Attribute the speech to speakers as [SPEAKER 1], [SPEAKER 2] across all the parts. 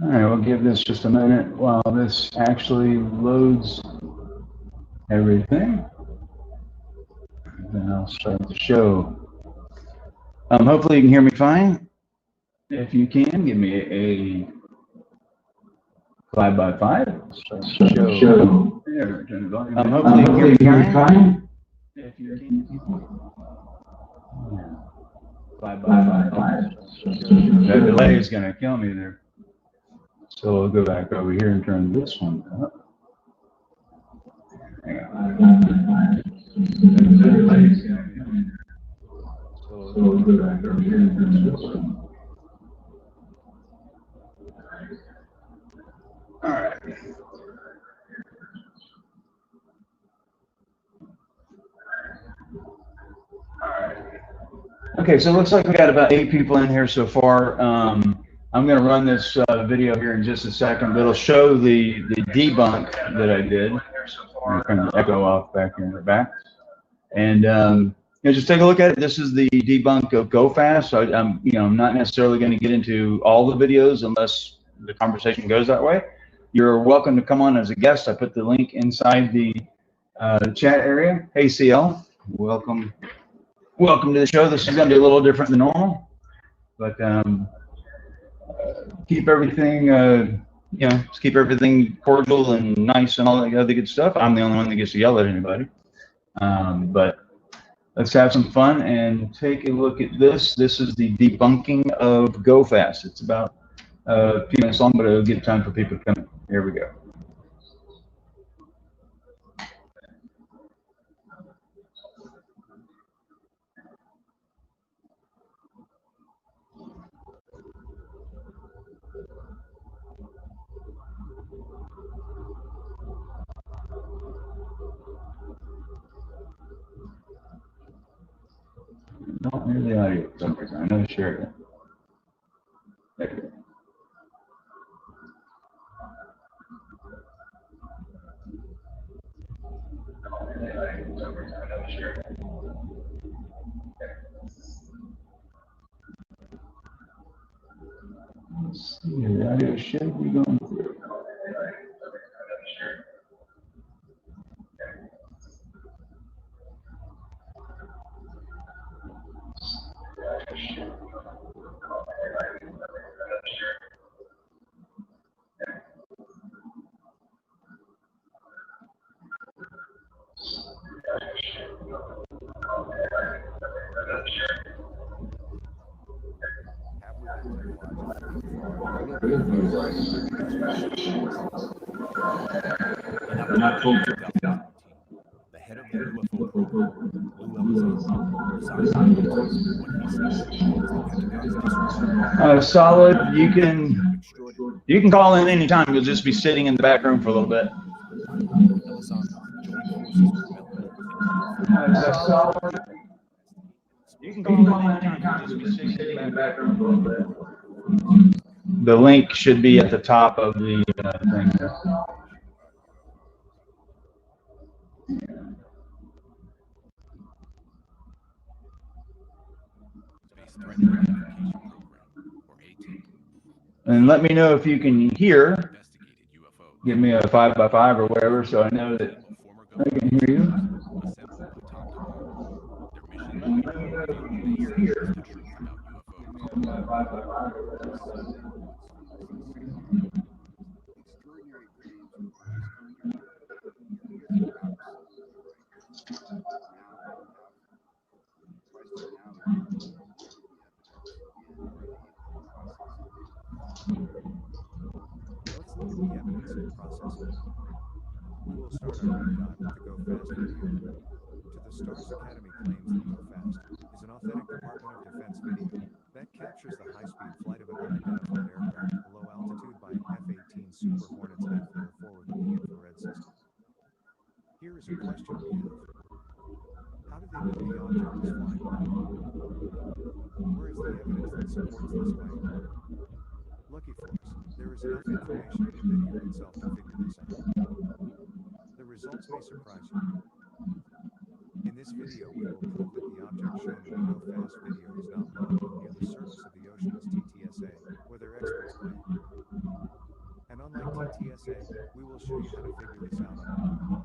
[SPEAKER 1] All right, we'll give this just a minute while this actually loads everything. Then I'll start the show. Hopefully you can hear me fine. If you can, give me a 5x5. Start the show. There, turn the volume. Hopefully you can hear me fine. If you can. 5x5. That delay is going to kill me there. So we'll go back over here and turn this one up. Hang on. So we'll go back over here and turn this one. All right. Okay, so it looks like we got about 8 people in here so far. I'm going to run this video here in just a second, but it'll show the debunk that I did. I'm going to turn the echo off back here in the back. And just take a look at it. This is the debunk of GoFast. So I'm not necessarily going to get into all the videos unless the conversation goes that way. You're welcome to come on as a guest. I put the link inside the chat area. Hey, CL, welcome to the show. This is going to be a little different than normal, but keep everything, just keep everything cordial and nice and all that other good stuff. I'm the only one that gets to yell at anybody, but let's have some fun and take a look at this. This is the debunking of GoFast. It's about a few minutes long, but it'll give time for people to come in. Here we go. Don't hear the audio for some reason. I know I shared it. There we go. Let's see, the audio should be going through.
[SPEAKER 2] Not told you. The head of the UFO program,
[SPEAKER 1] Solid. You can call in anytime. You'll just be sitting in the back room for a little bit. Solid. You can call in anytime. You'll just be sitting in the back room for a little bit. The link should be at the top of the thing here. And let me know if you can hear. Give me a 5x5 or whatever, so I know that I can hear you.
[SPEAKER 2] We will start our deep dive with the GoFast video. To the Stars Academy claims that GoFast is an authentic Department of Defense video that captures the high-speed flight of an unidentified aircraft at low altitude by an F-18 Super Hornets high-flare forward-looking infrared system. Here is a question we have. How did they know the object was flying? Where is the evidence that supports this claim? Lucky for us, there is enough information in the video itself to figure this out. The results may surprise you. In this video, we will prove that the object shown in the GoFast video is not low near the surface of the ocean as TTSA, where their experts claim. TSA, we will show you how to figure this out on your own.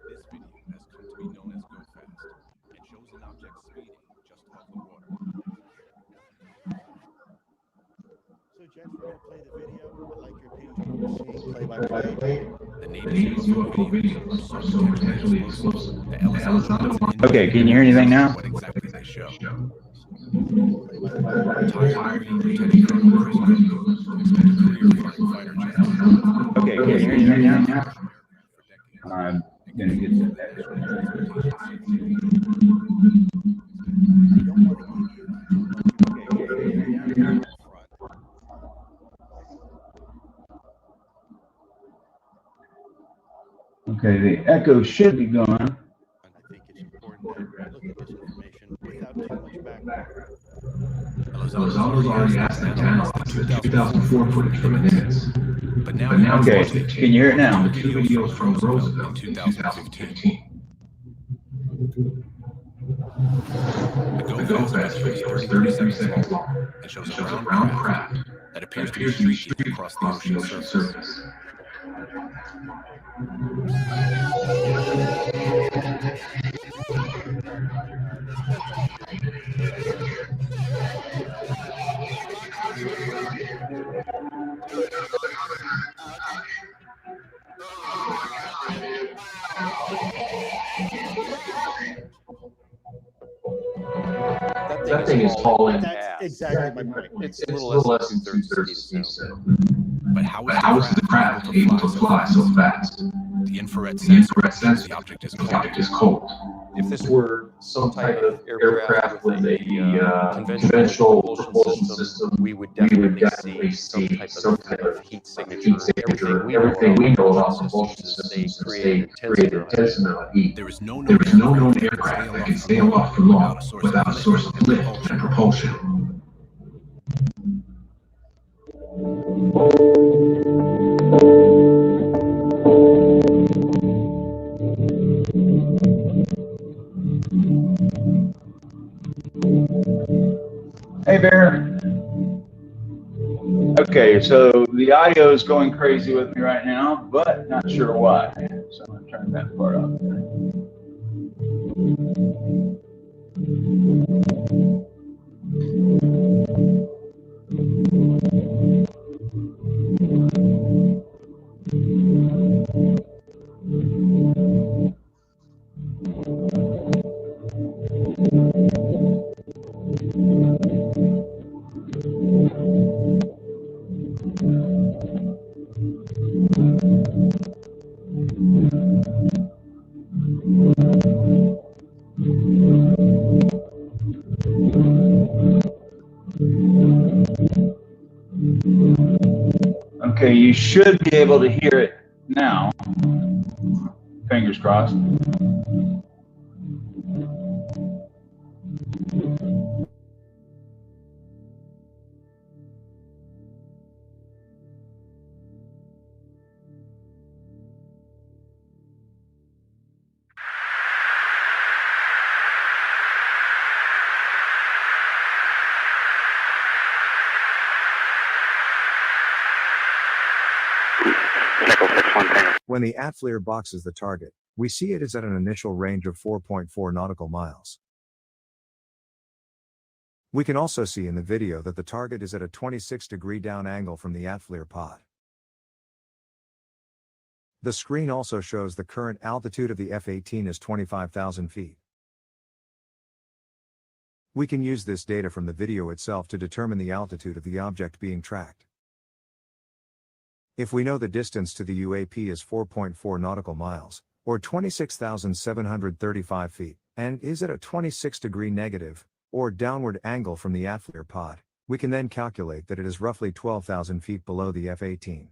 [SPEAKER 3] This video has come to be known as GoFast and shows an object speeding just above the water.
[SPEAKER 4] So, Jeff, we're going to play the video. I'd like your opinion on the machine, play-by-play.
[SPEAKER 3] The native UFO videos are so potentially explosive that Ellis Allen wants
[SPEAKER 1] Okay, can you hear anything now?
[SPEAKER 3] what exactly they show.
[SPEAKER 4] Play-by-play.
[SPEAKER 3] Retired Marine Lieutenant Colonel Chris Cook spent a career fighting fighter jets.
[SPEAKER 1] Okay, can you hear anything now?
[SPEAKER 3] For decades.
[SPEAKER 1] I'm gonna get to that.
[SPEAKER 4] I don't want to give you too much.
[SPEAKER 1] Okay, the echo should be gone.
[SPEAKER 4] I think it's important that we look at this information without too much background.
[SPEAKER 3] Ellis already asked that to analyze the 2004 footage from minutes. But now
[SPEAKER 1] Okay, can you hear it now?
[SPEAKER 3] the two videos from Roosevelt in 2015. The GoFast video is 33 seconds long and shows a round craft that appears to be streaking across the ocean surface.
[SPEAKER 5] That thing is falling.
[SPEAKER 4] That's exactly my point.
[SPEAKER 5] It's a little less than 2/3 speed, so.
[SPEAKER 3] But
[SPEAKER 5] How is the craft able to fly so fast?
[SPEAKER 3] The infrared
[SPEAKER 5] The infrared
[SPEAKER 3] sensor
[SPEAKER 5] sensor
[SPEAKER 3] the object is
[SPEAKER 5] the object is cold.
[SPEAKER 6] If this were some type of aircraft with a
[SPEAKER 5] conventional
[SPEAKER 6] conventional
[SPEAKER 5] propulsion system,
[SPEAKER 6] we would
[SPEAKER 5] we
[SPEAKER 6] definitely
[SPEAKER 5] would
[SPEAKER 6] see some type of heat signature.
[SPEAKER 5] Everything we know about
[SPEAKER 6] propulsion
[SPEAKER 5] propulsion
[SPEAKER 6] systems
[SPEAKER 5] systems
[SPEAKER 6] is
[SPEAKER 5] is
[SPEAKER 6] they
[SPEAKER 5] they
[SPEAKER 6] create
[SPEAKER 5] create
[SPEAKER 6] an
[SPEAKER 5] an
[SPEAKER 6] intense
[SPEAKER 5] intense amount of heat.
[SPEAKER 3] There is no
[SPEAKER 5] There is no known
[SPEAKER 3] known
[SPEAKER 5] aircraft that can sail off for long without a source of lift and propulsion.
[SPEAKER 1] Hey, Bear. Okay, so the audio is going crazy with me right now, but not sure why. So I'm gonna turn that part off. Okay, you should be able to hear it now. Fingers crossed.
[SPEAKER 2] When the ATFLIR boxes the target, we see it is at an initial range of 4.4 nautical miles. We can also see in the video that the target is at a 26-degree down angle from the ATFLIR pod. The screen also shows the current altitude of the F-18 is 25,000 feet. We can use this data from the video itself to determine the altitude of the object being tracked. If we know the distance to the UAP is 4.4 nautical miles, or 26,735 feet, and is at a 26-degree negative, or downward angle from the ATFLIR pod, we can then calculate that it is roughly 12,000 feet below the F-18.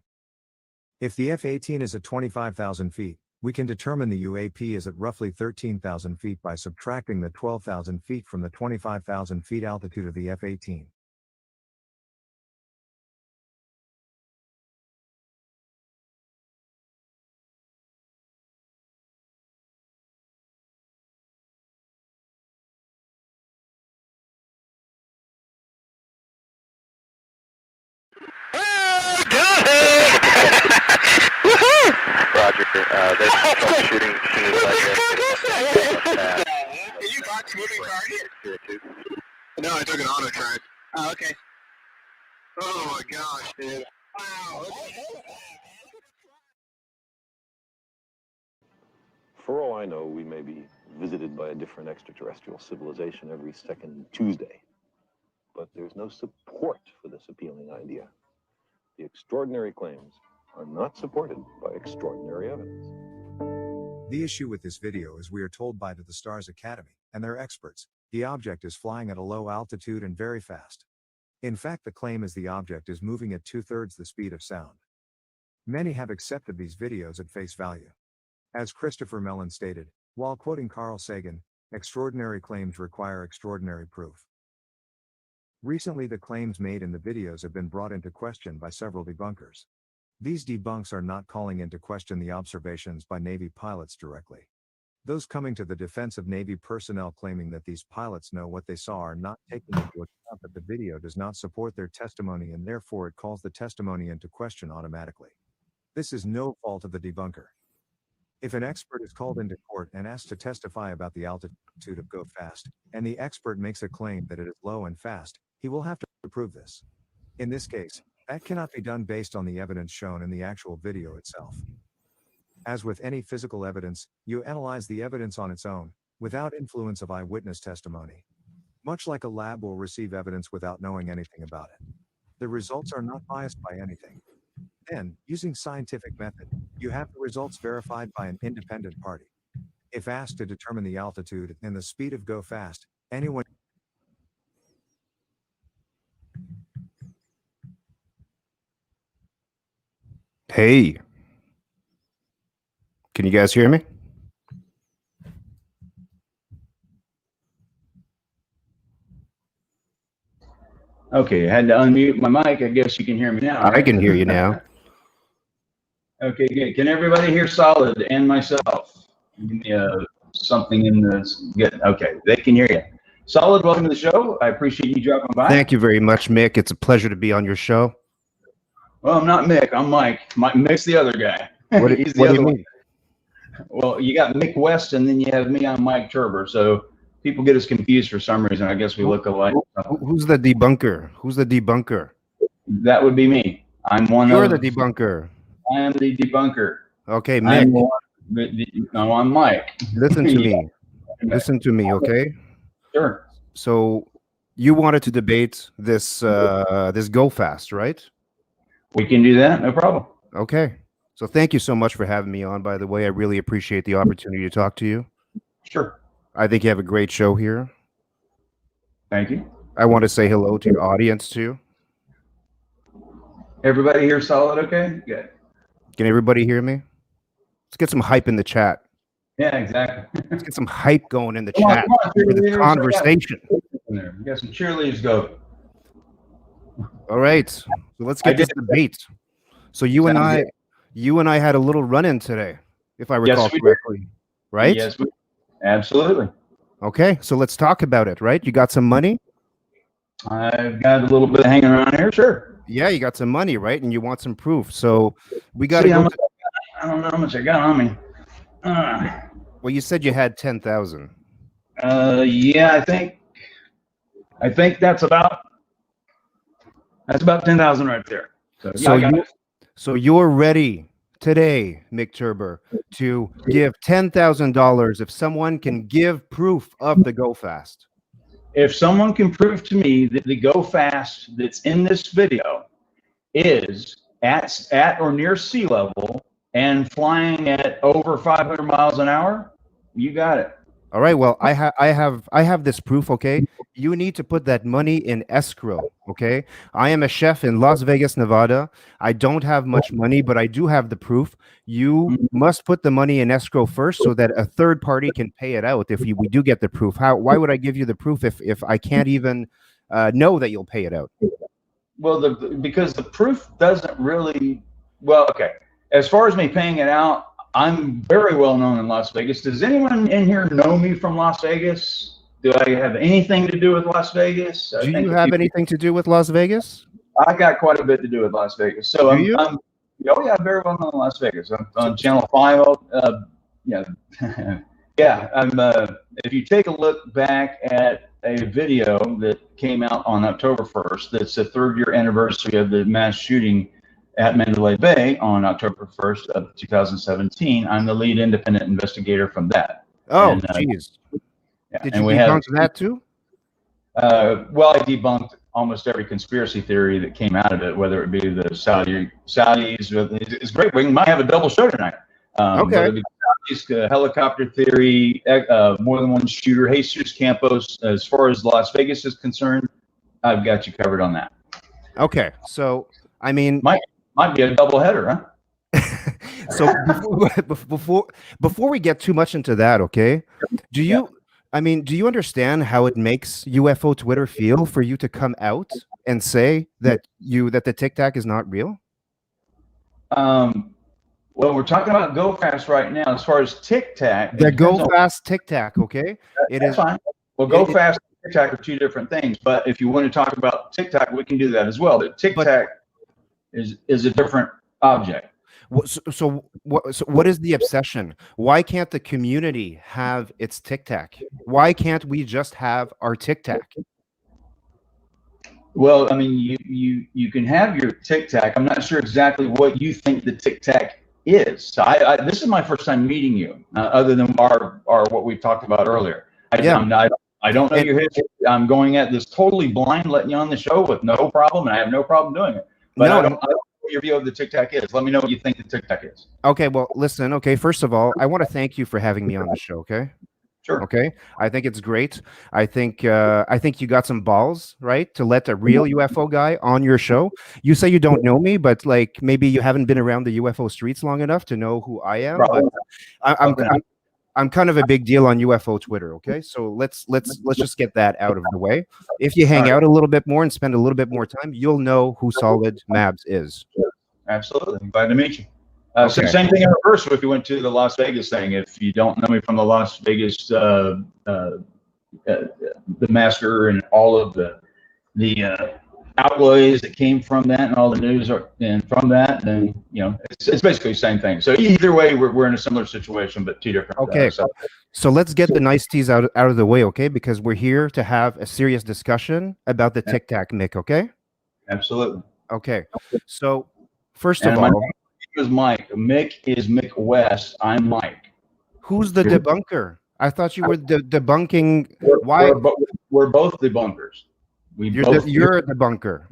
[SPEAKER 2] If the F-18 is at 25,000 feet, we can determine the UAP is at roughly 13,000 feet by subtracting the 12,000 feet from the 25,000 feet altitude of the F-18.
[SPEAKER 7] They stopped shooting as soon as I got.
[SPEAKER 8] You bought moving target? No, I took an auto track. Oh, okay. Oh my gosh, dude. Wow.
[SPEAKER 9] For all I know, we may be visited by a different extraterrestrial civilization every second Tuesday. But there's no support for this appealing idea. The extraordinary claims are not supported by extraordinary evidence.
[SPEAKER 2] The issue with this video is we are told by the Stars Academy, and their experts, the object is flying at a low altitude and very fast. In fact, the claim is the object is moving at 2/3 the speed of sound. Many have accepted these videos at face value. As Christopher Mellon stated, while quoting Carl Sagan, extraordinary claims require extraordinary proof. Recently, the claims made in the videos have been brought into question by several debunkers. These debunks are not calling into question the observations by Navy pilots directly. Those coming to the defense of Navy personnel claiming that these pilots know what they saw are not taking into account that the video does not support their testimony and therefore it calls the testimony into question automatically. This is no fault of the debunker. If an expert is called into court and asked to testify about the altitude of GoFast, and the expert makes a claim that it is low and fast, he will have to prove this. In this case, that cannot be done based on the evidence shown in the actual video itself. As with any physical evidence, you analyze the evidence on its own, without influence of eyewitness testimony. Much like a lab will receive evidence without knowing anything about it. The results are not biased by anything. Then, using scientific method, you have the results verified by an independent party. If asked to determine the altitude and the speed of GoFast, anyone
[SPEAKER 10] Hey, can you guys hear me?
[SPEAKER 1] Okay, I had to unmute my mic. I guess you can hear me now.
[SPEAKER 10] I
[SPEAKER 1] Right?
[SPEAKER 10] can hear you now.
[SPEAKER 1] Okay, good. Can everybody hear Solid and myself? Something in this. Good. Okay, they can hear you. Solid, welcome to the show. I appreciate you dropping by.
[SPEAKER 10] Thank you very much, Mick. It's a pleasure to be on your show.
[SPEAKER 1] Well, I'm not Mick. I'm Mike. Mick's the other guy.
[SPEAKER 10] What do you mean?
[SPEAKER 1] Well, you got Mick West, and then you have me. I'm Mike Turber. So people get us confused for some reason. I guess we look alike.
[SPEAKER 10] Who's the debunker? Who's the debunker?
[SPEAKER 1] That would be me. I'm one
[SPEAKER 10] You're
[SPEAKER 1] of.
[SPEAKER 10] the debunker.
[SPEAKER 1] I am the debunker.
[SPEAKER 10] Okay, Mick.
[SPEAKER 1] No, I'm Mike.
[SPEAKER 10] Listen to me. Listen to me, okay?
[SPEAKER 1] Sure.
[SPEAKER 10] So you wanted to debate this this GoFast, right?
[SPEAKER 1] We can do that. No problem.
[SPEAKER 10] Okay. So thank you so much for having me on, by the way. I really appreciate the opportunity to talk to you.
[SPEAKER 1] Sure.
[SPEAKER 10] I think you have a great show here.
[SPEAKER 1] Thank you.
[SPEAKER 10] I want to say hello to your audience, too.
[SPEAKER 1] Everybody here solid? Okay. Good.
[SPEAKER 10] Can everybody hear me? Let's get some hype in the chat.
[SPEAKER 1] Yeah, exactly.
[SPEAKER 10] Let's get some hype going in the
[SPEAKER 1] Come on,
[SPEAKER 10] chat
[SPEAKER 1] come on,
[SPEAKER 10] for the conversation.
[SPEAKER 1] We got some cheerleaders go.
[SPEAKER 10] All right. So let's get this debate. So you and I had a little run-in today, if I recall correctly. Right?
[SPEAKER 1] Yes, absolutely.
[SPEAKER 10] Okay, so let's talk about it, right? You got some money?
[SPEAKER 1] I've got a little bit hanging around here, sure.
[SPEAKER 10] Yeah, you got some money, right? And you want some proof. So we got to go.
[SPEAKER 1] I don't know how much I got on me.
[SPEAKER 10] Well, you said you had 10,000.
[SPEAKER 1] Yeah, I think that's about 10,000 right there.
[SPEAKER 10] So you're ready today, Mike Turber, to give $10,000 if someone can give proof of the GoFast.
[SPEAKER 1] If someone can prove to me that the GoFast that's in this video is at or near sea level and flying at over 500 miles an hour, you got it.
[SPEAKER 10] All right. Well, I have this proof. Okay. You need to put that money in escrow. Okay. I am a chef in Las Vegas, Nevada. I don't have much money, but I do have the proof. You must put the money in escrow first so that a third party can pay it out if we do get the proof. Why would I give you the proof if I can't even know that you'll pay it out?
[SPEAKER 1] Well, because the proof doesn't really, well, okay. As far as me paying it out, I'm very well known in Las Vegas. Does anyone in here know me from Las Vegas? Do I have anything to do with Las Vegas?
[SPEAKER 10] Do you have anything to do with Las Vegas?
[SPEAKER 1] I got quite a bit to do with Las Vegas. So Oh yeah, very well known in Las Vegas. I'm on Channel 5. Yeah, yeah. If you take a look back at a video that came out on October 1st, that's the 3rd-year anniversary of the mass shooting at Mandalay Bay on October 1st of 2017. I'm the lead independent investigator from that.
[SPEAKER 10] Oh,
[SPEAKER 1] And,
[SPEAKER 10] jeez.
[SPEAKER 1] yeah,
[SPEAKER 10] Did
[SPEAKER 1] and
[SPEAKER 10] you
[SPEAKER 1] we
[SPEAKER 10] debunk
[SPEAKER 1] have,
[SPEAKER 10] that too?
[SPEAKER 1] well, I debunked almost every conspiracy theory that came out of it, whether it be the Saudis. It's great. We might have a double show tonight.
[SPEAKER 10] Okay.
[SPEAKER 1] Whether it be Saudis, helicopter theory, more than one shooter, Jesus Campos. As far as Las Vegas is concerned, I've got you covered on that.
[SPEAKER 10] Okay. So, I mean,
[SPEAKER 1] might be a double header, huh?
[SPEAKER 10] So before we get too much into that, okay? Do you understand how it makes UFO Twitter feel for you to come out and say that the Tic Tac is not real?
[SPEAKER 1] Well, we're talking about GoFast right now. As far as Tic Tac,
[SPEAKER 10] the GoFast Tic Tac, okay?
[SPEAKER 1] That's fine. Well, GoFast and Tic Tac are two different things. But if you want to talk about Tic Tac, we can do that as well. But Tic Tac is a different object.
[SPEAKER 10] So what is the obsession? Why can't the community have its Tic Tac? Why can't we just have our Tic Tac?
[SPEAKER 1] Well, I mean, you can have your Tic Tac. I'm not sure exactly what you think the Tic Tac is. So this is my first time meeting you, other than our what we talked about earlier. I don't know your history. I'm going at this totally blind, letting you on the show with no problem, and I have no problem doing it. But I don't know what your view of the Tic Tac is. Let me know what you think the Tic Tac is.
[SPEAKER 10] Okay, well, listen. Okay, first of all, I want to thank you for having me on the show. Okay.
[SPEAKER 1] Sure.
[SPEAKER 10] Okay. I think it's great. I think you got some balls, right, to let a real UFO guy on your show. You say you don't know me, but like maybe you haven't been around the UFO streets long enough to know who I am. But I'm kind of a big deal on UFO Twitter. Okay, so let's just get that out of the way. If you hang out a little bit more and spend a little bit more time, you'll know who Solid Mabs is.
[SPEAKER 1] Absolutely. Glad to meet you. Same thing in reverse if you went to the Las Vegas thing. If you don't know me from the Las Vegas, the massacre and all of the outlays that came from that and all the news and from that, then it's basically the same thing. So either way, we're in a similar situation, but two different.
[SPEAKER 10] Okay. So let's get the niceties out of the way, okay? Because we're here to have a serious discussion about the Tic Tac, Mick. Okay.
[SPEAKER 1] Absolutely.
[SPEAKER 10] Okay. So first of all.
[SPEAKER 1] Is Mike. Mick is Mick West. I'm Mike.
[SPEAKER 10] Who's the debunker? I thought you were debunking.
[SPEAKER 1] Why? We're both debunkers.
[SPEAKER 10] You're a debunker.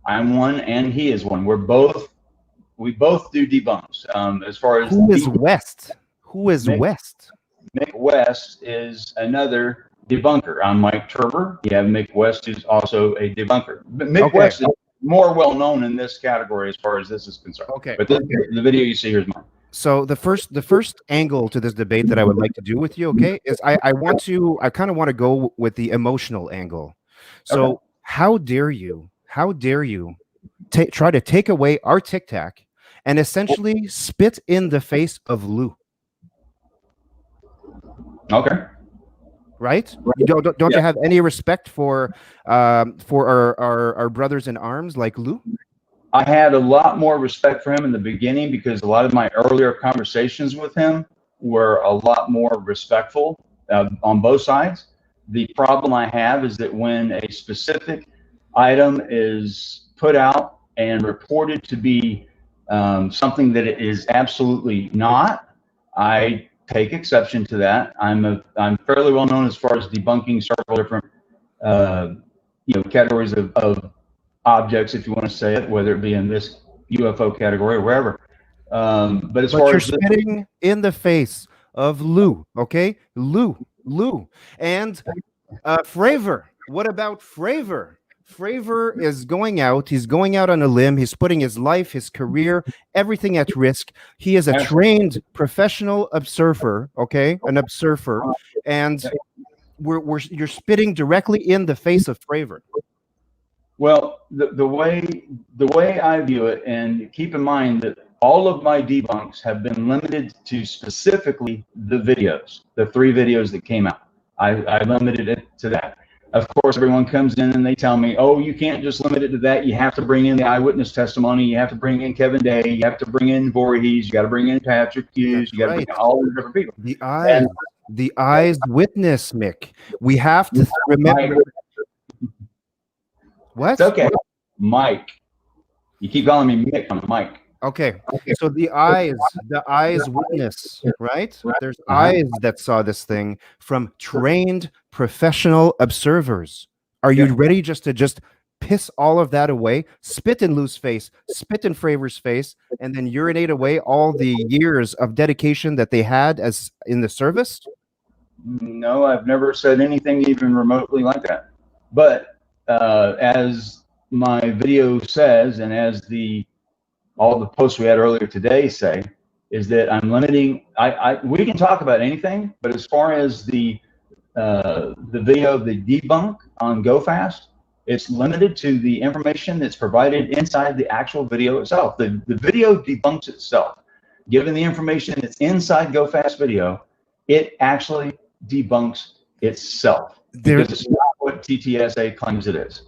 [SPEAKER 1] I'm one, and he is one. We both do debunks. As far as
[SPEAKER 10] who is West? Who is West?
[SPEAKER 1] Mick West is another debunker. I'm Mike Turber. You have Mick West, who's also a debunker. But Mick West is more well known in this category as far as this is concerned. Okay. But the video you see here is mine.
[SPEAKER 10] So the first angle to this debate that I would like to do with you, okay, is I kind of want to go with the emotional angle. So how dare you try to take away our Tic Tac and essentially spit in the face of Lou?
[SPEAKER 1] Okay.
[SPEAKER 10] Right? You don't you have any respect for our brothers in arms like Lou?
[SPEAKER 1] I had a lot more respect for him in the beginning because a lot of my earlier conversations with him were a lot more respectful on both sides. The problem I have is that when a specific item is put out and reported to be something that it is absolutely not, I take exception to that. I'm fairly well known as far as debunking several different categories of objects, if you want to say it, whether it be in this UFO category or wherever. But as far as
[SPEAKER 10] you're spitting in the face of Lou, okay? Lou, and Fravor. What about Fravor? Fravor is going out. He's going out on a limb. He's putting his life, his career, everything at risk. He is a trained professional observer, okay? An observer. And you're spitting directly in the face of Fravor.
[SPEAKER 1] Well, the way I view it, and keep in mind that all of my debunks have been limited to specifically the videos, the 3 videos that came out. I limited it to that. Of course, everyone comes in and they tell me, oh, you can't just limit it to that. You have to bring in the eyewitness testimony. You have to bring in Kevin Day. You have to bring in Voorhees. You got to bring in Patrick Hughes. You got to bring in all these different people.
[SPEAKER 10] The eyes witness, Mick. We have to remember. What?
[SPEAKER 1] It's okay. Mike. You keep calling me Mick. I'm Mike.
[SPEAKER 10] Okay. So the eyes witness, right? There's eyes that saw this thing from trained professional observers. Are you ready just piss all of that away, spit in Lou's face, spit in Fravor's face, and then urinate away all the years of dedication that they had as in the service?
[SPEAKER 1] No, I've never said anything even remotely like that. But as my video says, and as all the posts we had earlier today say, is that I'm limiting. We can talk about anything, but as far as the video of the debunk on GoFast, it's limited to the information that's provided inside the actual video itself. The video debunks itself. Given the information that's inside GoFast video, it actually debunks itself because it's not what TTSA claims it is.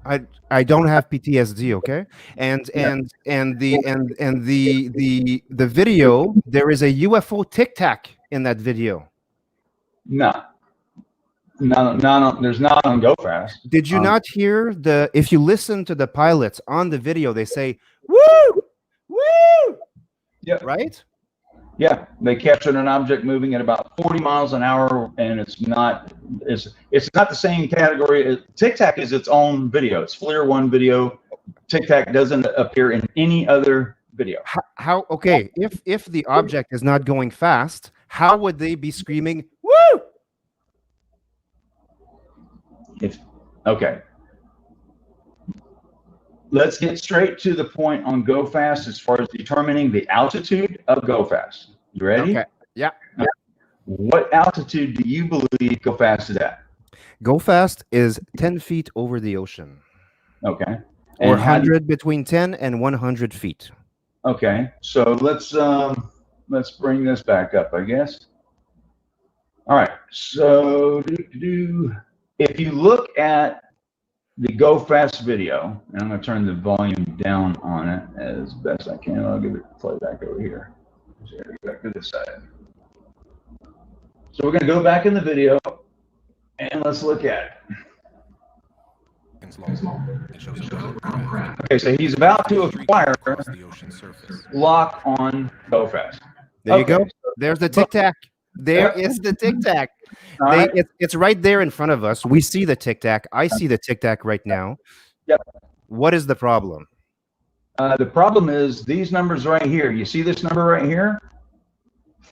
[SPEAKER 10] I don't have PTSD, okay? And the video, there is a UFO tic tac in that video.
[SPEAKER 1] No, there's not on GoFast.
[SPEAKER 10] Did you not hear if you listen to the pilots on the video, they say, woo, woo,
[SPEAKER 1] yeah,
[SPEAKER 10] right?
[SPEAKER 1] Yeah, they captured an object moving at about 40 miles an hour, and it's not the same category. Tic Tac is its own video. It's FLIR 1 video. Tic Tac doesn't appear in any other video.
[SPEAKER 10] How okay, if the object is not going fast, how would they be screaming, woo?
[SPEAKER 1] Okay. Let's get straight to the point on GoFast as far as determining the altitude of GoFast. You ready?
[SPEAKER 10] Okay. Yeah.
[SPEAKER 1] What altitude do you believe GoFast is at?
[SPEAKER 10] GoFast is 10 feet over the ocean.
[SPEAKER 1] Okay.
[SPEAKER 10] Or 100 between 10 and 100 feet.
[SPEAKER 1] Okay. So let's bring this back up, I guess. All right. So if you look at the GoFast video, and I'm going to turn the volume down on it as best I can. I'll give it play back over here. Back to this side. So we're going to go back in the video and let's look at it. Okay, so he's about to acquire lock on GoFast.
[SPEAKER 10] There you go. There's the tic tac. There is the tic tac. It's right there in front of us. We see the tic tac. I see the tic tac right now.
[SPEAKER 1] Yep.
[SPEAKER 10] What is the problem?
[SPEAKER 1] The problem is these numbers right here. You see this number right here?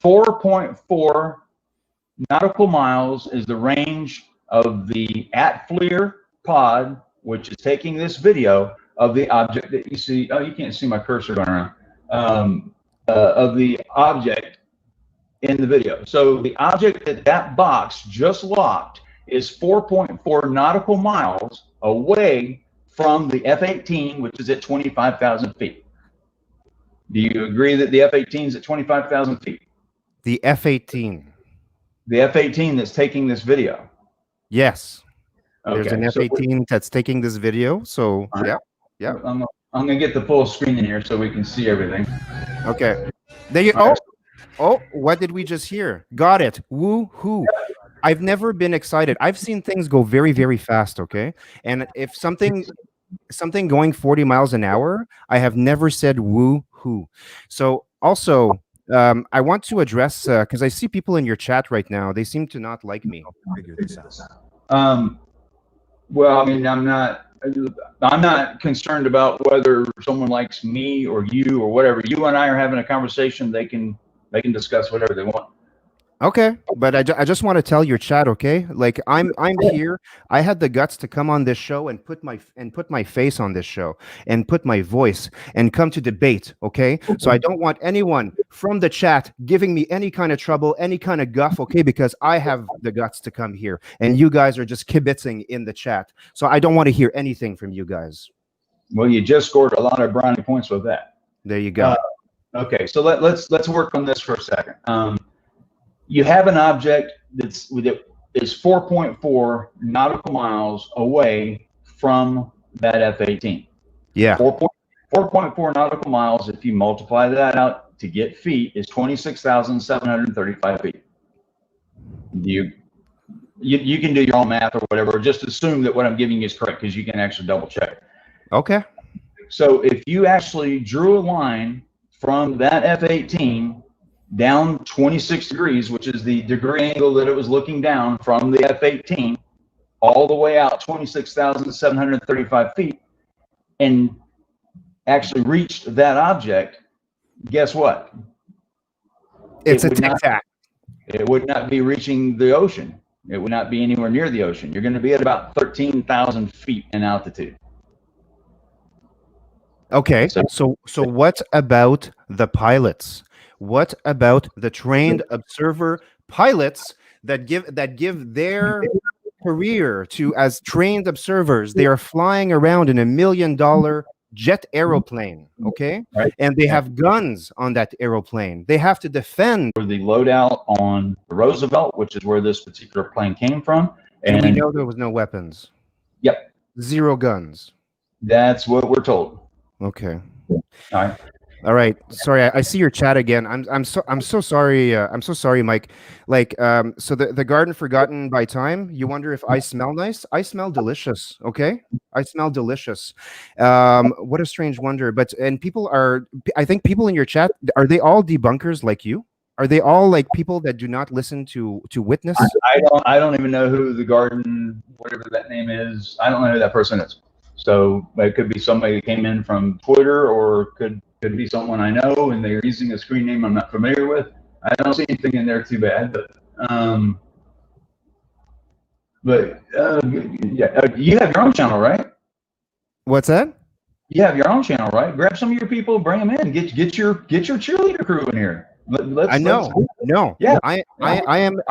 [SPEAKER 1] 4.4 nautical miles is the range of the FLIR pod, which is taking this video of the object that you see. Oh, you can't see my cursor going around. Of the object in the video. So the object that box just locked is 4.4 nautical miles away from the F-18, which is at 25,000 feet. Do you agree that the F-18 is at 25,000 feet?
[SPEAKER 10] The F-18.
[SPEAKER 1] The F-18 that's taking this video.
[SPEAKER 10] Yes.
[SPEAKER 1] Okay.
[SPEAKER 10] There's an F-18 that's taking this video. So yeah.
[SPEAKER 1] I'm gonna get the full screen in here so we can see everything.
[SPEAKER 10] Okay. There you go. Oh, what did we just hear? Got it. Woo-hoo. I've never been excited. I've seen things go very, very fast, okay? And if something going 40 miles an hour, I have never said woo-hoo. So also, I want to address, because I see people in your chat right now, they seem to not like me.
[SPEAKER 2] Figure this out.
[SPEAKER 1] Well, I mean, I'm not concerned about whether someone likes me or you or whatever. You and I are having a conversation. They can discuss whatever they want.
[SPEAKER 10] Okay, but I just want to tell your chat, okay? Like I'm here. I had the guts to come on this show and put my face on this show and put my voice and come to debate, okay? So I don't want anyone from the chat giving me any kind of trouble, any kind of guff, okay? Because I have the guts to come here and you guys are just kibitzing in the chat. So I don't want to hear anything from you guys.
[SPEAKER 1] Well, you just scored a lot of brownie points with that.
[SPEAKER 10] There you go.
[SPEAKER 1] Okay, so let's work on this for a second. You have an object that is 4.4 nautical miles away from that F-18.
[SPEAKER 10] Yeah.
[SPEAKER 1] 4.4 nautical miles, if you multiply that out to get feet, is 26,735 feet. You can do your own math or whatever. Just assume that what I'm giving you is correct, because you can actually double check.
[SPEAKER 10] Okay.
[SPEAKER 1] So if you actually drew a line from that F-18 down 26 degrees, which is the degree angle that it was looking down from the F-18, all the way out 26,735 feet, and actually reached that object, guess what?
[SPEAKER 10] It's a tic-tac.
[SPEAKER 1] It would not be reaching the ocean. It would not be anywhere near the ocean. You're going to be at about 13,000 feet in altitude.
[SPEAKER 10] Okay, so what about the pilots? What about the trained observer pilots that give their career to as trained observers? They are flying around in $1 million jet aeroplane, okay?
[SPEAKER 1] Right.
[SPEAKER 10] And they have guns on that aeroplane. They have to defend.
[SPEAKER 1] For the loadout on the Roosevelt, which is where this particular plane came from.
[SPEAKER 10] And we know there was no weapons.
[SPEAKER 1] Yep.
[SPEAKER 10] 0 guns.
[SPEAKER 1] That's what we're told.
[SPEAKER 10] Okay.
[SPEAKER 1] All
[SPEAKER 10] right. Sorry, I see your chat again. I'm so sorry. I'm so sorry, Mike. Like, so the garden forgotten by time. You wonder if I smell nice? I smell delicious. Okay, I smell delicious. What a strange wonder. But I think people in your chat, are they all debunkers like you? Are they all like people that do not listen to Witness?
[SPEAKER 1] I don't even know who the garden, whatever that name is. I don't know who that person is. So it could be somebody that came in from Twitter, or could be someone I know, and they're using a screen name I'm not familiar with. I don't see anything in there too bad, but yeah, you have your own channel, right?
[SPEAKER 10] What's that?
[SPEAKER 1] You have your own channel, right? Grab some of your people, bring them in, get your cheerleader crew in here.
[SPEAKER 10] I know. No.
[SPEAKER 1] Yeah.
[SPEAKER 10] I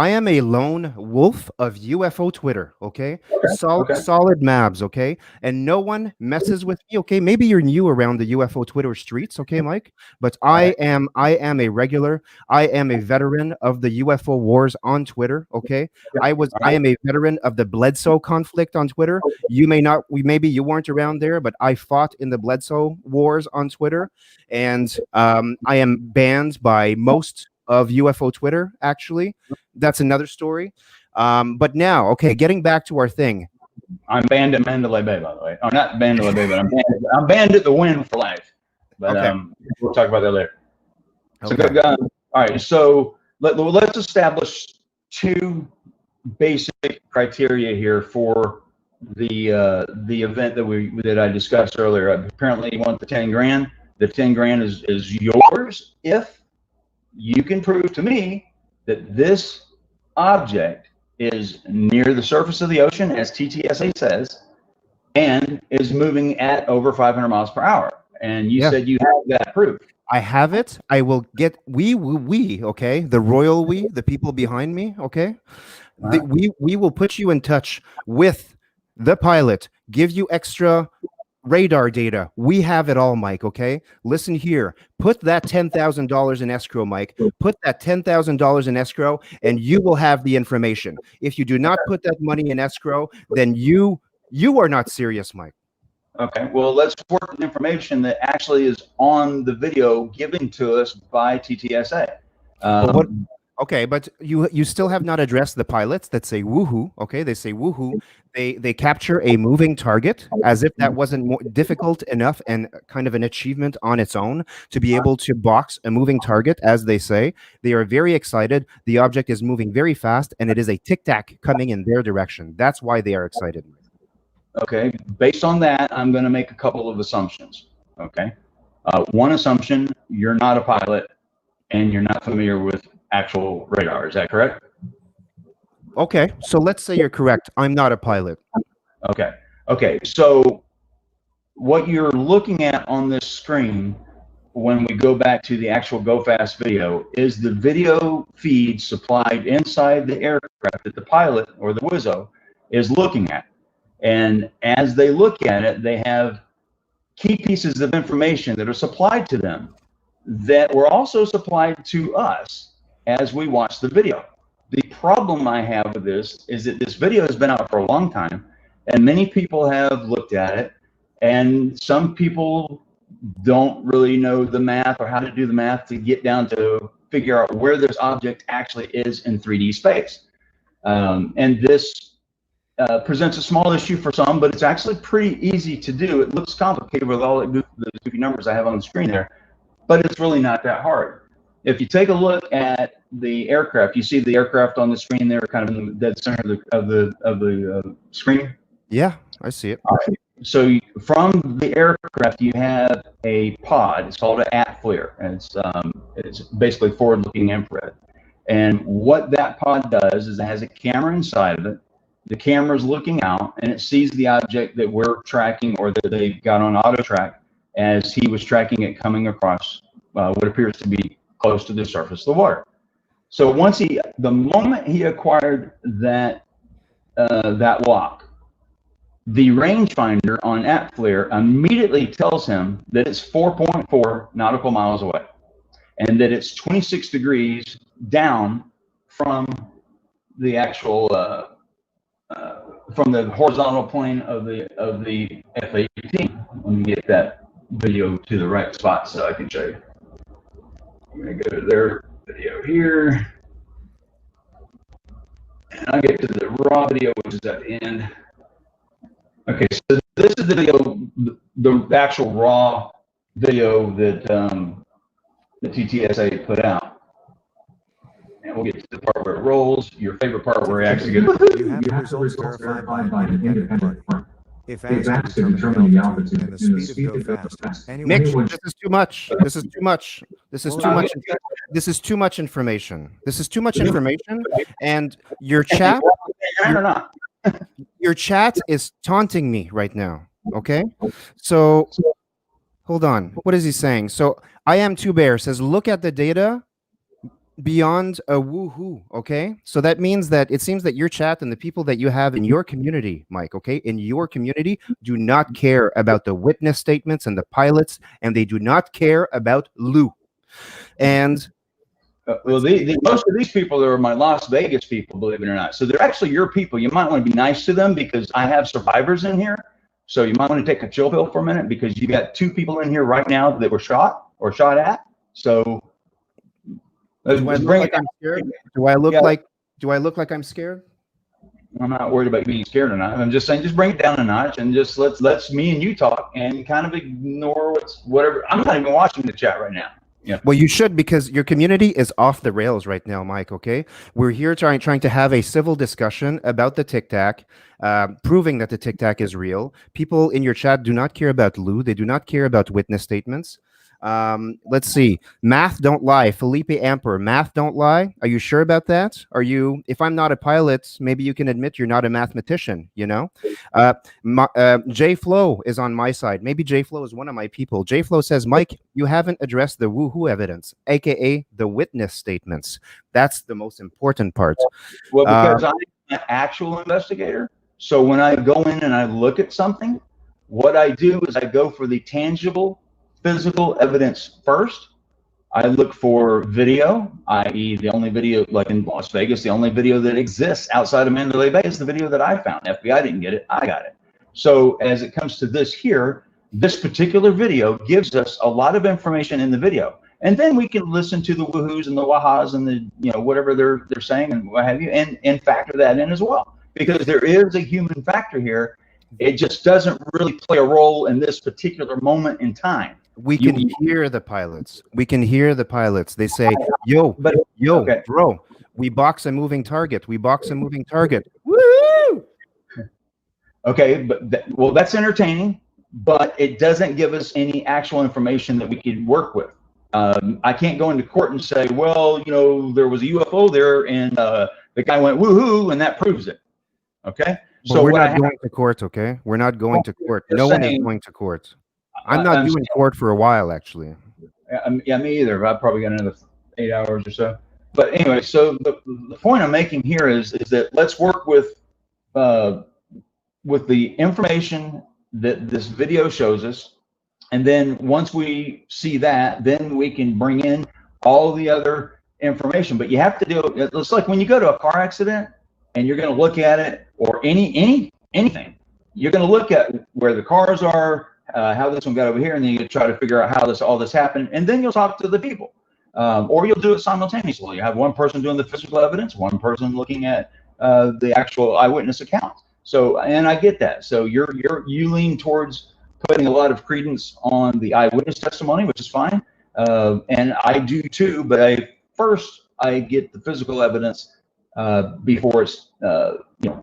[SPEAKER 10] am a lone wolf of UFO Twitter. Okay. Solid Mabs. Okay. And no one messes with me. Okay. Maybe you're new around the UFO Twitter streets. Okay, Mike. But I am a regular. I am a veteran of the UFO wars on Twitter. Okay. I am a veteran of the Bledsoe conflict on Twitter. Maybe you weren't around there, but I fought in the Bledsoe wars on Twitter, and I am banned by most of UFO Twitter, actually. That's another story. But now, okay, getting back to our thing.
[SPEAKER 1] I'm banned at Mandalay Bay, by the way. Oh, not Mandalay Bay, but I'm banned at the Win for life. But okay. We'll talk about that later. Okay. So, all right, so let's establish 2 basic criteria here for the event that I discussed earlier. Apparently, you want the 10 grand. The 10 grand is yours if you can prove to me that this object is near the surface of the ocean, as TTSA says, and is moving at over 500 miles per hour. And you said you have that proof.
[SPEAKER 10] I have it. I will get we, okay? The royal we, the people behind me, okay? We will put you in touch with the pilot, give you extra radar data. We have it all, Mike, okay? Listen here. Put that $10,000 in escrow, Mike. Put that $10,000 in escrow, and you will have the information. If you do not put that money in escrow, then you are not serious, Mike.
[SPEAKER 1] Okay, well, let's work the information that actually is on the video given to us by TTSA.
[SPEAKER 10] Okay, but you still have not addressed the pilots that say woohoo. Okay, they say woohoo. They capture a moving target as if that wasn't more difficult enough and kind of an achievement on its own to be able to box a moving target, as they say. They are very excited. The object is moving very fast, and it is a tic-tac coming in their direction. That's why they are excited.
[SPEAKER 1] Okay, based on that, I'm going to make a couple of assumptions. Okay, one assumption: you're not a pilot, and you're not familiar with actual radar. Is that correct?
[SPEAKER 10] Okay, so let's say you're correct. I'm not a pilot.
[SPEAKER 1] Okay, so what you're looking at on this screen when we go back to the actual GoFast video is the video feed supplied inside the aircraft that the pilot or the Wizzo is looking at. And as they look at it, they have key pieces of information that are supplied to them that were also supplied to us as we watch the video. The problem I have with this is that this video has been out for a long time, and many people have looked at it, and some people don't really know the math or how to do the math to get down to figure out where this object actually is in 3D space. And this presents a small issue for some, but it's actually pretty easy to do. It looks complicated with all the goofy numbers I have on the screen there, but it's really not that hard. If you take a look at the aircraft, you see the aircraft on the screen there, kind of in the dead center of the screen.
[SPEAKER 10] Yeah, I see it.
[SPEAKER 1] All right. So from the aircraft, you have a pod. It's called an AT-FLIR, and it's basically forward-looking infrared. And what that pod does is it has a camera inside of it. The camera's looking out, and it sees the object that we're tracking, or that they got on auto track, as he was tracking it coming across what appears to be close to the surface of the water. So the moment he acquired that lock, the rangefinder on AT-FLIR immediately tells him that it's 4.4 nautical miles away, and that it's 26 degrees down from the actual from the horizontal plane of the F-18. Let me get that video to the right spot so I can show you. I'm going to go to their video here, and I'll get to the raw video, which is at the end. Okay, so this is the video, the actual raw video that the TTSA put out. And we'll get to the part where it rolls, your favorite part where it actually gets...
[SPEAKER 2] You have the results verified by an independent party. If asked to determine the altitude and the speed of GoFast,
[SPEAKER 10] Nick, this is too much. This is too much. This is too much. This is too much information. This is too much information, and your chat... Your chat is taunting me right now. Okay, so hold on. What is he saying? So I am Two Bear says, look at the data beyond a woohoo. Okay, so that means that it seems that your chat and the people that you have in your community, Mike, okay, in your community, do not care about the witness statements and the pilots, and they do not care about Lou. And
[SPEAKER 1] well, most of these people are my Las Vegas people, believe it or not. So they're actually your people. You might want to be nice to them, because I have survivors in here. So you might want to take a chill pill for a minute, because you got 2 people in here right now that were shot or shot at. So let's bring it.
[SPEAKER 10] I'm scared? Do I look like I'm scared?
[SPEAKER 1] I'm not worried about being scared or not. I'm just saying, just bring it down a notch, and just let's me and you talk, and kind of ignore whatever. I'm not even watching the chat right now. Yeah.
[SPEAKER 10] Well, you should, because your community is off the rails right now, Mike, okay? We're here trying to have a civil discussion about the Tic Tac, proving that the Tic Tac is real. People in your chat do not care about Lou. They do not care about witness statements. Let's see. Math don't lie. Felipe Amper, math don't lie. Are you sure about that? Are you, if I'm not a pilot, maybe you can admit you're not a mathematician, you know? J Flow is on my side. Maybe J Flow is one of my people. J Flow says, Mike, you haven't addressed the woohoo evidence, aka the witness statements. That's the most important part.
[SPEAKER 1] Well, because I'm an actual investigator. So when I go in and I look at something, what I do is I go for the tangible physical evidence first. I look for video, i.e. the only video, like in Las Vegas, the only video that exists outside of Mandalay Bay is the video that I found. FBI didn't get it, I got it. So as it comes to this here, this particular video gives us a lot of information in the video. And then we can listen to the woohoos and the wahas and the, you know, whatever they're saying and what have you, and factor that in as well. Because there is a human factor here. It just doesn't really play a role in this particular moment in time.
[SPEAKER 10] We can hear the pilots. We can hear the pilots. They say, yo, okay, bro, we box a moving target. We box a moving target. Woo!
[SPEAKER 1] Okay, but well, that's entertaining, but it doesn't give us any actual information that we can work with. I can't go into court and say, well, you know, there was a UFO there, and the guy went woohoo, and that proves it. Okay?
[SPEAKER 10] But so we're not going to court, okay? We're not going to court. No one is going to court. I'm not doing court for a while, actually.
[SPEAKER 1] Yeah, me either. I've probably got another 8 hours or so. But anyway, so the point I'm making here is that let's work with the information that this video shows us, and then once we see that, then we can bring in all the other information, but you have to do it. It's like when you go to a car accident and you're going to look at it, or anything. You're going to look at where the cars are, how this one got over here, and then you try to figure out how all this happened, and then you'll talk to the people, or you'll do it simultaneously. You have one person doing the physical evidence, one person looking at the actual eyewitness account. So, and I get that. So you lean towards putting a lot of credence on the eyewitness testimony, which is fine, and I do too. But first I get the physical evidence before it's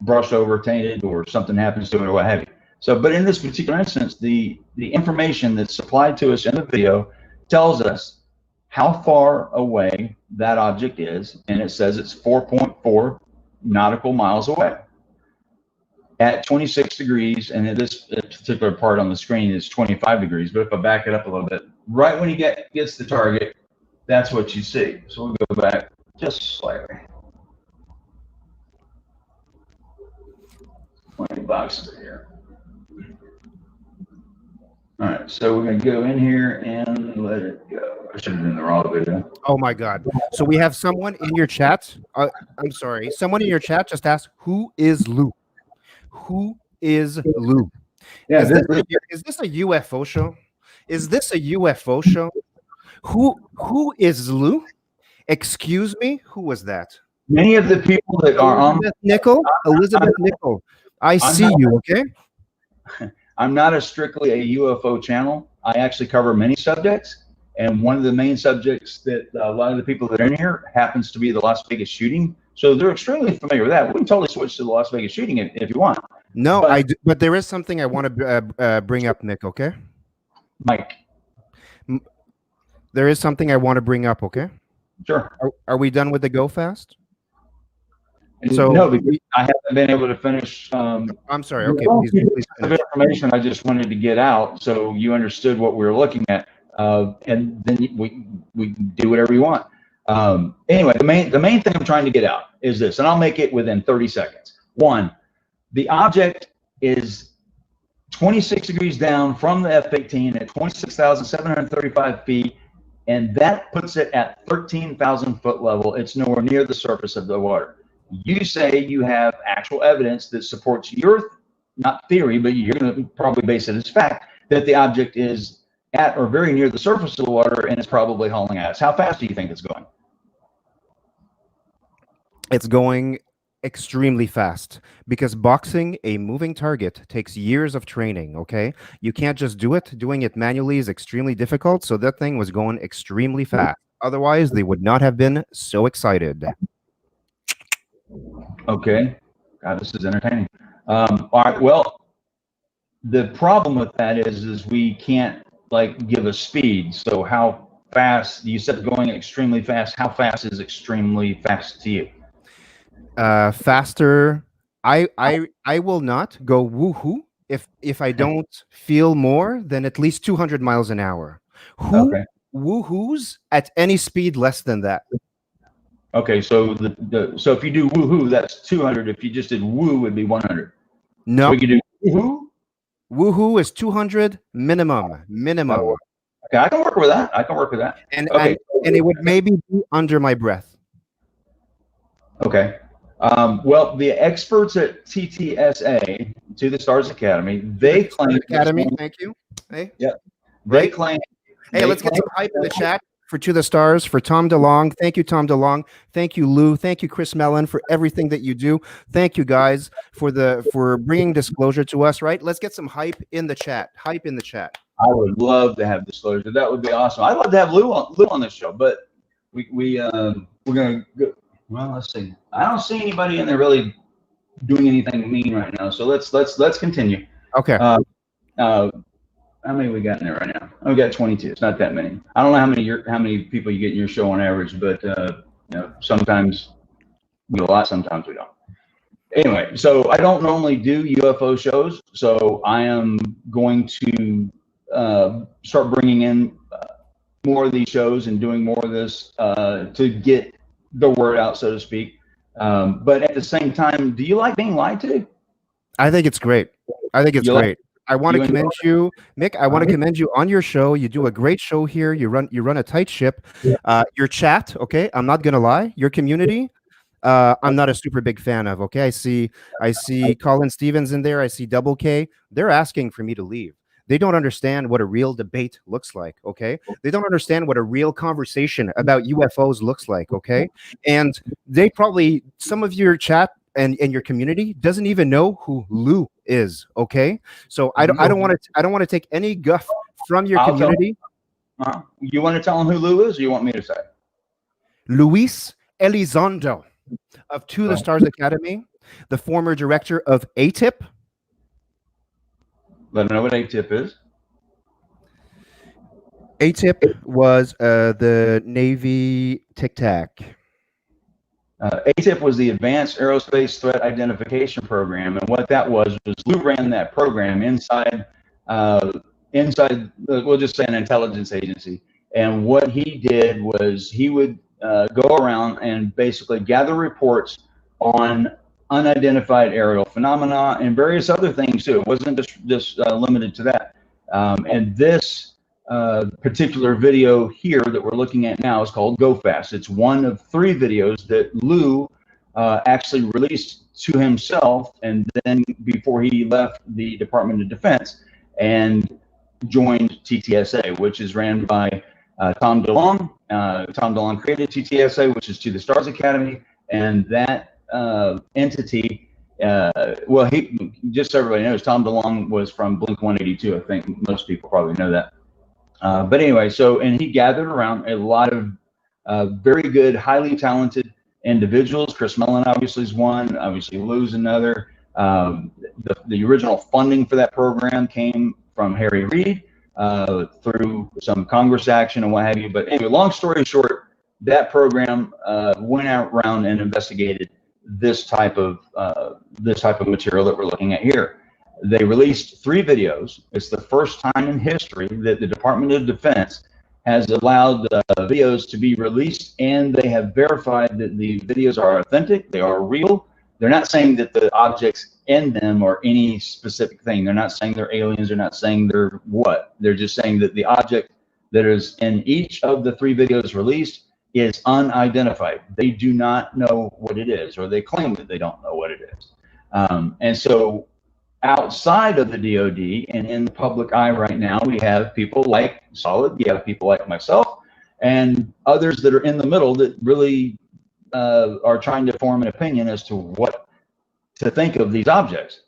[SPEAKER 1] brushed over, tainted, or something happens to it, or what have you. So, but in this particular instance, the information that's supplied to us in the video tells us how far away that object is, and it says it's 4.4 nautical miles away at 26 degrees, and in this particular part on the screen is 25 degrees. But if I back it up a little bit, right when he gets the target, that's what you see. So we'll go back just slightly. 20 boxes here. All right, so we're going to go in here and let it go. I should have done the wrong video.
[SPEAKER 10] Oh my God. So we have someone in your chat. I'm sorry. Someone in your chat just asked, who is Lou? Who is Lou?
[SPEAKER 1] Yeah,
[SPEAKER 10] is this a UFO show? Is this a UFO show? Who is Lou? Excuse me? Who was that?
[SPEAKER 1] Many of the people that are on
[SPEAKER 10] Elizabeth Nickel. I see you, okay?
[SPEAKER 1] I'm not strictly a UFO channel. I actually cover many subjects, and one of the main subjects that a lot of the people that are in here happens to be the Las Vegas shooting. So they're extremely familiar with that. We can totally switch to the Las Vegas shooting if you want.
[SPEAKER 10] No, but there is something I want to bring up, Nick, okay?
[SPEAKER 1] Mike.
[SPEAKER 10] There is something I want to bring up, okay?
[SPEAKER 1] Sure.
[SPEAKER 10] Are we done with the GoFast?
[SPEAKER 1] So no, because I haven't been able to finish.
[SPEAKER 10] I'm sorry. Okay, please
[SPEAKER 1] finish. Information I just wanted to get out, so you understood what we were looking at, and then we do whatever you want. Anyway, the main thing I'm trying to get out is this, and I'll make it within 30 seconds. One, the object is 26 degrees down from the F-18 at 26,735 feet, and that puts it at 13,000 foot level. It's nowhere near the surface of the water. You say you have actual evidence that supports your, not theory, but you're going to probably base it as fact, that the object is at or very near the surface of the water and it's probably hauling ass. How fast do you think it's going?
[SPEAKER 10] It's going extremely fast, because boxing a moving target takes years of training, okay? You can't just do it. Doing it manually is extremely difficult, so that thing was going extremely fast. Otherwise, they would not have been so excited.
[SPEAKER 1] Okay. God, this is entertaining. All right. Well, the problem with that is we can't give a speed. So how fast? You said going extremely fast. How fast is extremely fast to you?
[SPEAKER 10] Faster. I will not go woohoo if I don't feel more than at least 200 miles an hour. Woohoos at any speed less than that.
[SPEAKER 1] Okay, so so if you do woohoo, that's 200. If you just did woo, it'd be 100.
[SPEAKER 10] No.
[SPEAKER 1] So we can do woohoo.
[SPEAKER 10] Woohoo is 200 minimum.
[SPEAKER 1] Okay, I can work with that.
[SPEAKER 10] And
[SPEAKER 1] okay.
[SPEAKER 10] and it would maybe be under my breath.
[SPEAKER 1] Okay. Well, the experts at TTSA, To the Stars Academy, they claim.
[SPEAKER 10] Academy, thank you. Hey.
[SPEAKER 1] Yeah. They claim.
[SPEAKER 10] Hey, let's get some hype in the chat for To the Stars, for Tom DeLong. Thank you, Tom DeLong. Thank you, Lou. Thank you, Chris Mellon, for everything that you do. Thank you, guys, for bringing disclosure to us. Right? Let's get some hype in the chat. Hype in the chat.
[SPEAKER 1] I would love to have disclosure. That would be awesome. I'd love to have Lou on this show, but we're gonna go. Well, let's see. I don't see anybody in there really doing anything mean right now. So let's continue.
[SPEAKER 10] Okay.
[SPEAKER 1] How many we got in there right now? Oh, we got 22. It's not that many. I don't know how many people you get in your show on average, but sometimes we get a lot, sometimes we don't. Anyway, so I don't normally do UFO shows, so I am going to start bringing in more of these shows and doing more of this to get the word out, so to speak. But at the same time, do you like being lied to?
[SPEAKER 10] I think it's great. I think it's great. I want to commend you, Mick. I want to commend you on your show. You do a great show here. You run a tight ship. Your chat, okay. I'm not gonna lie. Your community, I'm not a super big fan of. Okay, I see Colin Stevens in there. I see Double K. They're asking for me to leave. They don't understand what a real debate looks like. Okay, they don't understand what a real conversation about UFOs looks like. Okay, and they probably, some of your chat and your community doesn't even know who Lou is. Okay, so I don't want to take any guff from your community.
[SPEAKER 1] You want to tell them who Lou is, or you want me to say?
[SPEAKER 10] Luis Elizondo of To the Stars Academy, the former director of ATIP.
[SPEAKER 1] Let them know what ATIP is.
[SPEAKER 10] ATIP was the Navy Tic Tac.
[SPEAKER 1] ATIP was the Advanced Aerospace Threat Identification Program, and what that was Lou ran that program inside, we'll just say an intelligence agency. And what he did was he would go around and basically gather reports on unidentified aerial phenomena and various other things too. It wasn't just limited to that. And this particular video here that we're looking at now is called GoFast. It's one of 3 videos that Lou actually released to himself, and then before he left the Department of Defense and joined TTSA, which is ran by Tom DeLonge. Tom DeLonge created TTSA, which is To the Stars Academy, and that entity, well, he, just so everybody knows, Tom DeLonge was from Blink 182. I think most people probably know that. But anyway, and he gathered around a lot of very good, highly talented individuals. Chris Mellon obviously is one. Obviously, Lou's another. The original funding for that program came from Harry Reid through some Congress action and what have you. But anyway, long story short, that program went out around and investigated this type of material that we're looking at here. They released 3 videos. It's the first time in history that the Department of Defense has allowed videos to be released, and they have verified that the videos are authentic, they are real. They're not saying that the objects in them are any specific thing. They're not saying they're aliens. They're not saying they're what. They're just saying that the object that is in each of the 3 videos released is unidentified. They do not know what it is, or they claim that they don't know what it is. And so outside of the DoD and in the public eye right now, we have people like Solid, you have people like myself, and others that are in the middle that really are trying to form an opinion as to what to think of these objects.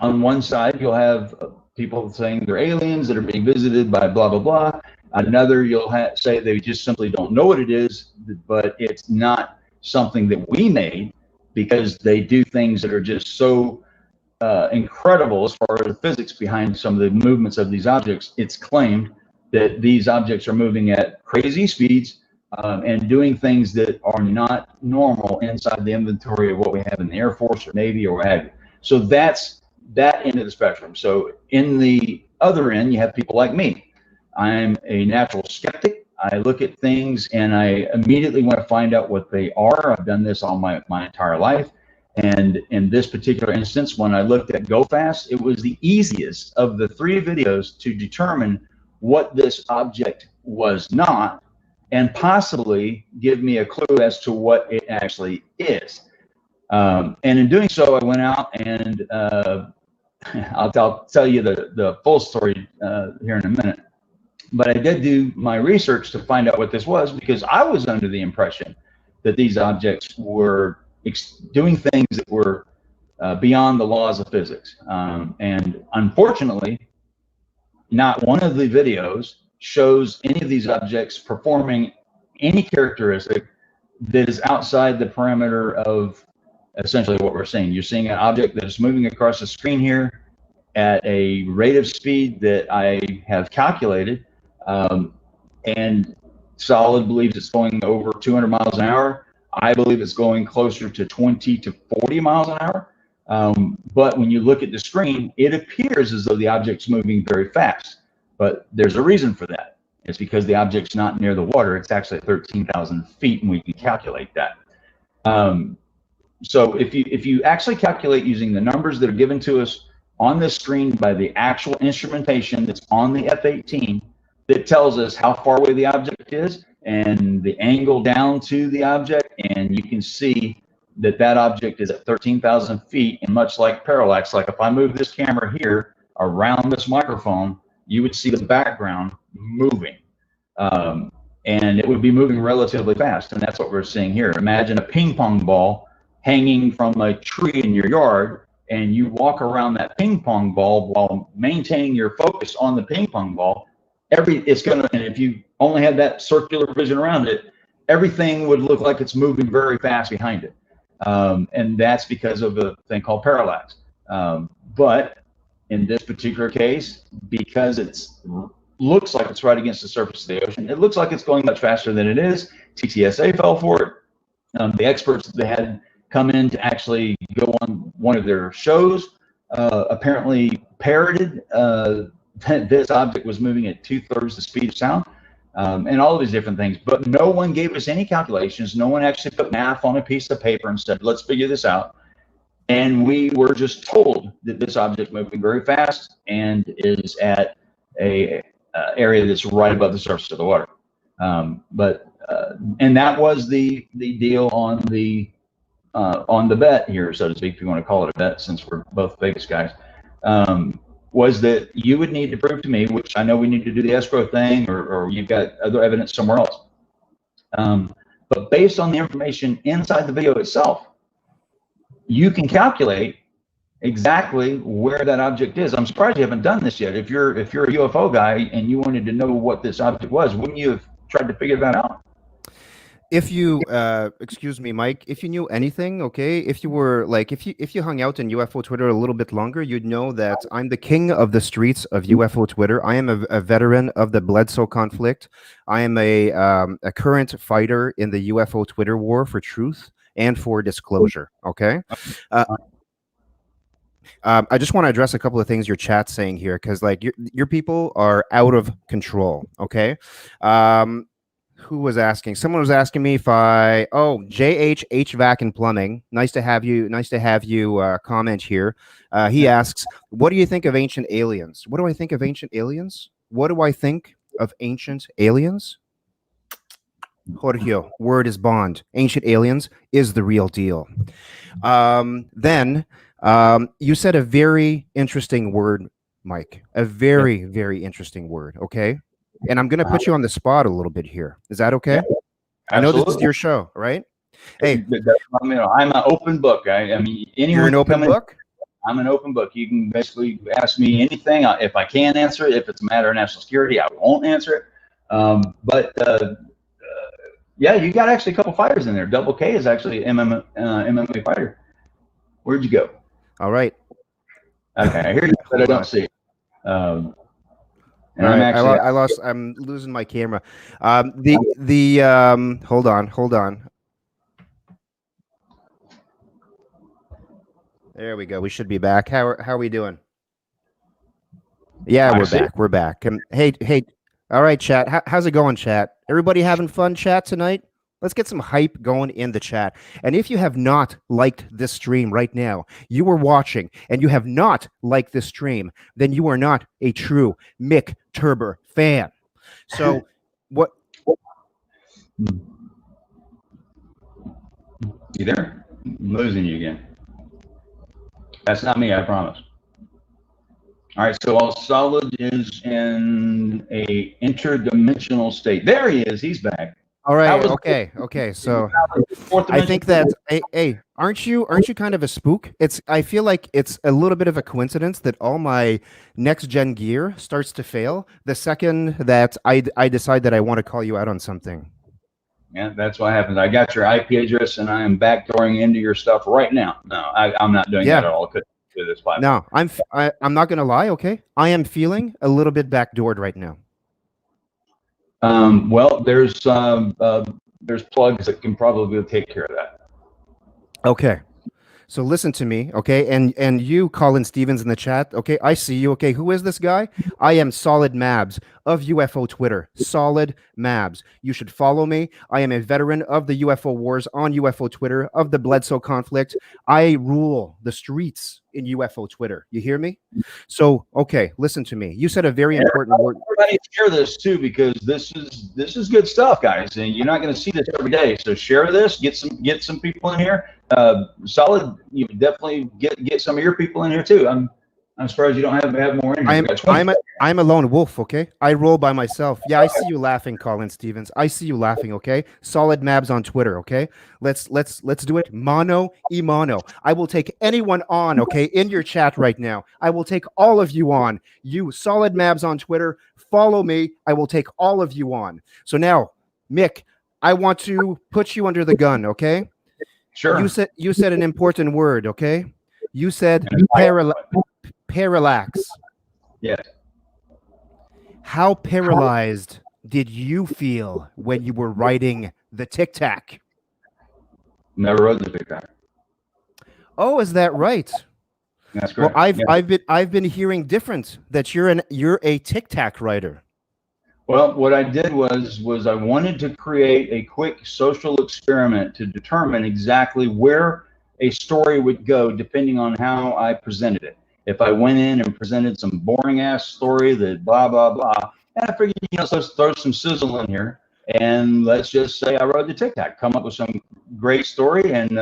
[SPEAKER 1] On one side, you'll have people saying they're aliens that are being visited by blah, blah, blah. Another, you'll say they just simply don't know what it is, but it's not something that we made, because they do things that are just so incredible as far as the physics behind some of the movements of these objects. It's claimed that these objects are moving at crazy speeds and doing things that are not normal inside the inventory of what we have in the Air Force or Navy or what have you. So that's that end of the spectrum. So in the other end, you have people like me. I'm a natural skeptic. I look at things and I immediately want to find out what they are. I've done this all my entire life. And in this particular instance, when I looked at GoFast, it was the easiest of the 3 videos to determine what this object was not, and possibly give me a clue as to what it actually is. And in doing so, I went out and I'll tell you the full story here in a minute. But I did do my research to find out what this was, because I was under the impression that these objects were doing things that were beyond the laws of physics. And unfortunately, not one of the videos shows any of these objects performing any characteristic that is outside the perimeter of essentially what we're seeing. You're seeing an object that is moving across the screen here at a rate of speed that I have calculated, and Solid believes it's going over 200 miles an hour. I believe it's going closer to 20 to 40 miles an hour. But when you look at the screen, it appears as though the object's moving very fast. But there's a reason for that. It's because the object's not near the water. It's actually at 13,000 feet, and we can calculate that. So if you actually calculate using the numbers that are given to us on this screen by the actual instrumentation that's on the F-18 that tells us how far away the object is and the angle down to the object, and you can see that that object is at 13,000 feet, and much like parallax, like if I move this camera here around this microphone, you would see the background moving. And it would be moving relatively fast, and that's what we're seeing here. Imagine a ping pong ball hanging from a tree in your yard, and you walk around that ping pong ball while maintaining your focus on the ping pong ball. It's gonna, and if you only had that circular vision around it, everything would look like it's moving very fast behind it. And that's because of a thing called parallax. But in this particular case, because it's looks like it's right against the surface of the ocean, it looks like it's going much faster than it is. TTSA fell for it. The experts that they had come in to actually go on one of their shows apparently parroted that this object was moving at 2/3 the speed of sound, and all of these different things. But no one gave us any calculations. No one actually put math on a piece of paper and said, let's figure this out. And we were just told that this object is moving very fast and is at a area that's right above the surface of the water. And that was the deal on the bet here, so to speak, if you want to call it a bet, since we're both Vegas guys, was that you would need to prove to me, which I know we need to do the escrow thing, or you've got other evidence somewhere else. But based on the information inside the video itself, you can calculate exactly where that object is. I'm surprised you haven't done this yet. If you're a UFO guy and you wanted to know what this object was, wouldn't you have tried to figure that out?
[SPEAKER 10] If you excuse me, Mike, if you knew anything, okay, if you were like, if you hung out in UFO Twitter a little bit longer, you'd know that I'm the king of the streets of UFO Twitter. I am a veteran of the Bledsoe conflict. I am a current fighter in the UFO Twitter war for truth and for disclosure. Okay. I just want to address a couple of things your chat's saying here, because like your people are out of control. Okay. Who was asking? Someone was asking me if JH HVAC and Plumbing. Nice to have you. Nice to have you comment here. He asks, what do you think of ancient aliens? What do I think of ancient aliens? What do I think of ancient aliens? Jorge, word is bond. Ancient aliens is the real deal. Then you said a very interesting word, Mike. A very, very interesting word. Okay. And I'm going to put you on the spot a little bit here. Is that okay? Yeah, I know this is your show, right? Hey,
[SPEAKER 1] I'm an open book. I mean,
[SPEAKER 10] you're an open book?
[SPEAKER 1] I'm an open book. You can basically ask me anything. If I can answer it, if it's a matter of national security, I won't answer it. Yeah, you got actually a couple fighters in there. Double K is actually an MMA fighter. Where'd you go?
[SPEAKER 10] All right.
[SPEAKER 1] Okay, I hear you, but I don't see it.
[SPEAKER 10] And I'm losing my camera. Hold on. There we go. We should be back. How are we doing? Yeah, we're back. Hey. All right, chat. How's it going, chat? Everybody having fun, chat, tonight? Let's get some hype going in the chat. And if you have not liked this stream right now, you are watching and you have not liked this stream, then you are not a true Mike Turber fan. So what?
[SPEAKER 1] You there? I'm losing you again. That's not me, I promise. All right, so all solid is in a interdimensional state. There he is. He's back.
[SPEAKER 10] All right. Okay. So I think that hey, aren't you kind of a spook? I feel like it's a little bit of a coincidence that all my next gen gear starts to fail the second that I decide that I want to call you out on something.
[SPEAKER 1] Yeah, that's what happens. I got your IP address and I am backdooring into your stuff right now. No, I'm not doing that at all. Couldn't do this platform.
[SPEAKER 10] No, I'm not gonna lie. Okay, I am feeling a little bit backdoored right now.
[SPEAKER 1] Well, there's plugs that can probably take care of that.
[SPEAKER 10] Okay. So listen to me, okay? And you, Colin Stevens in the chat, okay? I see you, okay? Who is this guy? I am Solid Mabs of UFO Twitter. Solid Mabs. You should follow me. I am a veteran of the UFO wars on UFO Twitter, of the Bledsoe conflict. I rule the streets in UFO Twitter. You hear me? So, okay, listen to me. You said a very important word.
[SPEAKER 1] Everybody share this too, because this is good stuff, guys, and you're not going to see this every day. So share this, get some people in here. Solid, you definitely get some of your people in here too. I'm surprised you don't have more in here.
[SPEAKER 10] I'm a lone wolf, okay? I roll by myself. Yeah, I see you laughing, Colin Stevens. I see you laughing, okay? Solid Mabs on Twitter, okay? Let's do it mono e mono. I will take anyone on, okay, in your chat right now. I will take all of you on. You Solid Mabs on Twitter, follow me. I will take all of you on. So now, Mick, I want to put you under the gun, okay?
[SPEAKER 1] Sure.
[SPEAKER 10] You said an important word, okay? You said parallax.
[SPEAKER 1] Yes.
[SPEAKER 10] How paralyzed did you feel when you were writing the Tic Tac?
[SPEAKER 1] Never wrote the Tic Tac.
[SPEAKER 10] Oh, is that right?
[SPEAKER 1] That's correct.
[SPEAKER 10] Well, I've been hearing different, that you're a Tic Tac writer.
[SPEAKER 1] Well, what I did was I wanted to create a quick social experiment to determine exactly where a story would go depending on how I presented it. If I went in and presented some boring ass story that blah blah blah, and I figured, let's throw some sizzle in here, and let's just say I wrote the Tic Tac, come up with some great story, and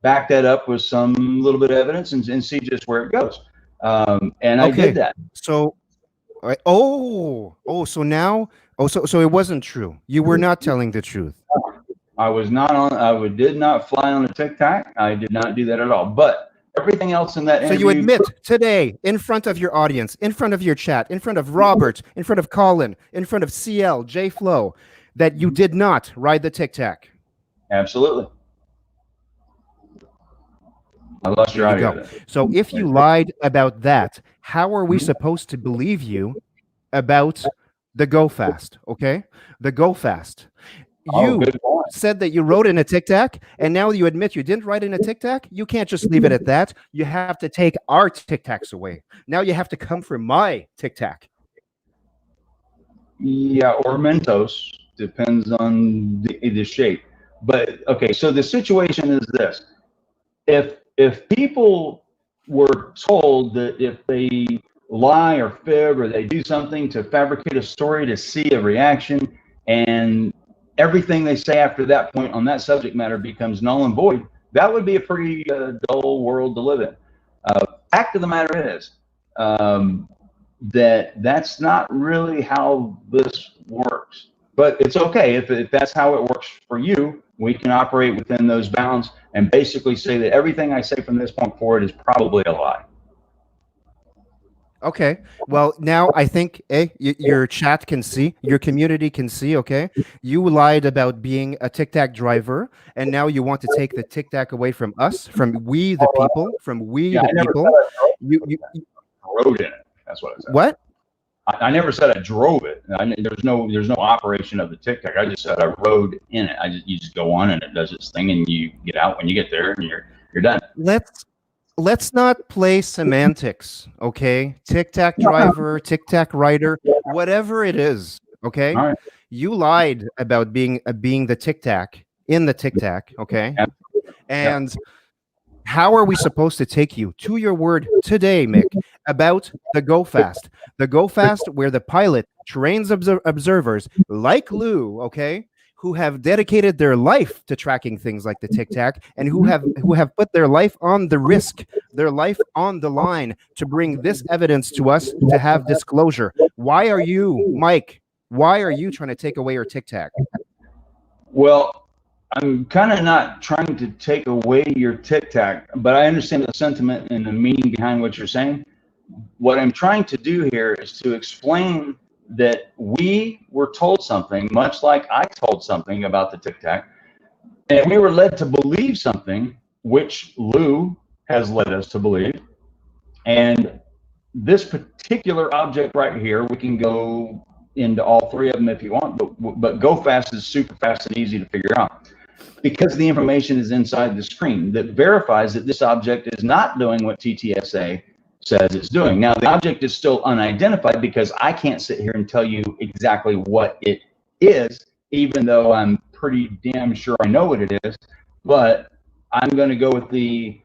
[SPEAKER 1] back that up with some little bit of evidence, and see just where it goes. And I did that.
[SPEAKER 10] So, so it wasn't true. You were not telling the truth.
[SPEAKER 1] I was not on. I did not fly on a Tic Tac. I did not do that at all. But everything else in that interview.
[SPEAKER 10] So you admit today, in front of your audience, in front of your chat, in front of Robert, in front of Colin, in front of CL, J Flow, that you did not ride the Tic Tac.
[SPEAKER 1] Absolutely. I lost your audio.
[SPEAKER 10] So if you lied about that, how are we supposed to believe you about the GoFast? Okay, the GoFast. You said that you wrote in a Tic Tac, and now you admit you didn't write in a Tic Tac. You can't just leave it at that. You have to take our Tic Tacs away. Now you have to come for my Tic Tac.
[SPEAKER 1] Yeah, or Mentos, depends on the shape. But okay, so the situation is this: if people were told that if they lie or fib or they do something to fabricate a story to see a reaction, and everything they say after that point on that subject matter becomes null and void, that would be a pretty dull world to live in. Fact of the matter is that's not really how this works. But it's okay if that's how it works for you. We can operate within those bounds and basically say that everything I say from this point forward is probably a lie.
[SPEAKER 10] Okay. Well, now I think your chat can see, your community can see, okay? You lied about being a Tic Tac driver, and now you want to take the Tic Tac away from us, from we the people, from we the people. You
[SPEAKER 1] rode in it. That's what I said.
[SPEAKER 10] What?
[SPEAKER 1] I never said I drove it. There's no operation of the Tic Tac. I just said I rode in it. You just go on and it does its thing, and you get out when you get there, and you're done.
[SPEAKER 10] Let's not play semantics, okay? Tic Tac driver, Tic Tac rider, whatever it is, okay?
[SPEAKER 1] All right.
[SPEAKER 10] You lied about being the Tic Tac in the Tic Tac, okay? And how are we supposed to take you to your word today, Mick, about the GoFast? The GoFast where the pilot trains observers like Lou, okay, who have dedicated their life to tracking things like the Tic Tac, and who have put their life on the risk, their life on the line to bring this evidence to us to have disclosure. Why are you, Mike? Why are you trying to take away your Tic Tac?
[SPEAKER 1] Well, I'm kind of not trying to take away your Tic Tac, but I understand the sentiment and the meaning behind what you're saying. What I'm trying to do here is to explain that we were told something, much like I told something about the Tic Tac, and we were led to believe something, which Lou has led us to believe. And this particular object right here, we can go into all three of them if you want, but GoFast is super fast and easy to figure out because the information is inside the screen that verifies that this object is not doing what TTSA says it's doing. Now, the object is still unidentified because I can't sit here and tell you exactly what it is, even though I'm pretty damn sure I know what it is. But I'm going to go with the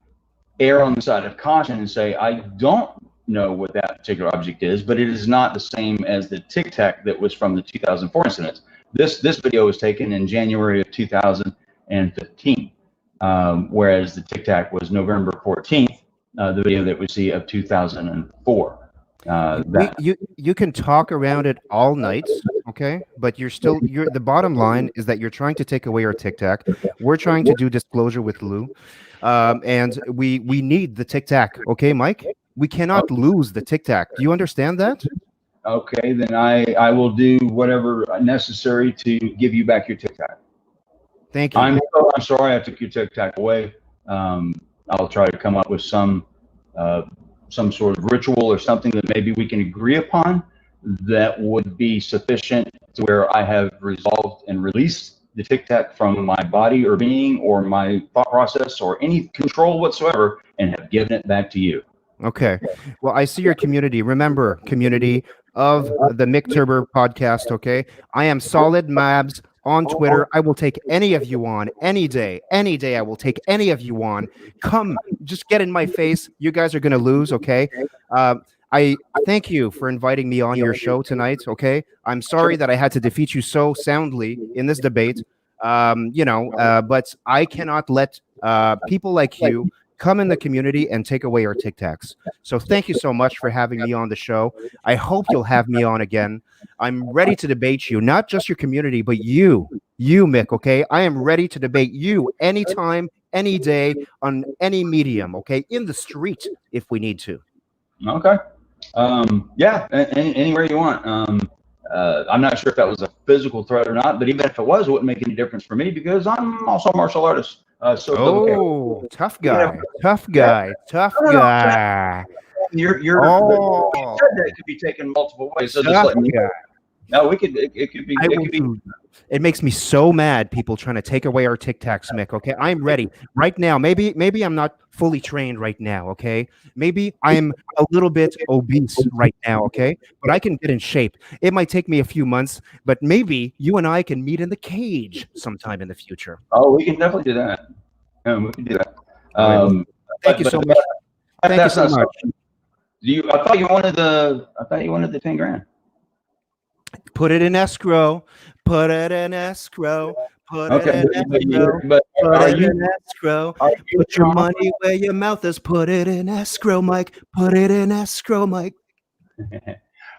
[SPEAKER 1] err on the side of caution and say, I don't know what that particular object is, but it is not the same as the Tic Tac that was from the 2004 incident. This video was taken in January of 2015, whereas the Tic Tac was November 14th, the video that we see of 2004.
[SPEAKER 10] You can talk around it all night, okay? But the bottom line is that you're trying to take away our Tic Tac. We're trying to do disclosure with Lou, and we need the Tic Tac, okay, Mike? We cannot lose the Tic Tac. Do you understand that?
[SPEAKER 1] Okay, then I will do whatever necessary to give you back your Tic Tac.
[SPEAKER 10] Thank you.
[SPEAKER 1] I'm sorry I took your Tic Tac away. I'll try to come up with some sort of ritual or something that maybe we can agree upon that would be sufficient to where I have resolved and released the Tic Tac from my body or being or my thought process or any control whatsoever and have given it back to you.
[SPEAKER 10] Okay. Well, I see your community. Remember, community of the Mike Turber podcast, okay? I am Solid Mabs on Twitter. I will take any of you on any day. Any day I will take any of you on. Come, just get in my face. You guys are going to lose, okay? I thank you for inviting me on your show tonight, okay? I'm sorry that I had to defeat you so soundly in this debate, but I cannot let people like you come in the community and take away our Tic Tacs. So thank you so much for having me on the show. I hope you'll have me on again. I'm ready to debate you, not just your community, but you, Mick, okay? I am ready to debate you anytime, any day, on any medium, okay? In the street, if we need to.
[SPEAKER 1] Okay. Yeah, anywhere you want. I'm not sure if that was a physical threat or not, but even if it was, it wouldn't make any difference for me because I'm also a martial artist.
[SPEAKER 10] Tough guy.
[SPEAKER 1] You're that could be taken multiple ways. So just let me. No, we could. It could be.
[SPEAKER 10] It makes me so mad. People trying to take away our Tic Tacs, Mick. Okay, I'm ready right now. Maybe I'm not fully trained right now. Okay, maybe I'm a little bit obese right now. Okay, but I can get in shape. It might take me a few months, but maybe you and I can meet in the cage sometime in the future.
[SPEAKER 1] Oh, we can definitely do that. Yeah, we can do that.
[SPEAKER 10] Thank you so much. Thank you so much.
[SPEAKER 1] I thought you wanted the 10 grand.
[SPEAKER 10] Put it in escrow. Put it in escrow. Put it in escrow. Put it in escrow. Put your money where your mouth is. Put it in escrow, Mike. Put it in escrow, Mike.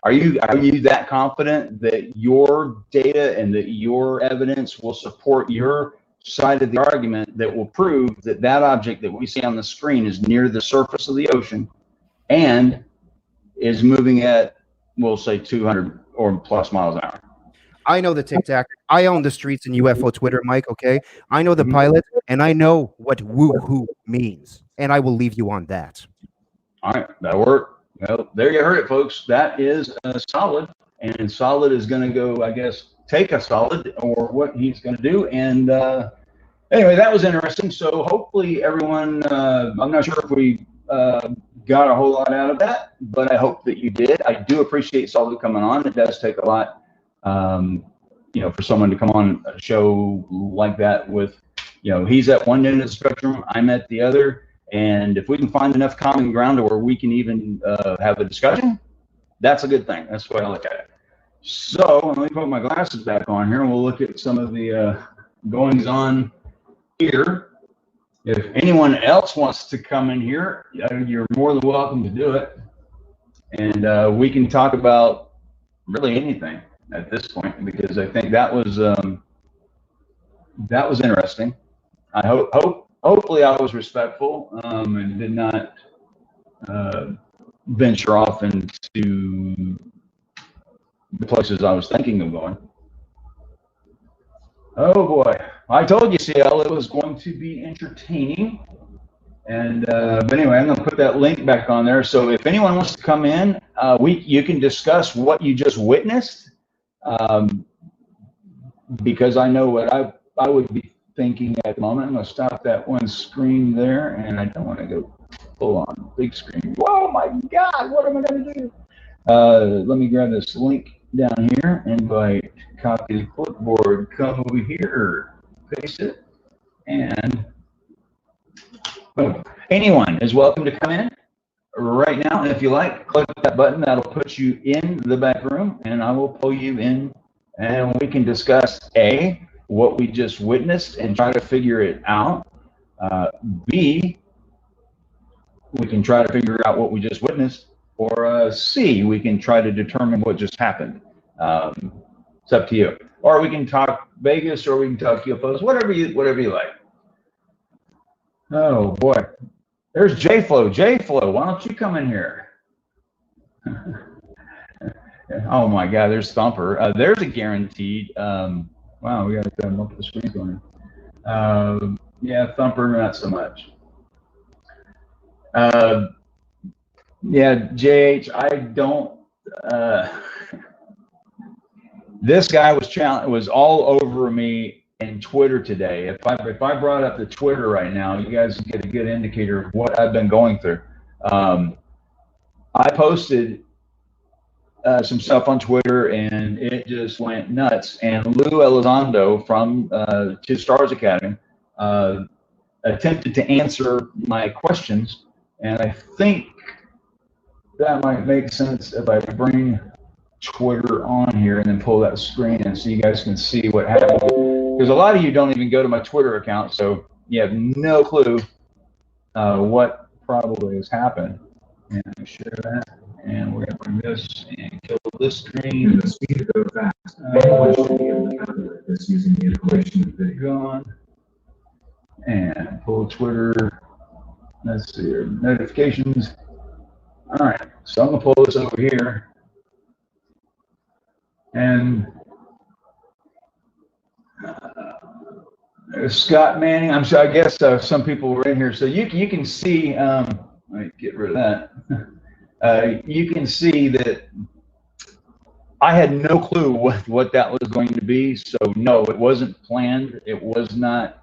[SPEAKER 1] Are you that confident that your data and that your evidence will support your side of the argument that will prove that that object that we see on the screen is near the surface of the ocean and is moving at, we'll say, 200 or plus miles an hour?
[SPEAKER 10] I know the Tic Tac. I own the streets and UFO Twitter, Mike, okay? I know the pilot, and I know what woo-hoo means, and I will leave you on that.
[SPEAKER 1] All right, that'll work. Well, there you heard it, folks. That is Solid, and Solid is going to go, I guess, take a Solid or what he's going to do. And anyway, that was interesting. So hopefully everyone, I'm not sure if we got a whole lot out of that, but I hope that you did. I do appreciate Solid coming on. It does take a lot, for someone to come on a show like that with, he's at one end of the spectrum, I'm at the other. And if we can find enough common ground to where we can even have a discussion, that's a good thing. That's the way I look at it. So let me put my glasses back on here and we'll look at some of the goings on here. If anyone else wants to come in here, you're more than welcome to do it. And we can talk about really anything at this point, because I think that was interesting. I hopefully I was respectful and did not venture off into the places I was thinking of going. Oh boy, I told you, CL, it was going to be entertaining. And but anyway, I'm going to put that link back on there. So if anyone wants to come in, you can discuss what you just witnessed, because I know what I would be thinking at the moment. I'm going to stop that one screen there, and I don't want to go full on big screen. Whoa, my God, what am I going to do? Let me grab this link down here, invite, copy the clipboard, come over here, paste it, and boom. anyone is welcome to come in right now. And if you like, click that button. That'll put you in the back room, and I will pull you in, and we can discuss A, what we just witnessed and try to figure it out. B, we can try to figure out what we just witnessed. Or C, we can try to determine what just happened. It's up to you. Or we can talk Vegas, or we can talk UFOs, whatever you like. Oh boy, there's J-Flow. J-Flow, why don't you come in here? Oh my God, there's Thumper. There's a guaranteed. Wow, we got multiple screens going. Yeah, Thumper, not so much. Yeah, JH, I don't. This guy was all over me in Twitter today. If I brought up the Twitter right now, you guys get a good indicator of what I've been going through. I posted some stuff on Twitter, and it just went nuts. And Lou Elizondo from Two Stars Academy attempted to answer my questions, and I think that might make sense if I bring Twitter on here and then pull that screen and so you guys can see what happened. Because a lot of you don't even go to my Twitter account, so you have no clue what probably has happened. And I'm share that, and we're going to bring this and kill this screen.
[SPEAKER 5] The speed of GoFast. Anyone should be able to calculate this using the information of the video.
[SPEAKER 1] Gone. And pull Twitter. Let's see here. Notifications. All right, so I'm going to pull this over here. And Scott Manning, I'm sure, I guess some people were in here, so you can see, let me get rid of that. You can see that I had no clue what that was going to be, so no, it wasn't planned. It was not,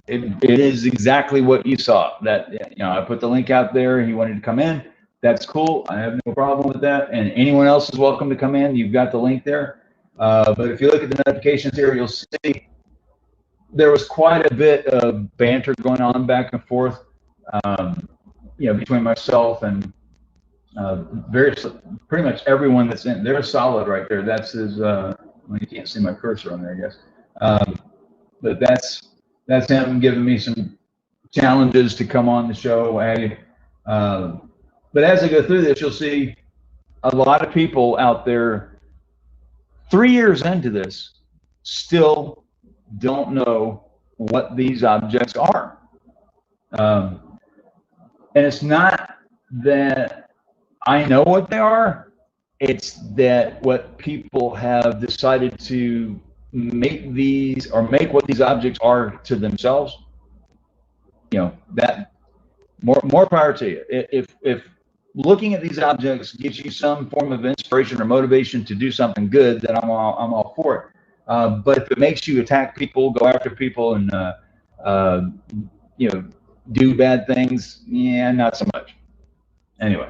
[SPEAKER 1] it is exactly what you saw. That, you know, I put the link out there, he wanted to come in. That's cool. I have no problem with that. And anyone else is welcome to come in. You've got the link there. But if you look at the notifications here, you'll see there was quite a bit of banter going on back and forth, you know, between myself and pretty much everyone that's in. They're solid right there. That's his. Well, you can't see my cursor on there, I guess. But that's him giving me some challenges to come on the show. But as I go through this, you'll see a lot of people out there 3 years into this still don't know what these objects are. And it's not that I know what they are, it's that what people have decided to make these, or make what these objects are to themselves. You know, that more power to you. If looking at these objects gives you some form of inspiration or motivation to do something good, then I'm all for it. But if it makes you attack people, go after people, and you know, do bad things, yeah, not so much. Anyway,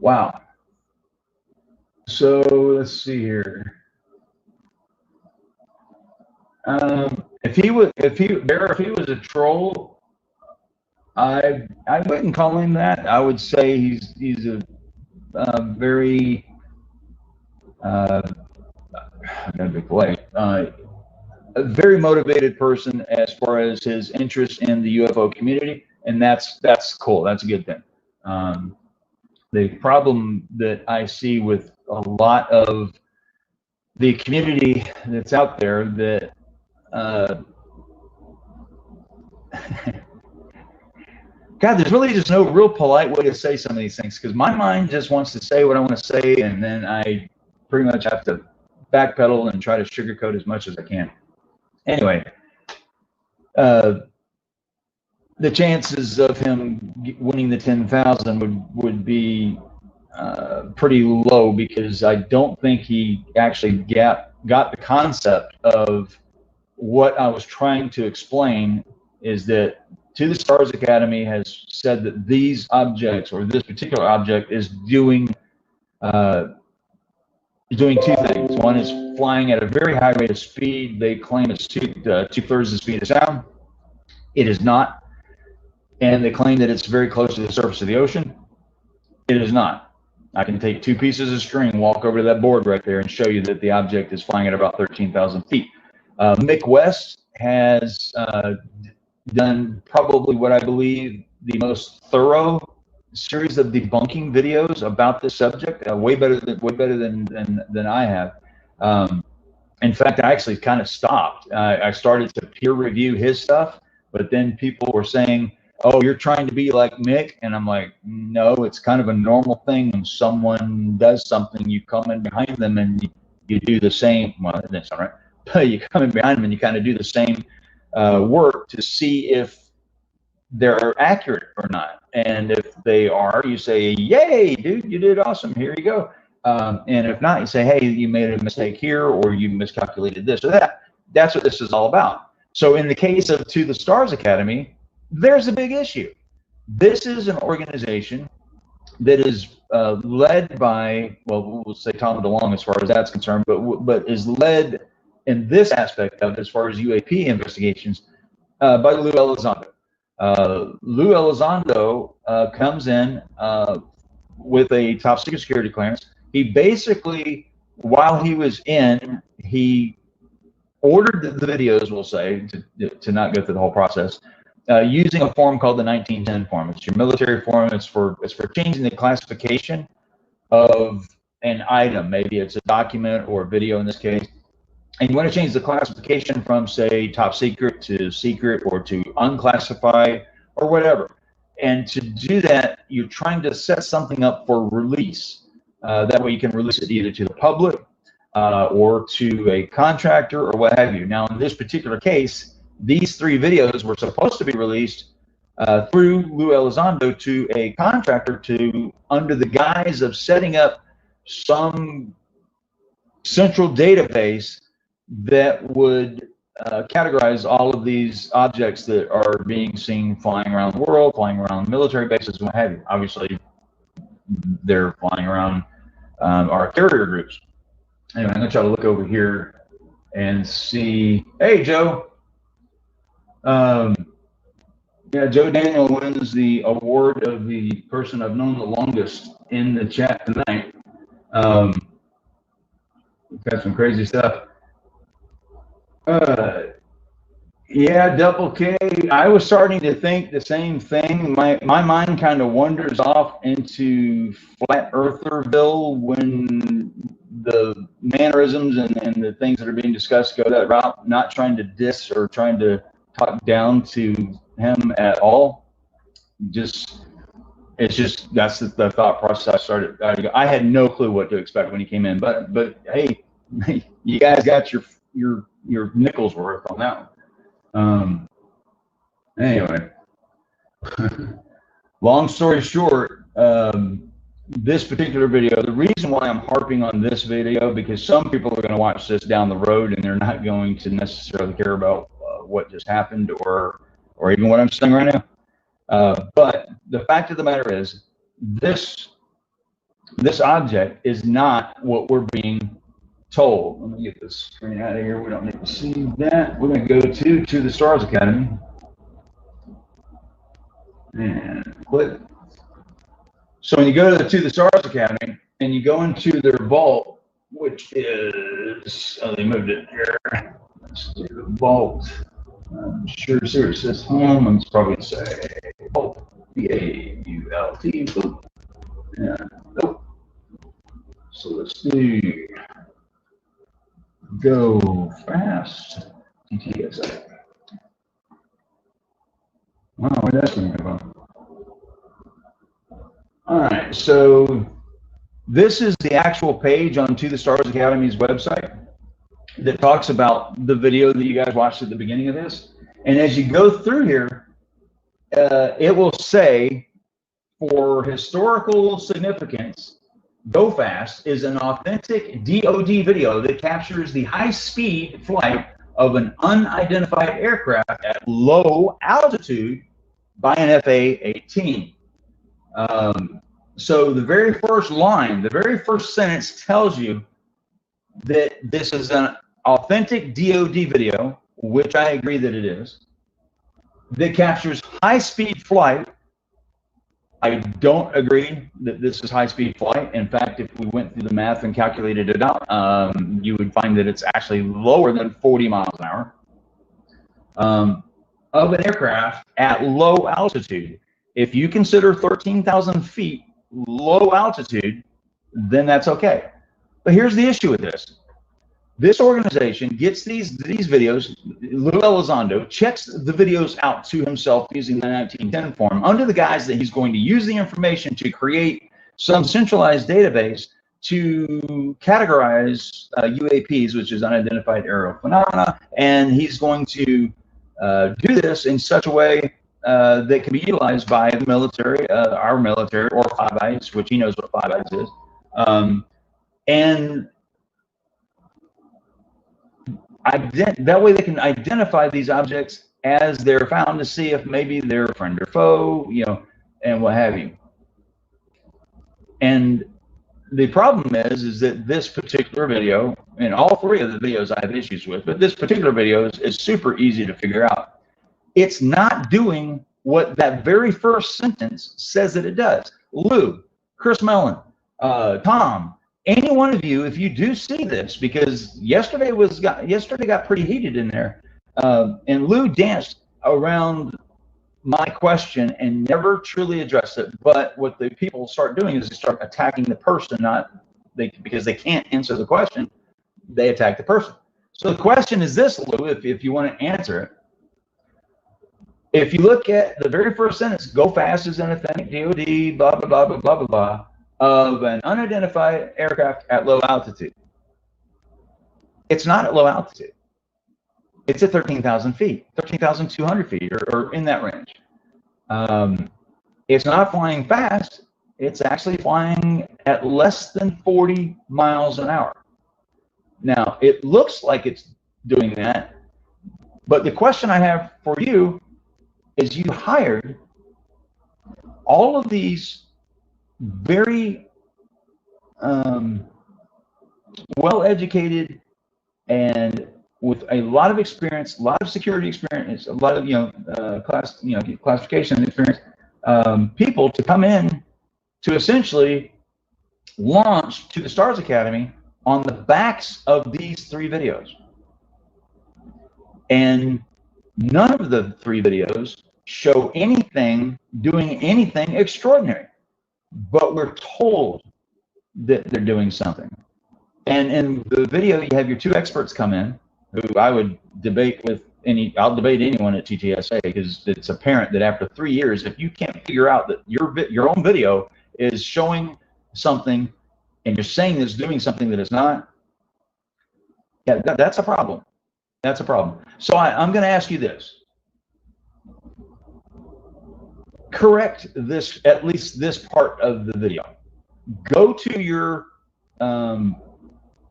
[SPEAKER 1] wow. So let's see here. If he was a troll, I wouldn't call him that. I would say he's a very I gotta be polite. A very motivated person as far as his interest in the UFO community, and that's cool. That's a good thing. The problem that I see with a lot of the community that's out there that God, there's really just no real polite way to say some of these things, because my mind just wants to say what I want to say, and then I pretty much have to backpedal and try to sugarcoat as much as I can. Anyway, the chances of him winning the 10,000 would be pretty low, because I don't think he actually got the concept of what I was trying to explain, is that To the Stars Academy has said that these objects, or this particular object, is doing doing two things. One is flying at a very high rate of speed. They claim it's two-thirds the speed of sound. It is not. And they claim that it's very close to the surface of the ocean. It is not. I can take two pieces of string, walk over to that board right there, and show you that the object is flying at about 13,000 feet. Mick West has done probably what I believe the most thorough series of debunking videos about this subject, way better than I have. In fact, I actually kind of stopped. I started to peer review his stuff, but then people were saying, "Oh, you're trying to be like Mick," and I'm like, "No, it's kind of a normal thing when someone does something, you come in behind them and you do the same." Well, that's all right, but you come in behind them and you kind of do the same work to see if they're accurate or not. And if they are, you say, "Yay, dude, you did awesome. Here you go." And if not, you say, "Hey, you made a mistake here, or you miscalculated this or that." That's what this is all about. So in the case of To the Stars Academy, there's a big issue. This is an organization that is led by, well, we'll say Tom DeLonge as far as that's concerned, but is led in this aspect of it, as far as UAP investigations, by Lou Elizondo. Lou Elizondo comes in with a top secret security clearance. He basically, while he was in, he ordered the videos, we'll say, to not go through the whole process, using a form called the 1910 form. It's your military form. It's for changing the classification of an item. Maybe it's a document or a video in this case. And you want to change the classification from, say, top secret to secret or to unclassified or whatever. And to do that, you're trying to set something up for release. That way you can release it either to the public or to a contractor or what have you. Now, in this particular case, these three videos were supposed to be released through Lou Elizondo to a contractor under the guise of setting up some central database that would categorize all of these objects that are being seen flying around the world, flying around military bases, and what have you. Obviously, they're flying around our carrier groups. Anyway, I'm going to try to look over here and see. Hey, Joe. Yeah, Joe Daniel wins the award of the person I've known the longest in the chat tonight. We've got some crazy stuff. Yeah, Double K. I was starting to think the same thing. My mind kind of wanders off into Flat Eartherville when the mannerisms and the things that are being discussed go that route. Not trying to diss or trying to talk down to him at all. That's the thought process I started. I had no clue what to expect when he came in, but hey, you guys got your nickels worth on that one. Anyway, long story short, this particular video, the reason why I'm harping on this video, because some people are going to watch this down the road and they're not going to necessarily care about what just happened or even what I'm saying right now. But the fact of the matter is, this object is not what we're being told. Let me get this screen out of here. We don't need to see that. We're going to go to the Stars Academy and click. So when you go to the Stars Academy and you go into their vault, which is, oh, they moved it here. Let's do the vault. I'm sure Siri says home. I'm probably going to say vault. B-A-U-L-T. Yeah. Nope. So let's do GoFast. TTSA. Wow, where'd that thing go? All right, so this is the actual page on To the Stars Academy's website that talks about the video that you guys watched at the beginning of this. And as you go through here, it will say, for historical significance, GoFast is an authentic DoD video that captures the high-speed flight of an unidentified aircraft at low altitude by an FA-18. So the very first line, the very first sentence tells you that this is an authentic DoD video, which I agree that it is, that captures high-speed flight. I don't agree that this is high-speed flight. In fact, if we went through the math and calculated it out, you would find that it's actually lower than 40 miles an hour of an aircraft at low altitude. If you consider 13,000 feet low altitude, then that's okay. But here's the issue with this. This organization gets these videos. Lou Elizondo checks the videos out to himself using the 1910 form under the guise that he's going to use the information to create some centralized database to categorize UAPs, which is unidentified aerial phenomena, and he's going to do this in such a way that can be utilized by the military, our military, or Five Eyes, which he knows what Five Eyes is, and that way they can identify these objects as they're found to see if maybe they're friend or foe, you know, and what have you. And the problem is that this particular video, and all three of the videos I have issues with, but this particular video is super easy to figure out. It's not doing what that very first sentence says that it does. Lou, Chris Mellon, Tom, any one of you, if you do see this, because yesterday got pretty heated in there, and Lou danced around my question and never truly addressed it. But what the people start doing is they start attacking the person, because they can't answer the question, they attack the person. So the question is this, Lou, if you want to answer it. If you look at the very first sentence, GoFast is an authentic DoD, blah, blah, blah, blah, blah, blah, blah, of an unidentified aircraft at low altitude. It's not at low altitude. It's at 13,000 feet, 13,200 feet, or in that range. It's not flying fast. It's actually flying at less than 40 miles an hour. Now, it looks like it's doing that, but the question I have for you is, you hired all of these very well-educated and with a lot of experience, a lot of security experience, a lot of classification experience, people to come in to essentially launch to the Stars Academy on the backs of these three videos. And none of the three videos show anything doing anything extraordinary, but we're told that they're doing something. And in the video, you have your two experts come in, who I would debate with I'll debate anyone at TTSA, because it's apparent that after 3 years, if you can't figure out that your own video is showing something and you're saying it's doing something that it's not, yeah, that's a problem. That's a problem. So I'm going to ask you this. Correct this, at least this part of the video. Go to your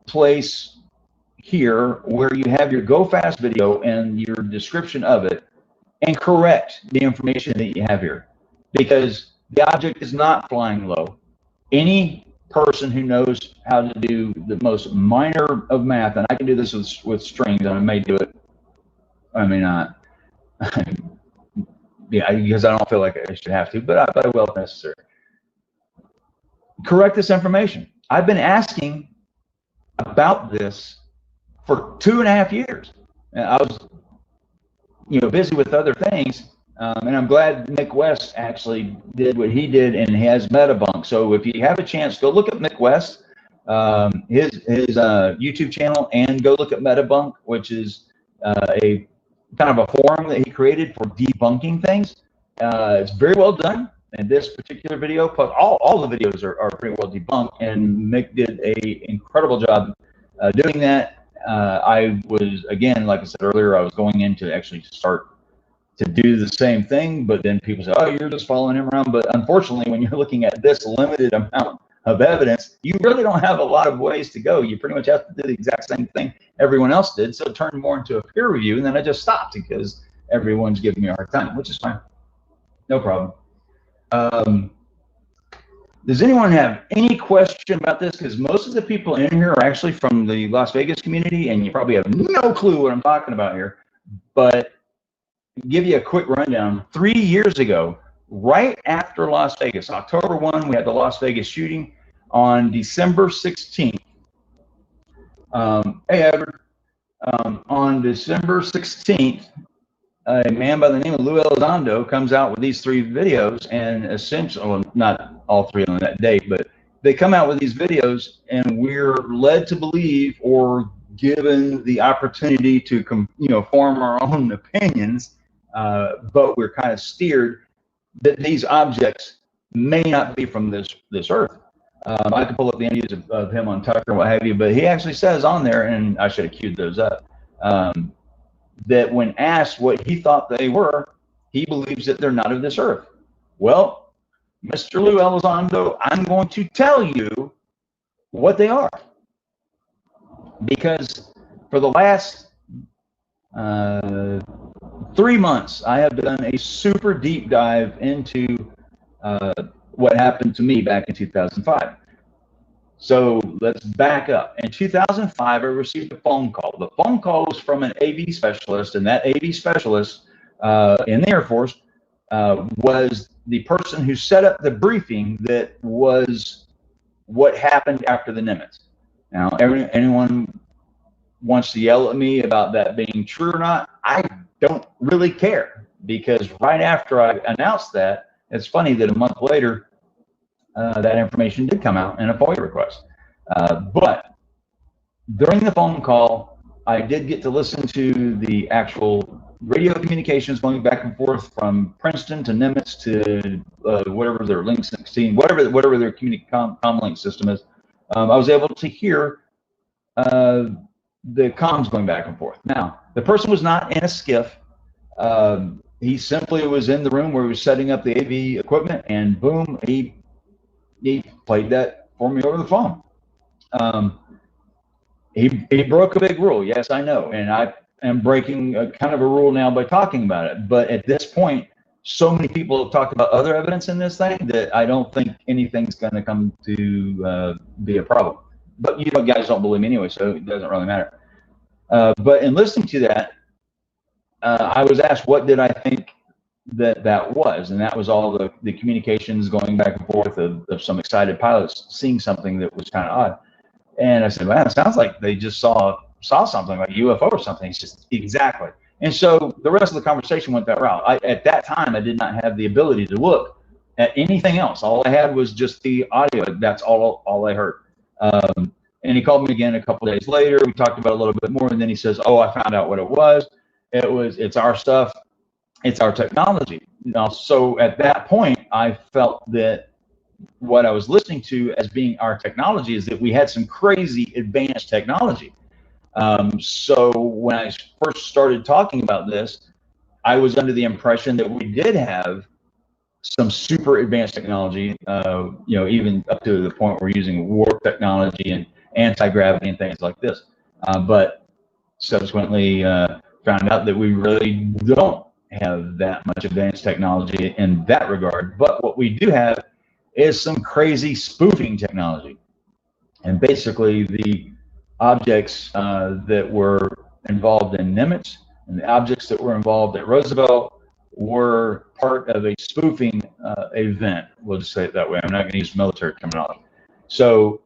[SPEAKER 1] place here where you have your GoFast video and your description of it, and correct the information that you have here, because the object is not flying low. Any person who knows how to do the most minor of math, and I can do this with strings, and I may do it, I may not. Yeah, because I don't feel like I should have to, but I will if necessary. Correct this information. I've been asking about this for 2.5 years. And I was, busy with other things, and I'm glad Mick West actually did what he did and has Metabunk. So if you have a chance, go look at Mick West, his YouTube channel, and go look at Metabunk, which is a kind of a forum that he created for debunking things. It's very well done. And this particular video, plus all the videos are pretty well debunked, and Mick did a incredible job doing that. I was, again, like I said earlier, I was going in to actually start to do the same thing, but then people say, oh, you're just following him around. But unfortunately, when you're looking at this limited amount of evidence, you really don't have a lot of ways to go. You pretty much have to do the exact same thing everyone else did. So it turned more into a peer review, and then I just stopped because everyone's giving me a hard time, which is fine. No problem. Does anyone have any question about this? Because most of the people in here are actually from the Las Vegas community, and you probably have no clue what I'm talking about here. But give you a quick rundown. 3 years ago, right after Las Vegas, October 1, we had the Las Vegas shooting. On December 16th, hey, Edward, on December 16th, a man by the name of Lou Elizondo comes out with these 3 videos, and essentially, well, not all 3 on that day, but they come out with these videos, and we're led to believe, or given the opportunity to, form our own opinions, but we're kind of steered that these objects may not be from this earth. I can pull up the interviews of him on Tucker and what have you, but he actually says on there, and I should have queued those up, that when asked what he thought they were, he believes that they're not of this earth. Well, Mr. Lou Elizondo, I'm going to tell you what they are. Because for the last 3 months, I have done a super deep dive into what happened to me back in 2005. So let's back up. In 2005, I received a phone call. The phone call was from an AV specialist, and that AV specialist in the Air Force was the person who set up the briefing that was what happened after the Nimitz. Now, anyone wants to yell at me about that being true or not, I don't really care, because right after I announced that, it's funny that a month later, that information did come out in a FOIA request. But during the phone call, I did get to listen to the actual radio communications going back and forth from Princeton to Nimitz to whatever their Link 16, whatever their comlink system is. I was able to hear the comms going back and forth. Now, the person was not in a skiff. He simply was in the room where he was setting up the AV equipment, and boom, he played that for me over the phone. He broke a big rule. Yes, I know. And I am breaking a kind of a rule now by talking about it. But at this point, so many people have talked about other evidence in this thing that I don't think anything's going to come to be a problem. But you know, guys don't believe me anyway, so it doesn't really matter. But in listening to that, I was asked what did I think that was, and that was all the communications going back and forth of some excited pilots seeing something that was kind of odd. And I said, well, it sounds like they just saw something like a UFO or something. It's just exactly. And so the rest of the conversation went that route. At that time, I did not have the ability to look at anything else. All I had was just the audio. That's all I heard. And he called me again a couple of days later. We talked about it a little bit more, and then he says, oh, I found out what it was. It's our stuff. It's our technology. Now, so at that point, I felt that what I was listening to as being our technology is that we had some crazy advanced technology. So when I first started talking about this, I was under the impression that we did have some super advanced technology, even up to the point we're using warp technology and anti-gravity and things like this. But subsequently found out that we really don't have that much advanced technology in that regard. But what we do have is some crazy spoofing technology. And basically the objects that were involved in Nimitz and the objects that were involved at Roosevelt were part of a spoofing event. We'll just say it that way. I'm not going to use military terminology. So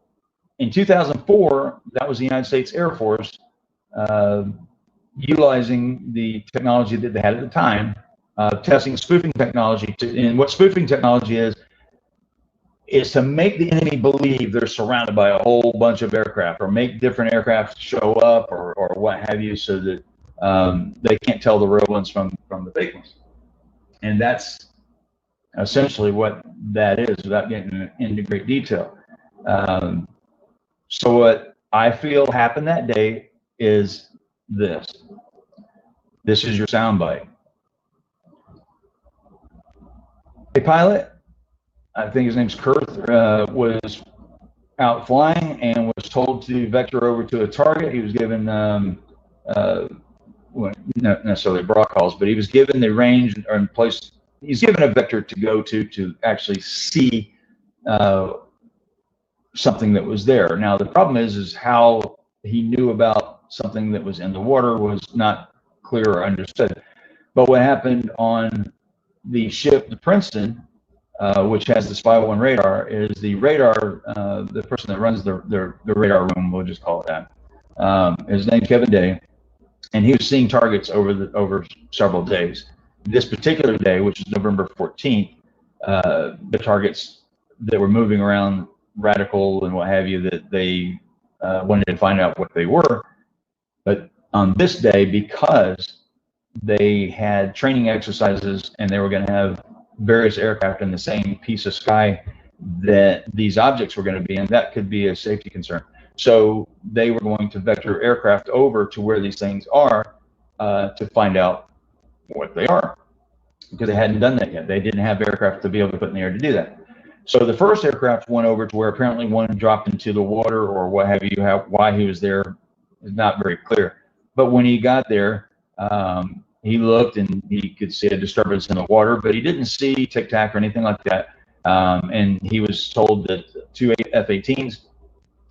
[SPEAKER 1] in 2004, that was the United States Air Force utilizing the technology that they had at the time, testing spoofing technology. And what spoofing technology is to make the enemy believe they're surrounded by a whole bunch of aircraft, or make different aircraft show up, or what have you, so that they can't tell the real ones from the fake ones. And that's essentially what that is, without getting into great detail. So what I feel happened that day is this. This is your soundbite. A pilot, I think his name's Kurth, was out flying and was told to vector over to a target. He was given, well, not necessarily broad calls, but he was given the range or in place. He's given a vector to go to actually see something that was there. Now the problem is how he knew about something that was in the water was not clear or understood. But what happened on the ship, the Princeton, which has the Spy 1 radar, is the radar, the person that runs the radar room, we'll just call it that, his name's Kevin Day, and he was seeing targets over several days. This particular day, which is November 14th, the targets that were moving around Radical and what have you, that they wanted to find out what they were. But on this day, because they had training exercises and they were going to have various aircraft in the same piece of sky that these objects were going to be in, that could be a safety concern. So they were going to vector aircraft over to where these things are to find out what they are, because they hadn't done that yet. They didn't have aircraft to be able to put in the air to do that. So the first aircraft went over to where apparently one dropped into the water or what have you. Why he was there is not very clear. But when he got there, he looked and he could see a disturbance in the water, but he didn't see Tic Tac or anything like that. And he was told that 2 F-18s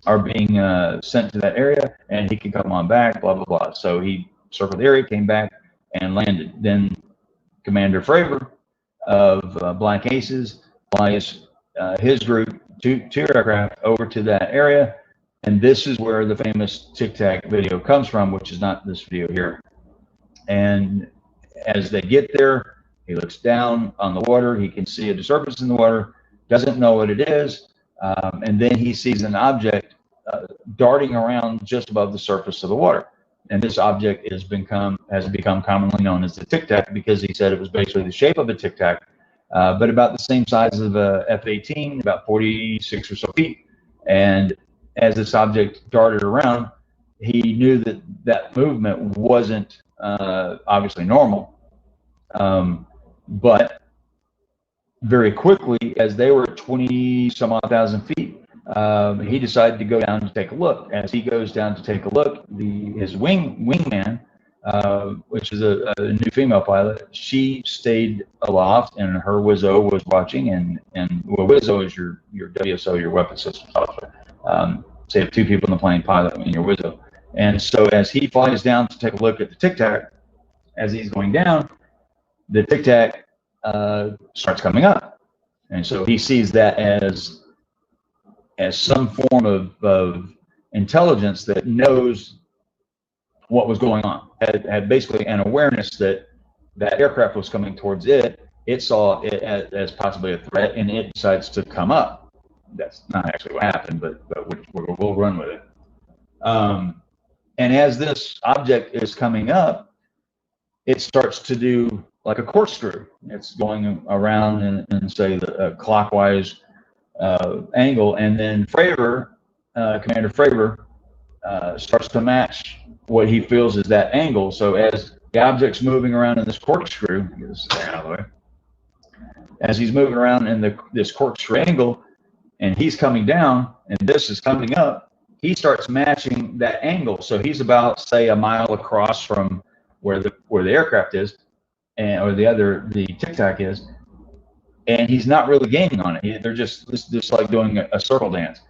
[SPEAKER 1] are being sent to that area and he can come on back, blah, blah, blah. So he circled the area, came back, and landed. Then Commander Fravor of Black Aces flies his group, two aircraft, over to that area. And this is where the famous Tic Tac video comes from, which is not this video here. And as they get there, he looks down on the water. He can see a disturbance in the water, doesn't know what it is. And then he sees an object darting around just above the surface of the water. And this object has become commonly known as the Tic Tac, because he said it was basically the shape of a Tic Tac, but about the same size of a F-18, about 46 or so feet. And as this object darted around, he knew that that movement wasn't obviously normal. But very quickly, as they were at 20 some odd thousand feet, he decided to go down to take a look. As he goes down to take a look, his wingman, which is a new female pilot, she stayed aloft, and her Wizzo was watching. And well, Wizzo is your WSO, your weapon system software. So you have 2 people in the plane, pilot and your Wizzo. And so as he flies down to take a look at the Tic Tac, as he's going down, the Tic Tac starts coming up. And so he sees that as some form of intelligence that knows what was going on, had basically an awareness that that aircraft was coming towards it. It saw it as possibly a threat, and it decides to come up. That's not actually what happened, but we'll run with it. And as this object is coming up, it starts to do like a corkscrew. It's going around in say, the clockwise angle, and then Fravor, Commander Fravor, starts to match what he feels is that angle. So as the object's moving around in this corkscrew, get this out of the way. As he's moving around in this corkscrew angle, and he's coming down, and this is coming up, he starts matching that angle. So he's about, say, a mile across from where the aircraft is, or the Tic Tac is, and he's not really gaining on it. They're just like doing a circle dance.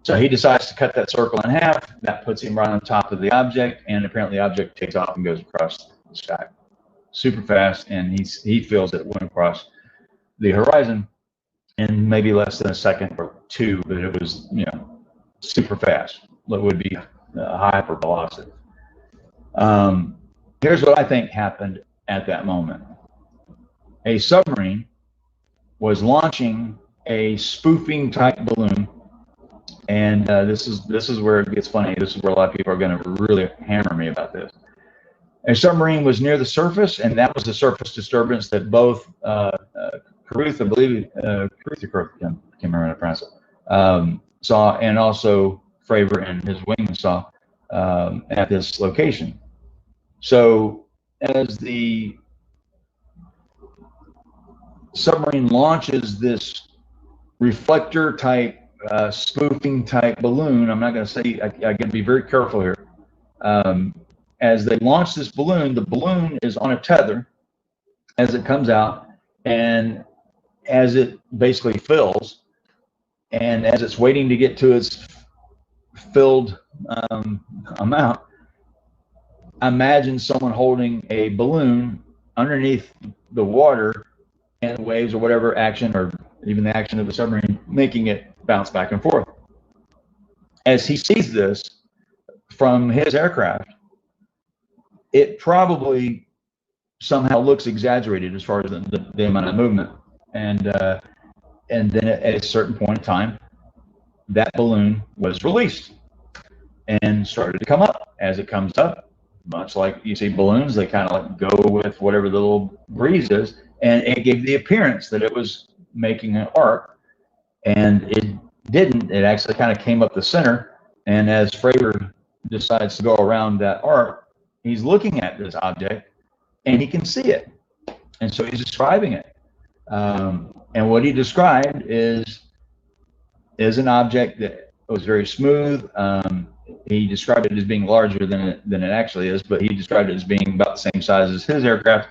[SPEAKER 1] So he decides to cut that circle in half. That puts him right on top of the object, and apparently the object takes off and goes across the sky super fast, and he feels it went across the horizon in maybe less than a second or 2, but it was, super fast. It would be hyper velocity. Here's what I think happened at that moment. A submarine was launching a spoofing type balloon, and this is where it gets funny. This is where a lot of people are going to really hammer me about this. A submarine was near the surface, and that was the surface disturbance that both Caruth, I believe, Caruth, I can't remember how to pronounce it, saw, and also Fravor and his wingman saw at this location. So as the submarine launches this reflector type, spoofing type balloon, I'm not going to say, I got to be very careful here. As they launch this balloon, the balloon is on a tether as it comes out, and as it basically fills, and as it's waiting to get to its filled amount, imagine someone holding a balloon underneath the water and waves or whatever action, or even the action of the submarine, making it bounce back and forth. As he sees this from his aircraft, it probably somehow looks exaggerated as far as the amount of movement. And then at a certain point in time, that balloon was released and started to come up. As it comes up, much like you see balloons, they kind of like go with whatever the little breeze is, and it gave the appearance that it was making an arc, and it didn't. It actually kind of came up the center, and as Fravor decides to go around that arc, he's looking at this object, and he can see it, and so he's describing it. And what he described is an object that was very smooth. He described it as being larger than it actually is, but he described it as being about the same size as his aircraft.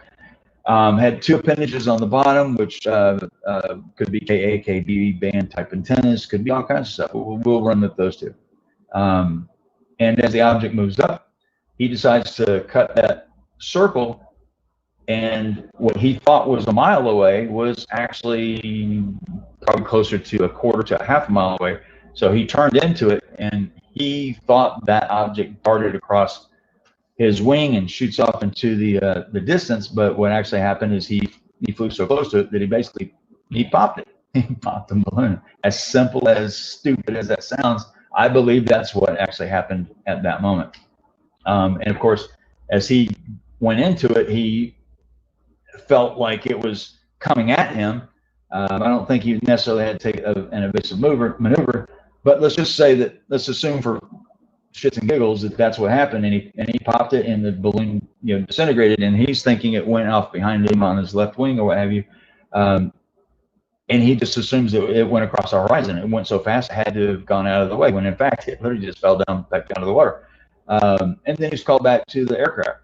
[SPEAKER 1] Had two appendages on the bottom, which could be KA, KB band type antennas, could be all kinds of stuff. We'll run with those two. And as the object moves up, he decides to cut that circle, and what he thought was a mile away was actually probably closer to a quarter to a half a mile away. So he turned into it, and he thought that object darted across his wing and shoots off into the distance. But what actually happened is he flew so close to it that he popped it. He popped the balloon. As simple, as stupid as that sounds, I believe that's what actually happened at that moment. And of course, as he went into it, he felt like it was coming at him. I don't think he necessarily had to take an evasive maneuver, but let's assume for shits and giggles that that's what happened, and he popped it, and the balloon disintegrated, and he's thinking it went off behind him on his left wing or what have you, and he just assumes that it went across the horizon. It went so fast it had to have gone out of the way, when in fact it literally just fell back down to the water. And then he's called back to the aircraft.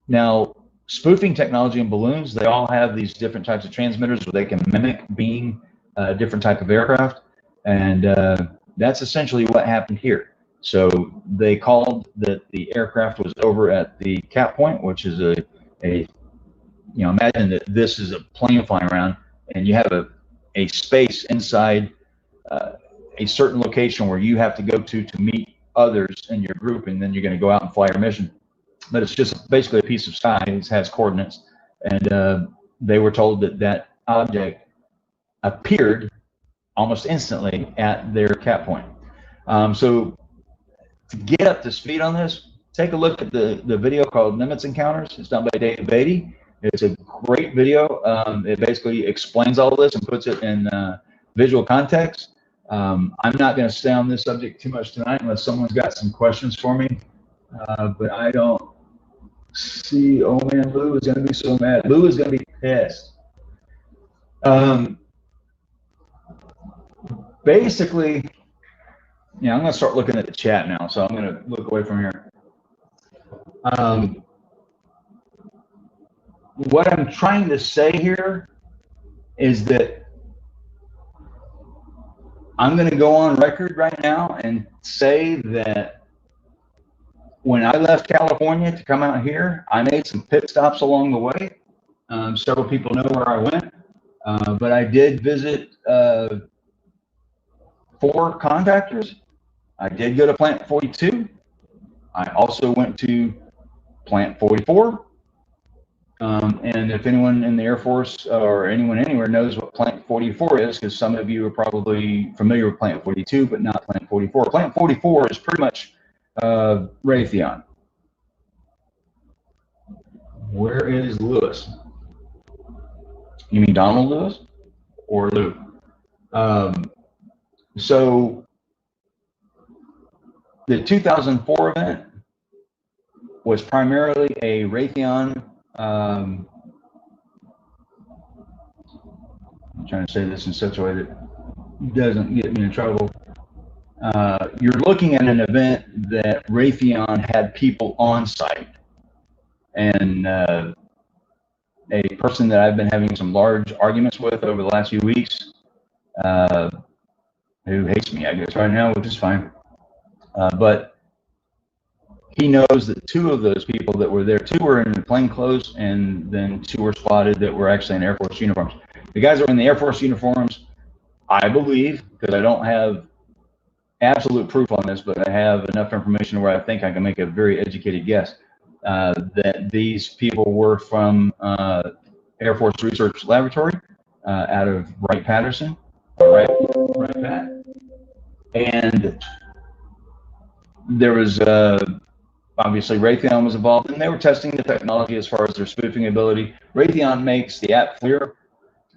[SPEAKER 1] Now, spoofing technology in balloons, they all have these different types of transmitters where they can mimic being a different type of aircraft, and that's essentially what happened here. So they called that the aircraft was over at the cap point, which is imagine that this is a plane flying around, and you have a space inside a certain location where you have to go to meet others in your group, and then you're going to go out and fly your mission. But it's just basically a piece of sky. It has coordinates, and they were told that object appeared almost instantly at their cap point. So to get up to speed on this, take a look at the video called Nimitz Encounters. It's done by Dave Beatty. It's a great video. It basically explains all of this and puts it in visual context. I'm not going to stay on this subject too much tonight unless someone's got some questions for me. But I don't see. Oh man, Lou is going to be so mad. Lou is going to be pissed. Basically, I'm going to start looking at the chat now, so I'm going to look away from here. What I'm trying to say here is that I'm going to go on record right now and say that when I left California to come out here, I made some pit stops along the way. Several people know where I went, but I did visit 4 contractors. I did go to Plant 42. I also went to Plant 44. And if anyone in the Air Force or anyone anywhere knows what Plant 44 is, because some of you are probably familiar with Plant 42, but not Plant 44. Plant 44 is pretty much Raytheon. Where is Lewis? You mean Donald Lewis or Lou? So the 2004 event was primarily a Raytheon. I'm trying to say this in such a way that doesn't get me in trouble. You're looking at an event that Raytheon had people on site, and a person that I've been having some large arguments with over the last few weeks who hates me, I guess, right now, which is fine. But he knows that 2 of those people that were there, 2 were in plain clothes, and then 2 were spotted that were actually in Air Force uniforms. The guys that were in the Air Force uniforms, I believe, because I don't have absolute proof on this, but I have enough information where I think I can make a very educated guess that these people were from Air Force Research Laboratory out of Wright-Patterson, Wright-Pat, and there was obviously Raytheon was involved, and they were testing the technology as far as their spoofing ability. Raytheon makes the AppFleer,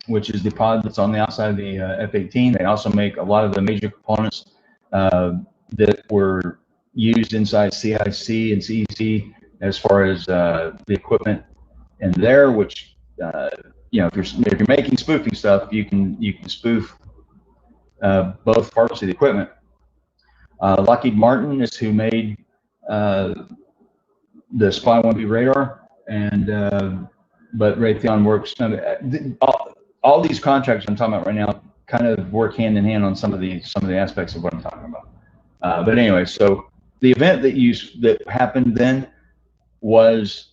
[SPEAKER 1] which is the pod that's on the outside of the F-18. They also make a lot of the major components that were used inside CIC and CEC as far as the equipment in there, which you know, if you're making spoofing stuff, you can spoof both parts of the equipment. Lockheed Martin is who made the Spy-1B radar, and but Raytheon works. All these contracts I'm talking about right now kind of work hand in hand on some of the aspects of what I'm talking about. But anyway, so the event that happened then was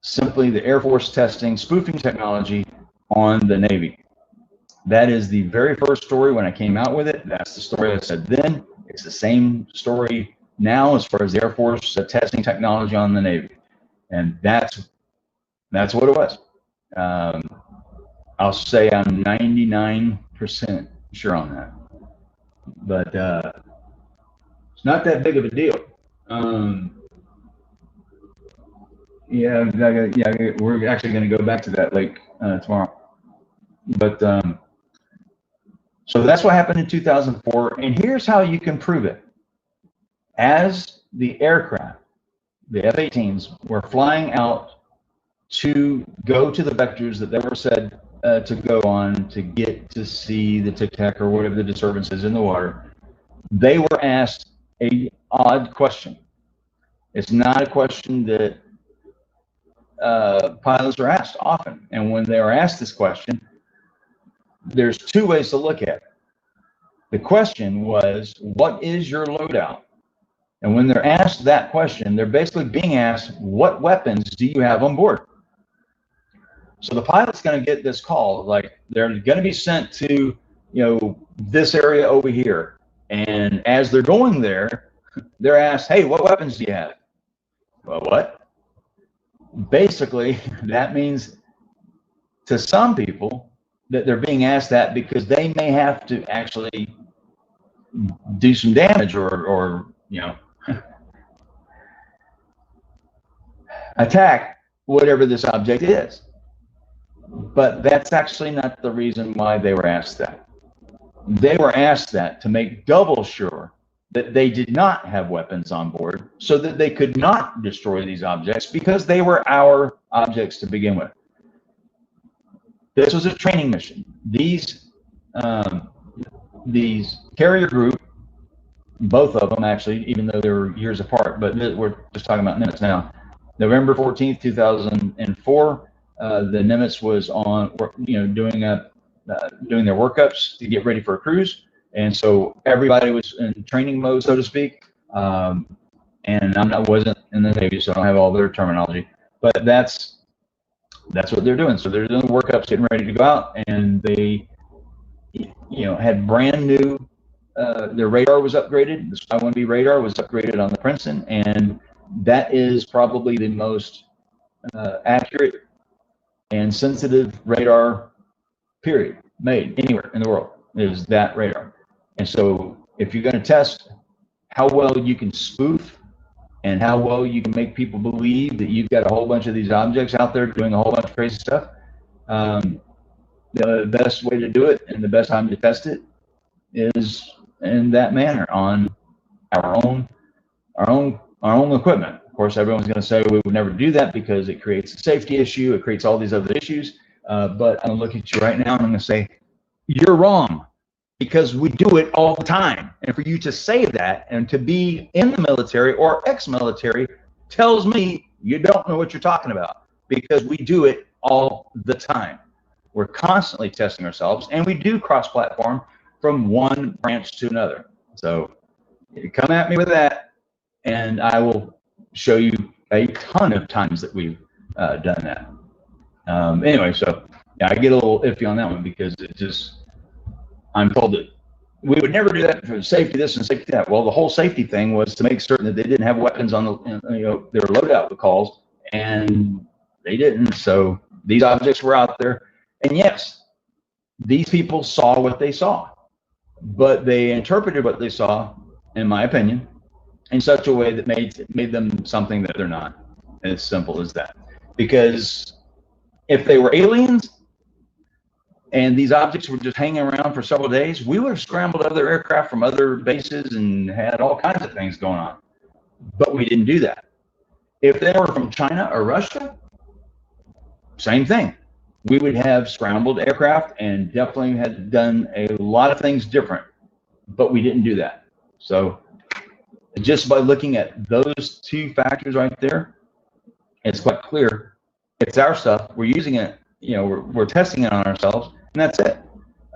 [SPEAKER 1] simply the Air Force testing spoofing technology on the Navy. That is the very first story when I came out with it. That's the story I said then. It's the same story now as far as the Air Force testing technology on the Navy, and that's what it was. I'll say I'm 99% sure on that, but it's not that big of a deal. Yeah, we're actually going to go back to that like tomorrow. But so that's what happened in 2004, and here's how you can prove it. As the aircraft, the F-18s, were flying out to go to the vectors that they were said to go on to get to see the tic-tac or whatever the disturbance is in the water, they were asked a odd question. It's not a question that pilots are asked often. And when they are asked this question, there's 2 ways to look at it. The question was, what is your loadout? And when they're asked that question, they're basically being asked, what weapons do you have on board? So the pilot's going to get this call, like they're going to be sent to, you know, this area over here. And as they're going there, they're asked, hey, what weapons do you have? Well, what? Basically, that means to some people that they're being asked that because they may have to actually do some damage or you know, attack whatever this object is. But that's actually not the reason why they were asked that. They were asked that to make double sure that they did not have weapons on board so that they could not destroy these objects because they were our objects to begin with. This was a training mission. These carrier group, both of them actually, even though they were years apart, but we're just talking about Nimitz now. November 14th, 2004, the Nimitz was on, you know, doing their workups to get ready for a cruise, and so everybody was in training mode, so to speak. And I wasn't in the Navy, so I don't have all their terminology, but that's what they're doing. So they're doing the workups, getting ready to go out, and they, you know, had brand new. Their radar was upgraded. The Spy-1B radar was upgraded on the Princeton, and that is probably the most accurate and sensitive radar, period, made anywhere in the world, is that radar. And so if you're going to test how well you can spoof and how well you can make people believe that you've got a whole bunch of these objects out there doing a whole bunch of crazy stuff, the best way to do it and the best time to test it is in that manner on our own equipment. Of course, everyone's going to say we would never do that because it creates a safety issue, it creates all these other issues. But I'm going to look at you right now and I'm going to say, you're wrong, because we do it all the time. And for you to say that and to be in the military or ex-military tells me you don't know what you're talking about, because we do it all the time. We're constantly testing ourselves, and we do cross-platform from one branch to another. So you come at me with that, and I will show you a ton of times that we've done that. Anyway, so yeah, I get a little iffy on that one because it just, I'm told that we would never do that for safety this and safety that. Well, the whole safety thing was to make certain that they didn't have weapons on the, their loadout calls, and they didn't. So these objects were out there, and yes, these people saw what they saw, but they interpreted what they saw, in my opinion, in such a way that made them something that they're not. As simple as that. Because if they were aliens and these objects were just hanging around for several days, we would have scrambled other aircraft from other bases and had all kinds of things going on. But we didn't do that. If they were from China or Russia, same thing. We would have scrambled aircraft and definitely had done a lot of things different, but we didn't do that. So just by looking at those two factors right there, it's quite clear. It's our stuff. We're using it. We're testing it on ourselves, and that's it.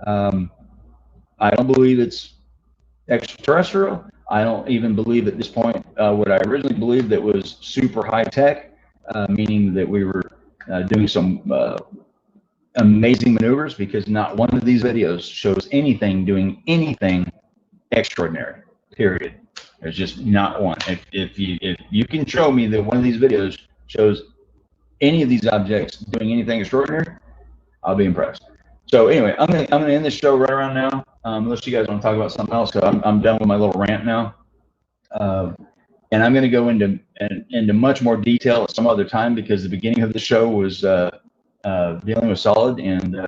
[SPEAKER 1] I don't believe it's extraterrestrial. I don't even believe at this point what I originally believed that was super high tech, meaning that we were doing some amazing maneuvers, because not one of these videos shows anything doing anything extraordinary, period. There's just not one. If you can show me that one of these videos shows any of these objects doing anything extraordinary, I'll be impressed. So anyway, I'm gonna end this show right around now, unless you guys want to talk about something else. So I'm done with my little rant now, and I'm gonna go into much more detail at some other time, because the beginning of the show was dealing with Solid, and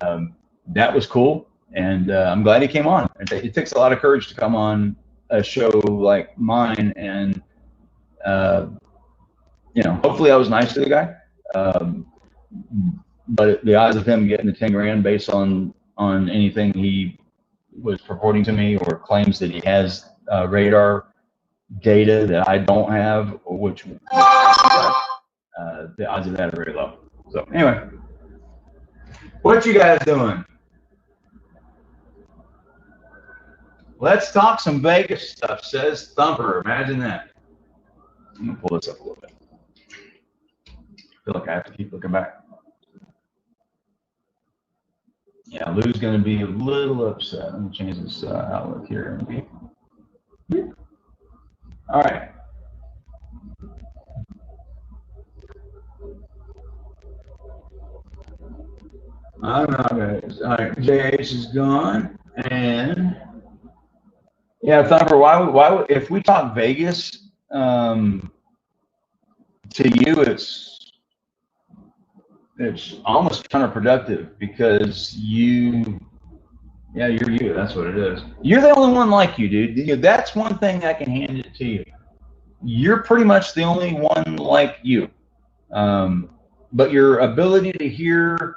[SPEAKER 1] that was cool, and I'm glad he came on. It takes a lot of courage to come on a show like mine, and hopefully I was nice to the guy. But the odds of him getting the 10 grand based on anything he was purporting to me, or claims that he has radar data that I don't have, which the odds of that are very low. So anyway, what you guys doing? Let's talk some Vegas stuff, says Thumper. Imagine that. I'm gonna pull this up a little bit. I feel like I have to keep looking back. Yeah, Lou's going to be a little upset. Let me change this outlook here. All right. All right, guys. All right, JH is gone, and yeah, Thumper. Why? If we talk Vegas, to you, it's almost counterproductive, because you're you. That's what it is. You're the only one like you, dude. That's one thing I can hand it to you. You're pretty much the only one like you. But your ability to hear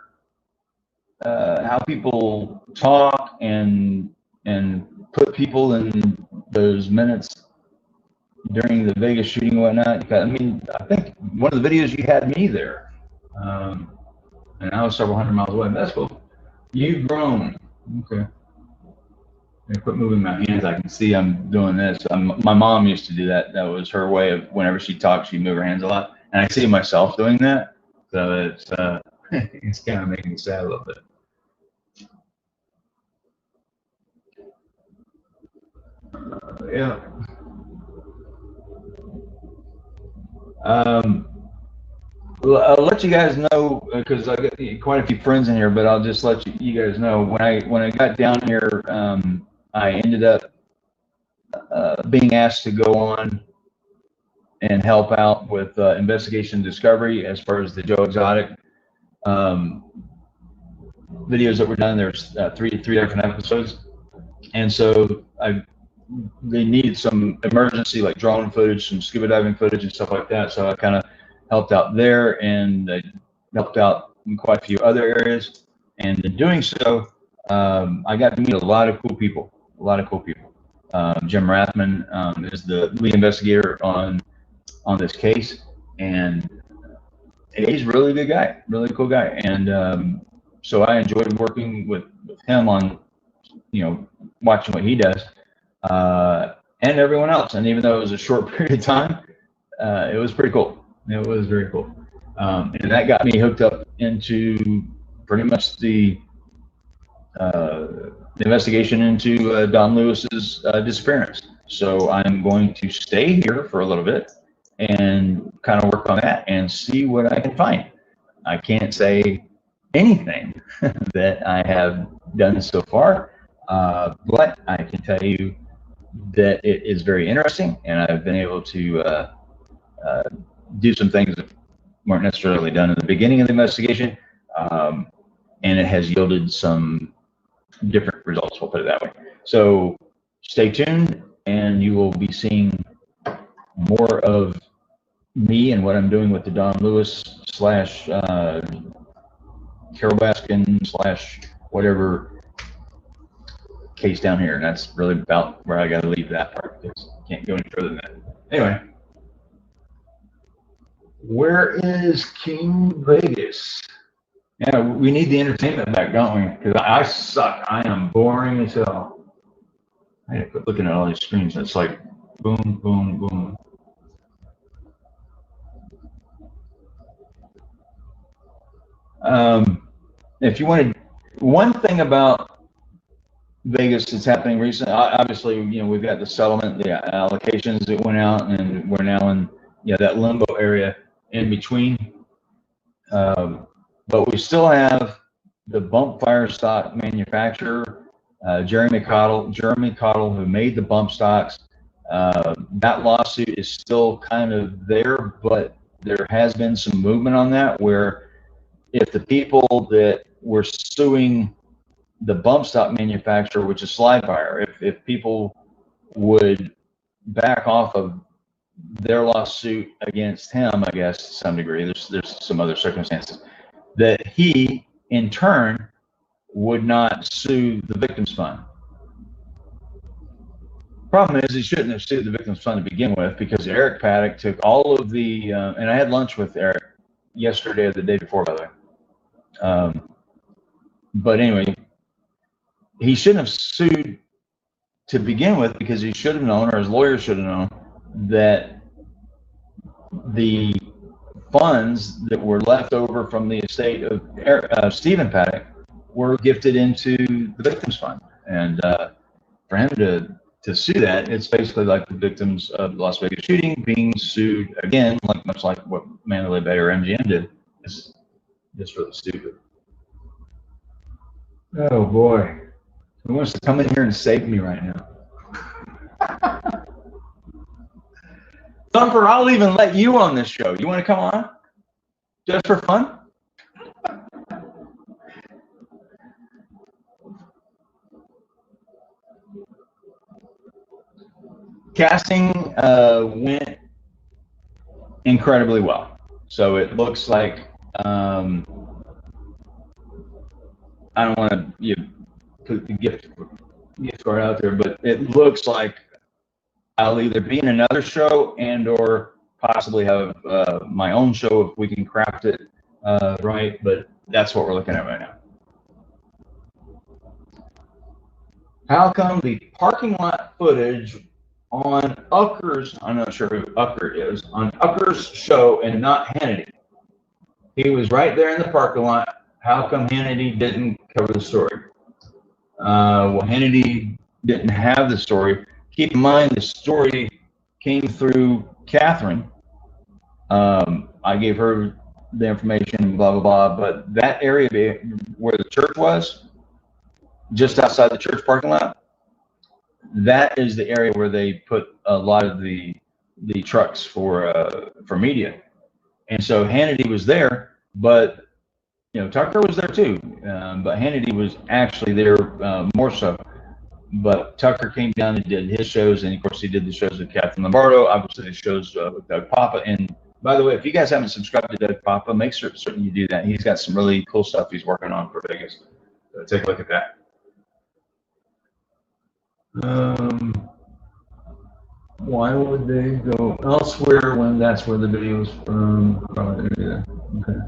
[SPEAKER 1] how people talk and put people in those minutes during the Vegas shooting and whatnot. I mean, I think one of the videos you had me there. And I was several hundred miles away. That's cool. You've grown. Okay. I quit moving my hands. I can see I'm doing this. My mom used to do that. That was her way of, whenever she talked, she'd move her hands a lot. And I see myself doing that. So it's it's kind of making me sad a little bit. Yeah. I'll let you guys know, because I got quite a few friends in here, but I'll just let you guys know, when I got down here, I ended up being asked to go on and help out with investigation discovery as far as the Joe Exotic videos that were done. There's three different episodes, and so they needed some emergency, like drone footage, some scuba diving footage and stuff like that. So I kind of helped out there, and I helped out in quite a few other areas. And in doing so, I got to meet a lot of cool people. Jim Rathman is the lead investigator on this case, and he's a really good guy, really cool guy. And so I enjoyed working with him on watching what he does, and everyone else. And even though it was a short period of time, it was pretty cool. It was very cool. And that got me hooked up into pretty much the investigation into Don Lewis's disappearance. So I'm going to stay here for a little bit and kind of work on that and see what I can find. I can't say anything that I have done so far, but I can tell you that it is very interesting, and I've been able to do some things that weren't necessarily done in the beginning of the investigation, and it has yielded some different results, we'll put it that way. So stay tuned, and you will be seeing more of me and what I'm doing with the Don Lewis / Carol Baskin / whatever case down here. And that's really about where I got to leave that part, because I can't go any further than that. Anyway, where is King Vegas? Yeah, we need the entertainment back, don't we? Because I suck. I am boring as hell. I had to quit looking at all these screens. It's like boom, boom, boom. If you wanted, one thing about Vegas that's happening recently, obviously, we've got the settlement, the allocations that went out, and we're now in that limbo area in between. But we still have the bump fire stock manufacturer, Jeremy Cottle, who made the bump stocks. That lawsuit is still kind of there, but there has been some movement on that, where if the people that were suing the bump stock manufacturer, which is Slide Fire, if people would back off of their lawsuit against him, I guess to some degree, there's some other circumstances, that he in turn would not sue the victims fund. Problem is, he shouldn't have sued the victims fund to begin with, because Eric Paddock took all of the and I had lunch with Eric yesterday or the day before, by the way. But anyway, he shouldn't have sued to begin with, because he should have known, or his lawyer should have known, that the funds that were left over from the estate of Stephen Paddock were gifted into the victims fund. And for him to sue that, it's basically like the victims of the Las Vegas shooting being sued again, much like what Mandalay Bay or MGM did. It's just really stupid. Oh boy. Who wants to come in here and save me right now? Thumper, I'll even let you on this show. You want to come on? Just for fun? Casting went incredibly well. So it looks like, I don't want to put the gift card out there, but it looks like I'll either be in another show and or possibly have my own show if we can craft it right, but that's what we're looking at right now. How come the parking lot footage on Ucker's, I'm not sure who Ucker is, on Ucker's show and not Hannity? He was right there in the parking lot. How come Hannity didn't cover the story? Well, Hannity didn't have the story. Keep in mind, the story came through Catherine. I gave her the information, blah, blah, blah. But that area where the church was, just outside the church parking lot, that is the area where they put a lot of the trucks for media. And so Hannity was there, but Tucker was there too, but Hannity was actually there more so. But Tucker came down and did his shows, and of course he did the shows with Catherine Lombardo, obviously the shows with Doug Papa. And by the way, if you guys haven't subscribed to Doug Papa, make certain you do that. He's got some really cool stuff he's working on for Vegas. So take a look at that. Why would they go elsewhere when that's where the video is from? Yeah. Okay.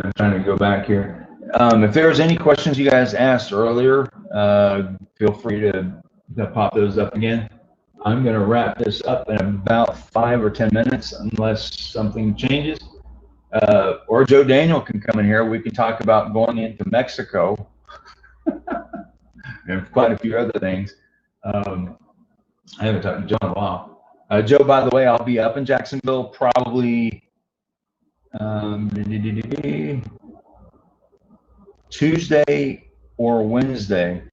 [SPEAKER 1] I'm trying to go back here. If there's any questions you guys asked earlier, feel free to pop those up again. I'm going to wrap this up in about 5 or 10 minutes unless something changes. Or Joe Daniel can come in here. We can talk about going into Mexico and quite a few other things. I haven't talked to Joe in a while. Joe, by the way, I'll be up in Jacksonville probably Tuesday or Wednesday.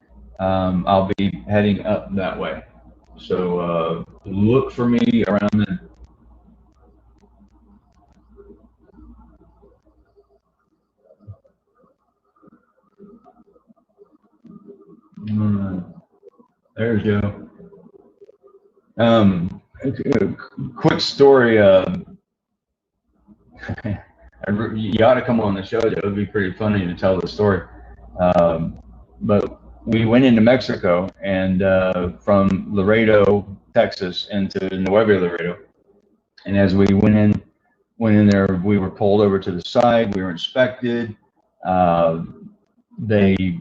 [SPEAKER 1] I'll be heading up that way. So look for me around then. There's Joe. Quick story. You ought to come on the show. It would be pretty funny to tell the story. But we went into Mexico, and from Laredo, Texas, into Nuevo Laredo. And as we went in there, we were pulled over to the side. We were inspected. They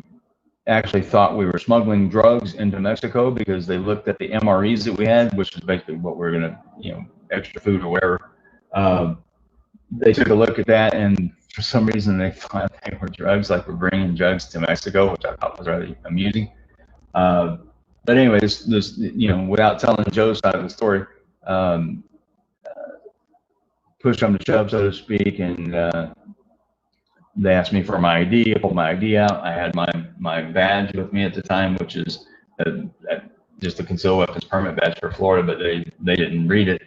[SPEAKER 1] actually thought we were smuggling drugs into Mexico because they looked at the MREs that we had, which is basically what we're gonna, extra food or whatever. They took a look at that, and for some reason they thought they were drugs, like we're bringing drugs to Mexico, which I thought was rather amusing. But anyway, this without telling Joe's side of the story, push come to shove, so to speak, and they asked me for my ID. I pulled my ID out. I had my badge with me at the time, which is just a concealed weapons permit badge for Florida, but they didn't read it.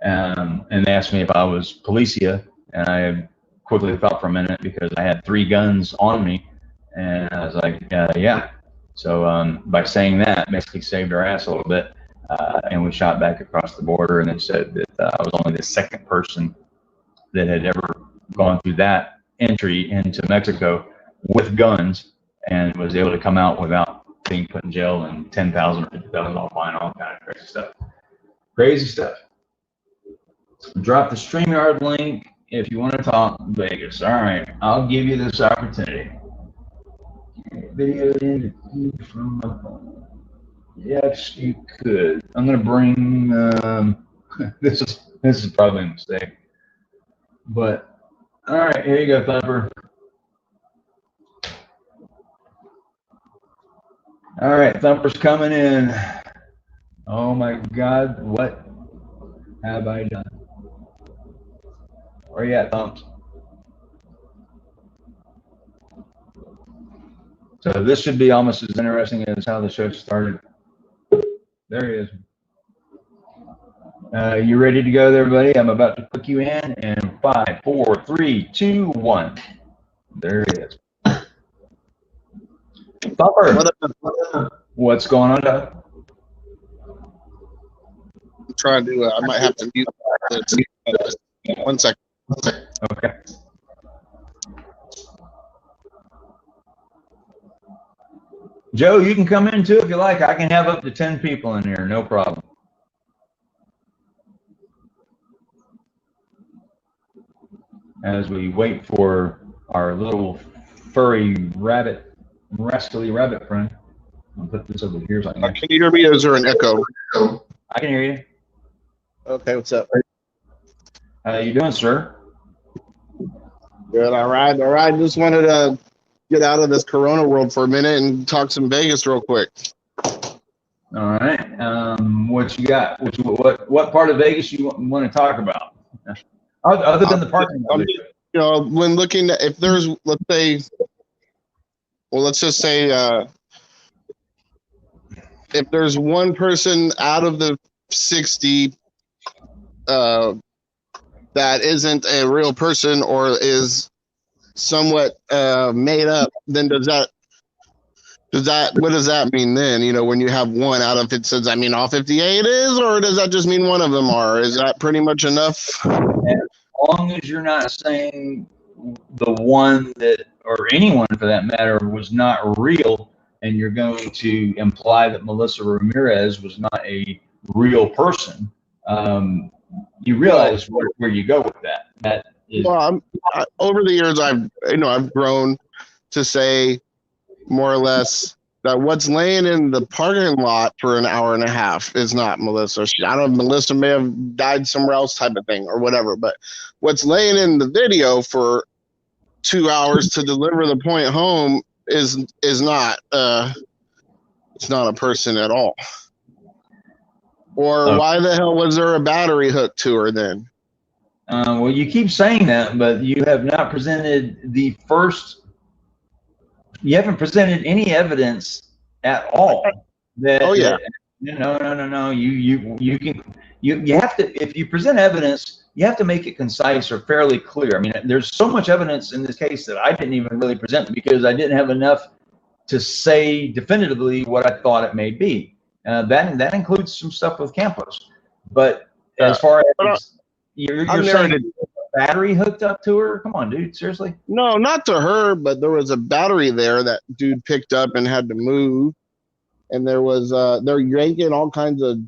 [SPEAKER 1] And they asked me if I was Policia, and I quickly thought for a minute because I had 3 guns on me, and I was like, yeah. So by saying that, basically saved our ass a little bit, and we shot back across the border, and they said that I was only the 2nd person that had ever gone through that entry into Mexico with guns and was able to come out without being put in jail and $10,000 or $50,000 fine, all kind of crazy stuff. Crazy stuff. Drop the StreamYard link if you want to talk Vegas. All right, I'll give you this opportunity. Video in from my phone. Yes, you could. I'm gonna bring. This is probably a mistake, but. All right, here you go, Thumper. All right, Thumper's coming in. Oh my God, what have I done? Where you at, Thumps? So this should be almost as interesting as how the show started. There he is. You ready to go there, everybody? I'm about to click you in 5, 4, 3, 2, 1. There he is. Thumper, what's going on, Doug?
[SPEAKER 11] I'm trying to. I might have to mute this. 1 second.
[SPEAKER 1] Okay. Joe, you can come in too if you like. I can have up to 10 people in here, no problem. As we wait for our little furry rabbit, rascally rabbit friend. I'll put this over here. So
[SPEAKER 11] Can you hear me, or is there an echo?
[SPEAKER 1] I can hear you.
[SPEAKER 11] Okay, what's up?
[SPEAKER 1] How you doing, sir?
[SPEAKER 11] Good, all right. Just wanted to get out of this Corona world for a minute and talk some Vegas real quick.
[SPEAKER 1] All right. What you got? What part of Vegas you want to talk about? Other than the parking lot.
[SPEAKER 11] When looking at, if there's, let's say, well, let's just say, if there's one person out of the 60 that isn't a real person or is somewhat made up, then what does that mean then? When you have one out of, it says, I mean, all 58 is, or does that just mean one of them are? Is that pretty much enough?
[SPEAKER 1] As long as you're not saying the one that, or anyone for that matter, was not real, and you're going to imply that Melissa Ramirez was not a real person, you realize where you go with that.
[SPEAKER 11] Well, over the years, I've grown to say more or less that what's laying in the parking lot for an hour and a half is not Melissa. I don't know, Melissa may have died somewhere else type of thing or whatever, but what's laying in the video for 2 hours to deliver the point home is not it's not a person at all. Or why the hell was there a battery hooked to her then?
[SPEAKER 1] Well, you keep saying that, but you have not presented you haven't presented any evidence at all that.
[SPEAKER 11] Oh yeah.
[SPEAKER 1] No. You have to, if you present evidence, you have to make it concise or fairly clear. I mean, there's so much evidence in this case that I didn't even really present because I didn't have enough to say definitively what I thought it may be. That includes some stuff with Campos. But as far as you're saying a battery hooked up to her? Come on, dude. Seriously?
[SPEAKER 11] No, not to her, but there was a battery there that dude picked up and had to move. And there was they're yanking all kinds of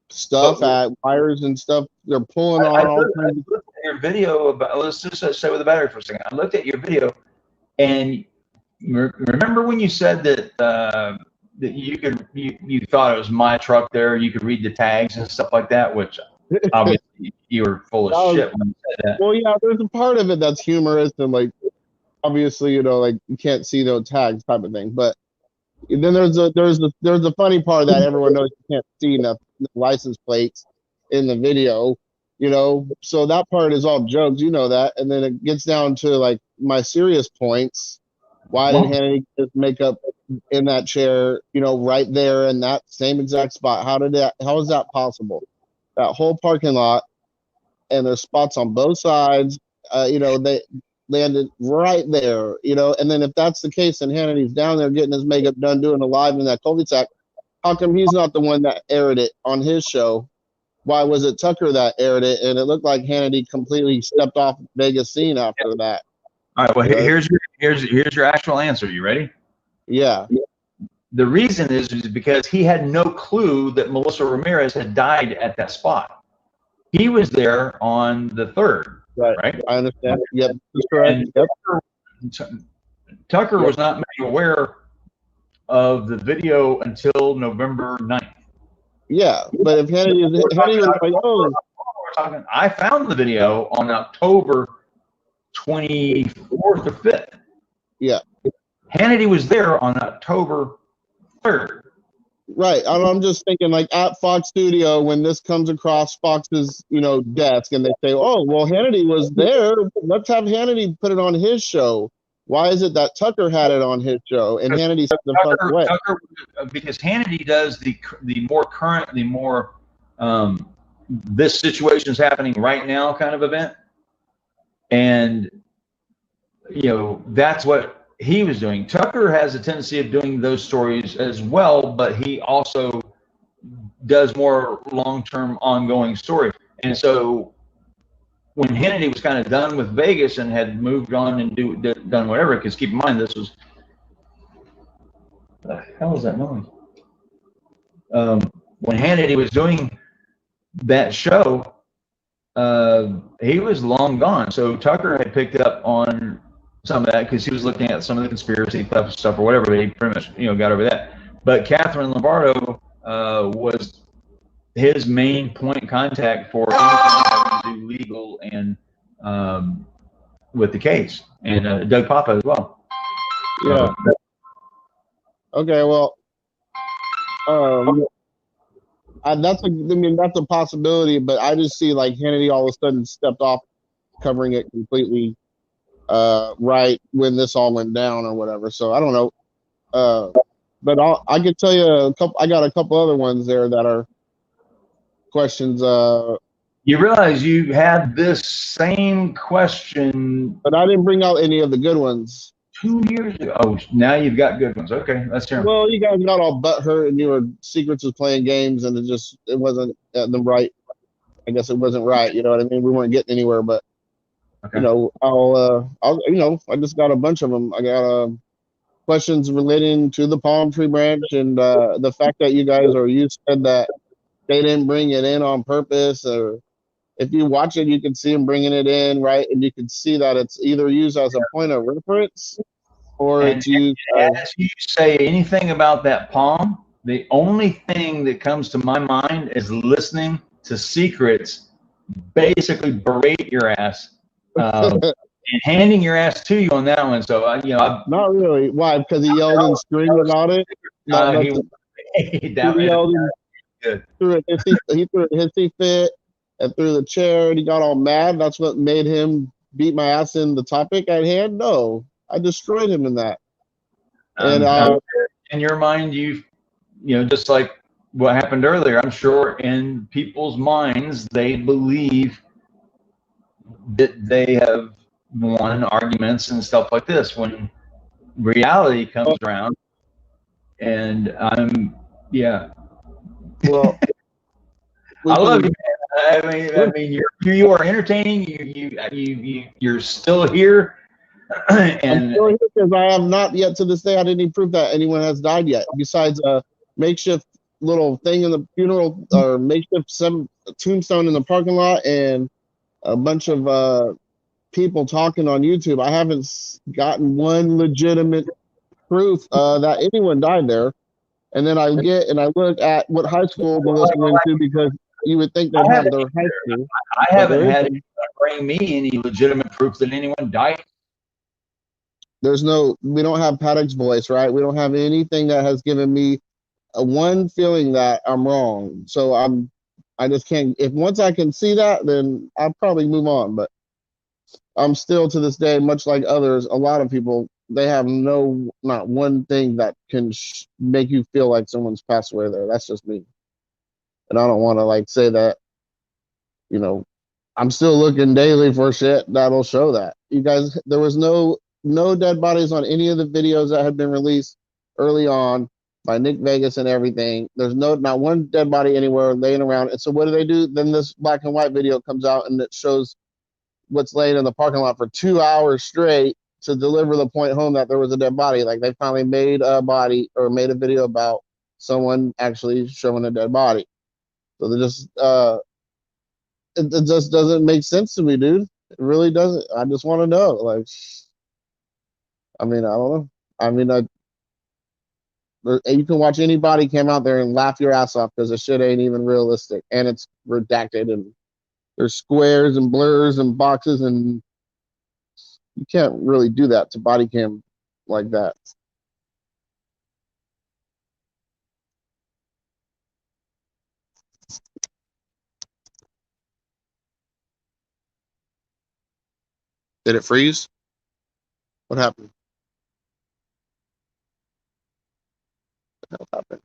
[SPEAKER 11] stuff at wires and stuff. They're pulling on all kinds of
[SPEAKER 1] your video about, let's just stay with the battery for a second. I looked at your video, and remember when you said that that you thought it was my truck there, you could read the tags and stuff like that, which obviously you were full of shit when you said that.
[SPEAKER 11] Well, yeah, there's a part of it that's humorous and like obviously, like you can't see those tags type of thing. But then there's a funny part that everyone knows you can't see the license plates in the video, so that part is all jokes, that. And then it gets down to like my serious points. Why did Hannity just make up in that chair, right there in that same exact spot? How is that possible? That whole parking lot, and there's spots on both sides, they landed right there, and then if that's the case and Hannity's down there getting his makeup done, doing a live in that cul-de-sac, how come he's not the one that aired it on his show? Why was it Tucker that aired it? And it looked like Hannity completely stepped off Vegas scene after that.
[SPEAKER 1] All right, well, here's your actual answer. You ready?
[SPEAKER 11] Yeah.
[SPEAKER 1] The reason is because he had no clue that Melissa Ramirez had died at that spot. He was there on the 3rd. Right.
[SPEAKER 11] I understand. Yep. That's correct. Yep.
[SPEAKER 1] Tucker was not made aware of the video until November 9th.
[SPEAKER 11] Yeah, but if Hannity was like, oh,
[SPEAKER 1] I found the video on October 24th or 5th.
[SPEAKER 11] Yeah.
[SPEAKER 1] Hannity was there on October 3rd.
[SPEAKER 11] Right. I'm just thinking like at Fox Studio, when this comes across Fox's, desk and they say, oh, well, Hannity was there. Let's have Hannity put it on his show. Why is it that Tucker had it on his show and Hannity said the fuck away?
[SPEAKER 1] Because Hannity does the more current, the more this situation's happening right now kind of event. And, that's what he was doing. Tucker has a tendency of doing those stories as well, but he also does more long-term ongoing stories. And so when Hannity was kind of done with Vegas and had moved on and done whatever, because keep in mind, this was, what the hell is that noise? When Hannity was doing that show, he was long gone. So Tucker had picked up on some of that because he was looking at some of the conspiracy stuff or whatever. He pretty much, got over that. But Catherine Lombardo was his main point of contact for anything that to do legal and with the case, and Doug Papa as well.
[SPEAKER 11] Yeah. Okay. Well, that's a possibility, but I just see like Hannity all of a sudden stepped off, covering it completely. Right when this all went down or whatever. So I don't know. But I could tell you I got a couple other ones there that are questions.
[SPEAKER 1] You realize you had this same question,
[SPEAKER 11] but I didn't bring out any of the good ones.
[SPEAKER 1] 2 years ago. Oh, now you've got good ones. Okay, let's hear them.
[SPEAKER 11] Well, you guys got all butthurt and you were Secrets was playing games and it wasn't the right. I guess it wasn't right. You know what I mean? We weren't getting anywhere, but. Okay. I just got a bunch of them. I got questions relating to the palm tree branch and the fact that you said that they didn't bring it in on purpose, or if you watch it, you can see him bringing it in, right? And you can see that it's either used as a point of reference or
[SPEAKER 1] And
[SPEAKER 11] it's used
[SPEAKER 1] as you say anything about that palm, the only thing that comes to my mind is listening to Secrets basically berate your ass and handing your ass to you on that one. So,
[SPEAKER 11] not really. Why? Because he yelled and screamed about it. He yelled and he threw a hissy fit and threw the chair and he got all mad. That's what made him beat my ass in the topic at hand. No, I destroyed him in that. And
[SPEAKER 1] in your mind, just like what happened earlier, I'm sure in people's minds, they believe that they have won arguments and stuff like this. When reality comes around, and
[SPEAKER 11] well,
[SPEAKER 1] I love you, man. I mean, you are entertaining. You're still here, and
[SPEAKER 11] I'm still here because I have not yet to this day had any proof that anyone has died yet, besides a makeshift little thing in the funeral or makeshift tombstone in the parking lot and a bunch of people talking on YouTube. I haven't gotten one legitimate proof that anyone died there. And then I look at what high school the list went to because you would think they'd have their high school.
[SPEAKER 1] I haven't had anyone bring me any legitimate proof that anyone died.
[SPEAKER 11] We don't have Paddock's voice, right? We don't have anything that has given me one feeling that I'm wrong. So I just can't. If once I can see that, then I'll probably move on. But I'm still to this day, much like others, a lot of people, they have not one thing that can make you feel like someone's passed away there. That's just me. And I don't want to say that, I'm still looking daily for shit that'll show that. You guys, there was no dead bodies on any of the videos that had been released early on by Nick Vegas and everything. There's not one dead body anywhere laying around. And so what do? Then this black and white video comes out and it shows what's laying in the parking lot for 2 hours straight to deliver the point home that there was a dead body. Like they finally made a video about someone actually showing a dead body. So they just it just doesn't make sense to me, dude. It really doesn't. I just want to know. I don't know. You can watch any body cam out there and laugh your ass off because the shit ain't even realistic and it's redacted and there's squares and blurs and boxes and you can't really do that to body cam like that. Did it freeze? What happened? What happened?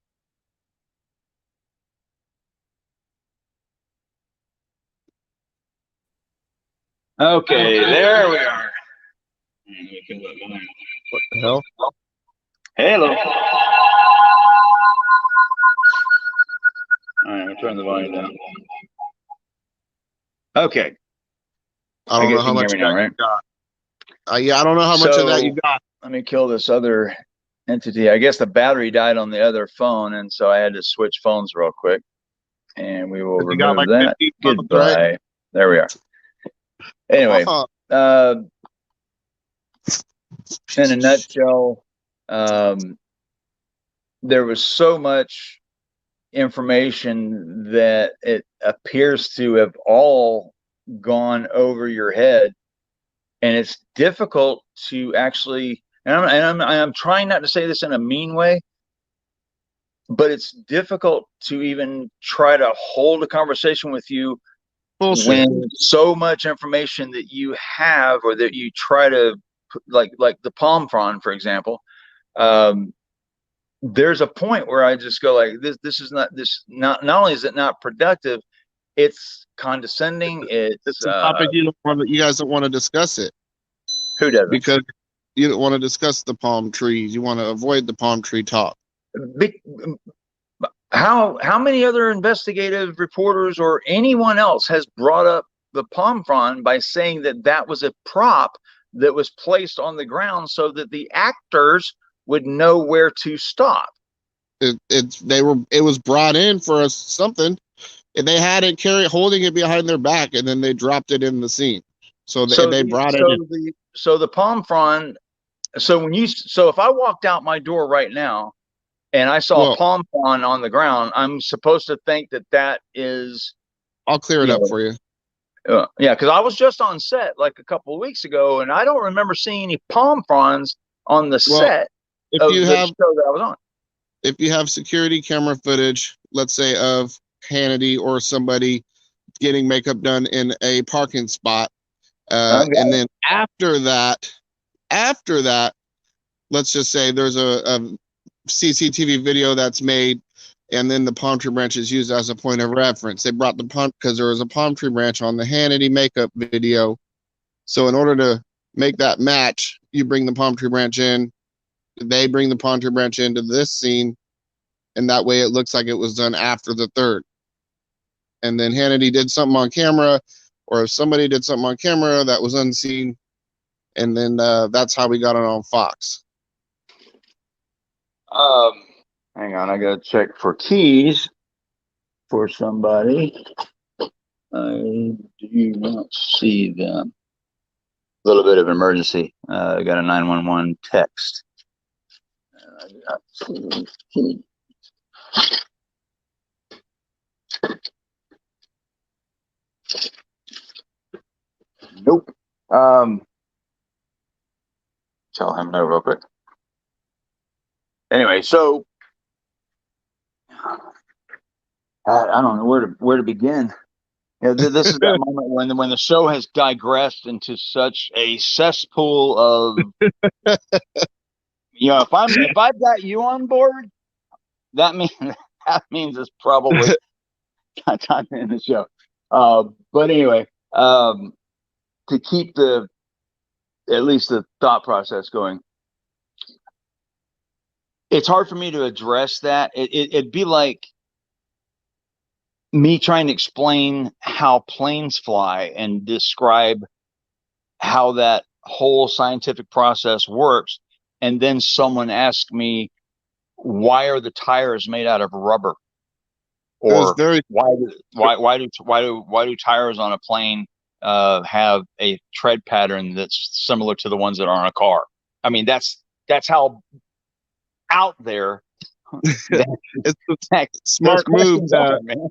[SPEAKER 1] Okay, there we are.
[SPEAKER 11] What the hell?
[SPEAKER 1] Hello. All right, we'll turn the volume down. Okay.
[SPEAKER 11] I don't know how much
[SPEAKER 1] now, right?
[SPEAKER 11] you got. Yeah, I don't know how much of that you got.
[SPEAKER 1] Let me kill this other entity. I guess the battery died on the other phone, and so I had to switch phones real quick. And we will remove that. Goodbye. Right? There we are. Anyway, in a nutshell, there was so much information that it appears to have all gone over your head, and it's difficult to actually. And I'm trying not to say this in a mean way, but it's difficult to even try to hold a conversation with you. Bullshit. When so much information that you have or that you try to like the palm frond, for example, there's a point where I just go like this is not only is it not productive, it's condescending. It's
[SPEAKER 11] a topic you guys don't want to discuss it.
[SPEAKER 1] Who doesn't?
[SPEAKER 11] Because you don't want to discuss the palm trees. You want to avoid the palm tree talk.
[SPEAKER 1] How many other investigative reporters or anyone else has brought up the palm frond by saying that was a prop that was placed on the ground so that the actors would know where to stop?
[SPEAKER 11] It was brought in for something. They had it holding it behind their back, and then they dropped it in the scene. So they brought it in.
[SPEAKER 1] So the palm frond. So if I walked out my door right now and I saw a palm frond on the ground, I'm supposed to think that is.
[SPEAKER 11] I'll clear it up for you.
[SPEAKER 1] Yeah, because I was just on set like a couple of weeks ago, and I don't remember seeing any palm fronds on the set of the show that I was on.
[SPEAKER 11] If you have security camera footage, let's say of Hannity or somebody getting makeup done in a parking spot, and then after that, let's just say there's a CCTV video that's made, and then the palm tree branch is used as a point of reference. They brought the palm because there was a palm tree branch on the Hannity makeup video. So in order to make that match, you bring the palm tree branch in. They bring the palm tree branch into this scene, and that way it looks like it was done after the third. And then Hannity did something on camera, or if somebody did something on camera that was unseen, and then that's how we got it on Fox.
[SPEAKER 1] Hang on, I gotta check for keys for somebody. I do not see them. A little bit of emergency. I got a 911 text. I do not see keys. Nope. Tell him no real quick. Anyway, so I don't know where to begin. You know, this is that moment when the show has digressed into such a cesspool of, you know, if I've got you on board, that means it's probably time to end the show. But anyway, to keep at least the thought process going, it's hard for me to address that. It'd be like me trying to explain how planes fly and describe how that whole scientific process works, and then someone asks me, why are the tires made out of rubber? Or why do tires on a plane have a tread pattern that's similar to the ones that are on a car? I mean, that's how out there
[SPEAKER 11] it's a smart move.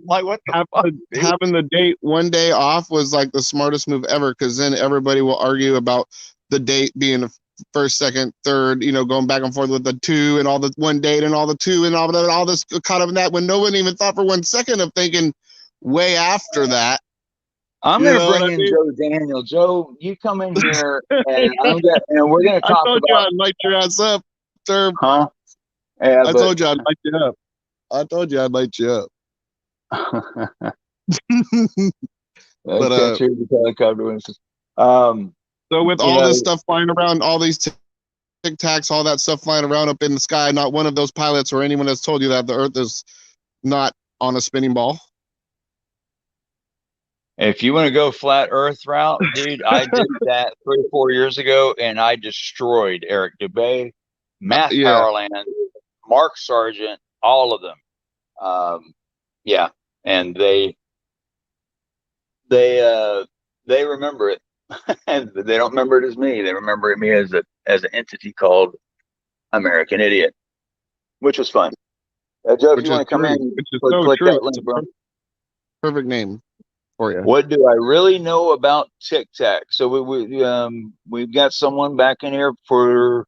[SPEAKER 1] Like, what
[SPEAKER 11] having the date one day off was like the smartest move ever, because then everybody will argue about the date being the first, second, third, you know, going back and forth with the two and all the one date and all the two and all this caught up in that, when no one even thought for 1 second of thinking way after that.
[SPEAKER 1] I'm going to bring in Joe Daniel. Joe, you come in here and we're going to talk about.
[SPEAKER 11] I told you I'd light your ass up, sir.
[SPEAKER 1] Huh? Yeah,
[SPEAKER 11] I told you I'd light you up. I told you I'd light you up. But so with all this stuff flying around, all these Tic Tacs, all that stuff flying around up in the sky, not one of those pilots or anyone has told you that the Earth is not on a spinning ball.
[SPEAKER 1] If you want to go flat Earth route, dude, I did that 3 or 4 years ago, and I destroyed Eric Dubay, Matt Powerland, Mark Sargent, all of them. Yeah, and they remember it. And they don't remember it as me. They remember me as an entity called American Idiot, which was fun. Joe, if you want to come in, click that link, bro.
[SPEAKER 11] Perfect name for you.
[SPEAKER 1] What do I really know about Tic Tac? So we've got someone back in here for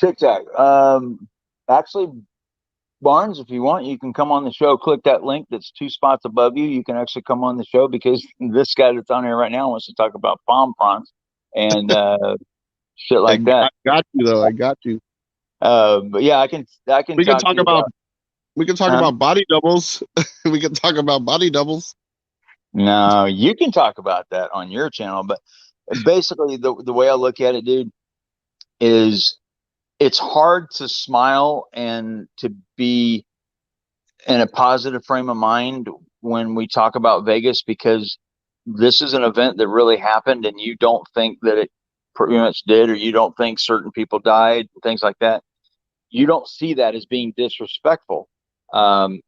[SPEAKER 1] Tic Tac. Actually, Barnes, if you want, you can come on the show. Click that link that's 2 spots above you. You can actually come on the show, because this guy that's on here right now wants to talk about palm fronds and shit like that.
[SPEAKER 11] I got you though. I got you.
[SPEAKER 1] But yeah, I can.
[SPEAKER 11] We can talk about body doubles. We can talk about body doubles.
[SPEAKER 1] No, you can talk about that on your channel. But basically, the way I look at it, dude, is it's hard to smile and to be in a positive frame of mind when we talk about Vegas, because this is an event that really happened, and you don't think that it pretty much did, or you don't think certain people died, things like that. You don't see that as being disrespectful. And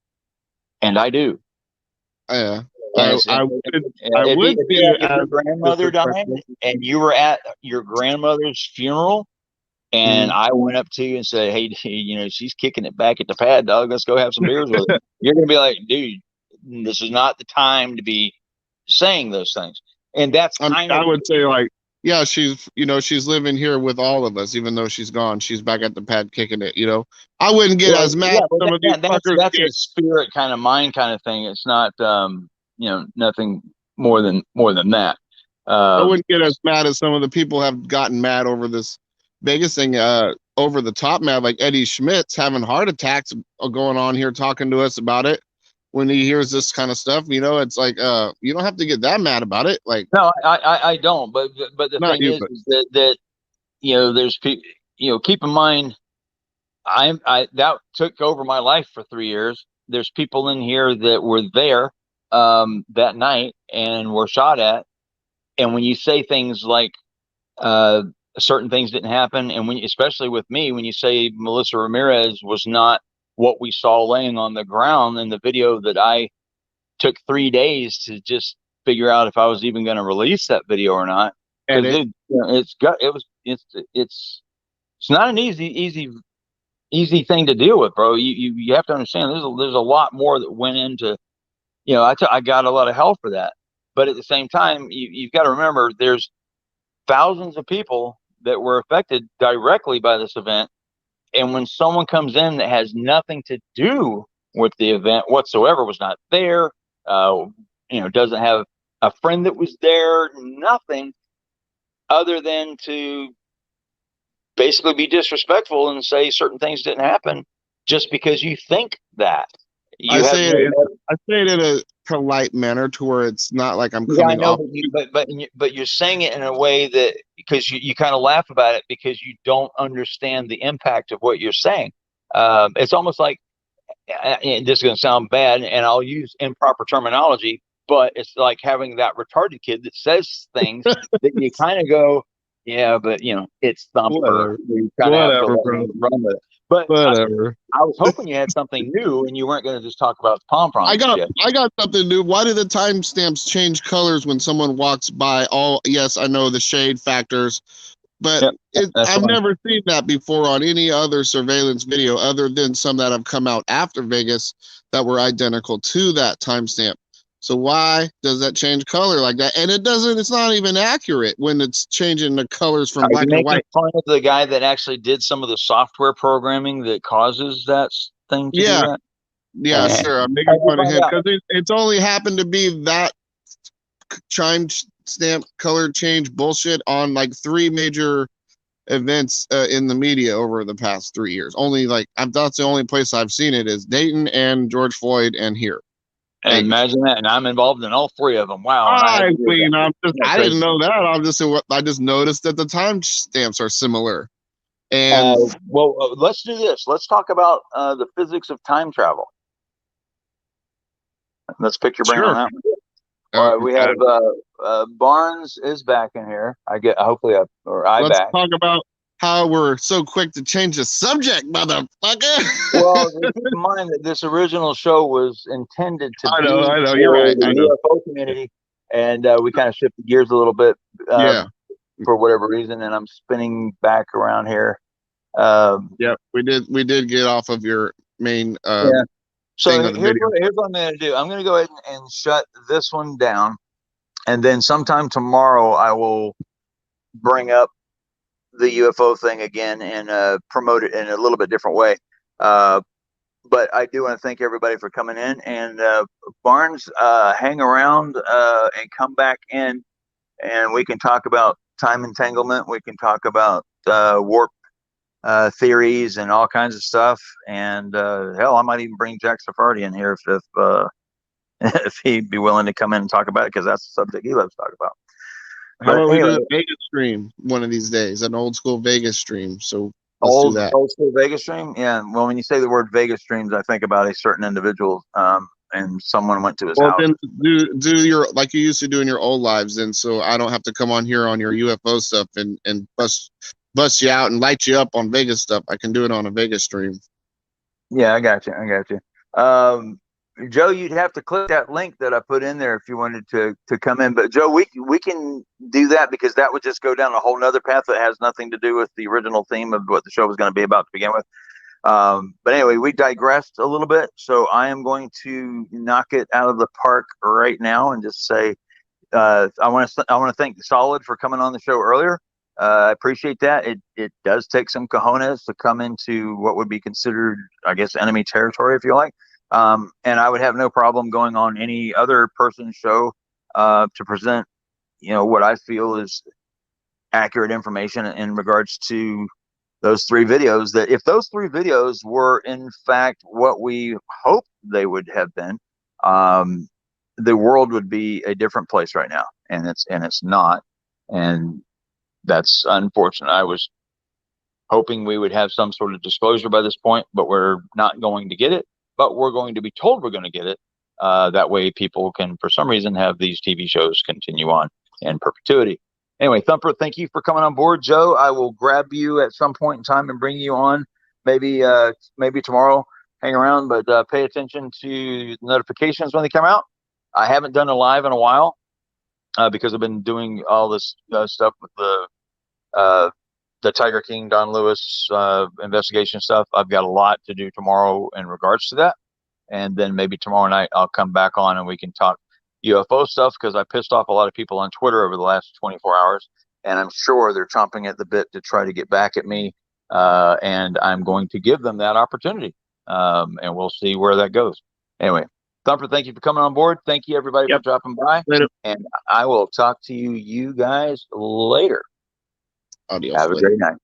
[SPEAKER 1] I do.
[SPEAKER 11] Yeah.
[SPEAKER 12] And
[SPEAKER 11] I
[SPEAKER 12] it'd
[SPEAKER 11] would
[SPEAKER 12] be
[SPEAKER 11] say
[SPEAKER 12] like if your grandmother died
[SPEAKER 11] disrespectful.
[SPEAKER 12] and you were at your grandmother's funeral, and I went up to you and said, "Hey, she's kicking it back at the pad, dog. Let's go have some beers with her." You're gonna be like, "Dude, this is not the time to be saying those things." And that's kind
[SPEAKER 11] I
[SPEAKER 12] of
[SPEAKER 11] would say like, yeah, she's living here with all of us, even though she's gone. She's back at the pad kicking it. I wouldn't get as mad.
[SPEAKER 12] yeah, but
[SPEAKER 11] Some of these fuckers
[SPEAKER 12] that's
[SPEAKER 11] get.
[SPEAKER 12] a spirit kind of mind kind of thing. It's not nothing more than that.
[SPEAKER 11] I wouldn't get as mad as some of the people have gotten mad over this Vegas thing. Over the top mad, like Eddie Schmidt's having heart attacks going on here, talking to us about it. When he hears this kind of stuff, it's like you don't have to get that mad about it. Like,
[SPEAKER 12] no, I don't. But the
[SPEAKER 11] not
[SPEAKER 12] thing
[SPEAKER 11] you,
[SPEAKER 12] is
[SPEAKER 11] but
[SPEAKER 12] that there's people. Keep in mind, I that took over my life for 3 years. There's people in here that were there that night and were shot at. And when you say things like certain things didn't happen, and especially with me, when you say Melissa Ramirez was not what we saw laying on the ground in the video that I took 3 days to just figure out if I was even going to release that video or not, because it's not an easy thing to deal with, bro. You have to understand there's a lot more that went into, I got a lot of help for that. But at the same time, you've got to remember there's thousands of people that were affected directly by this event. And when someone comes in that has nothing to do with the event whatsoever, was not there, doesn't have a friend that was there, nothing other than to basically be disrespectful and say certain things didn't happen just because you think that.
[SPEAKER 11] I say it in a polite manner to where it's not like I'm coming
[SPEAKER 12] I know,
[SPEAKER 11] off.
[SPEAKER 12] but you're saying it in a way that because you kind of laugh about it because you don't understand the impact of what you're saying. It's almost like, and this is going to sound bad, and I'll use improper terminology, but it's like having that retarded kid that says things that you kind of go, yeah, but it's Thumper. You kind of have to run with it. But
[SPEAKER 11] whatever.
[SPEAKER 12] I was hoping you had something new and you weren't going to just talk about pom poms.
[SPEAKER 11] I got something new. Why do the timestamps change colors when someone walks by? Yes, I know the shade factors, but I've never seen that before on any other surveillance video other than some that have come out after Vegas that were identical to that timestamp. So why does that change color like that? And it's not even accurate when it's changing the colors from black and white.
[SPEAKER 12] Fun of the guy that actually did some of the software programming that causes that thing to do that?
[SPEAKER 11] Yeah, sure. I'm making fun of him because it's only happened to be that chime stamp color change bullshit on like 3 major events in the media over the past 3 years. Only that's the only place I've seen it is Dayton and George Floyd and here.
[SPEAKER 12] And imagine that, and I'm involved in all 3 of them. Wow!
[SPEAKER 11] I didn't know that. I just noticed that the time stamps are similar. And
[SPEAKER 12] let's do this. Let's talk about the physics of time travel. Let's pick your brain on that one. All right, we have Barnes is back in here. Let's
[SPEAKER 11] talk about how we're so quick to change the subject, motherfucker.
[SPEAKER 12] Well, keep in mind that this original show was intended to
[SPEAKER 11] I know, you're right.
[SPEAKER 12] The UFO community, and we kind of shifted gears a little bit for whatever reason, and I'm spinning back around here.
[SPEAKER 11] We did get off of your main
[SPEAKER 12] So here's what I'm going to do. I'm going to go ahead and shut this one down, and then sometime tomorrow I will bring up the UFO thing again and promote it in a little bit different way. But I do want to thank everybody for coming in. And Barnes, hang around and come back in, and we can talk about time entanglement. We can talk about warp theories and all kinds of stuff. And hell, I might even bring Jack Safardi in here if he'd be willing to come in and talk about it, because that's the subject he loves to talk about.
[SPEAKER 11] How about we do a Vegas stream one of these days, an old school Vegas stream? So let's do that.
[SPEAKER 12] Old school Vegas stream? Yeah. Well, when you say the word Vegas streams, I think about a certain individual, and someone went to his house.
[SPEAKER 11] Then do your like you used to do in your old lives, and so I don't have to come on here on your UFO stuff and bust you out and light you up on Vegas stuff. I can do it on a Vegas stream.
[SPEAKER 12] Yeah, I got you. Joe, you'd have to click that link that I put in there if you wanted to come in. But Joe, we can do that because that would just go down a whole nother path that has nothing to do with the original theme of what the show was going to be about to begin with. But anyway, we digressed a little bit, so I am going to knock it out of the park right now and just say I want to thank Solid for coming on the show earlier. I appreciate that. It does take some cojones to come into what would be considered, I guess, enemy territory, if you like. And I would have no problem going on any other person's show to present, what I feel is accurate information in regards to those 3 videos. That if those 3 videos were in fact what we hoped they would have been, the world would be a different place right now, and it's not, and that's unfortunate. I was hoping we would have some sort of disclosure by this point, but we're not going to get it. But we're going to be told we're going to get it. That way people can, for some reason, have these TV shows continue on in perpetuity. Anyway, Thumper, thank you for coming on board. Joe, I will grab you at some point in time and bring you on. Maybe tomorrow. Hang around, but pay attention to notifications when they come out. I haven't done a live in a while because I've been doing all this stuff with the Tiger King, Don Lewis investigation stuff. I've got a lot to do tomorrow in regards to that. And then maybe tomorrow night I'll come back on and we can talk UFO stuff, because I pissed off a lot of people on Twitter over the last 24 hours. And I'm sure they're chomping at the bit to try to get back at me. And I'm going to give them that opportunity. And we'll see where that goes. Anyway, Thumper, thank you for coming on board. Thank you, everybody, for dropping by. Later. And I will talk to you guys later.
[SPEAKER 11] Adios.
[SPEAKER 12] Have a great night.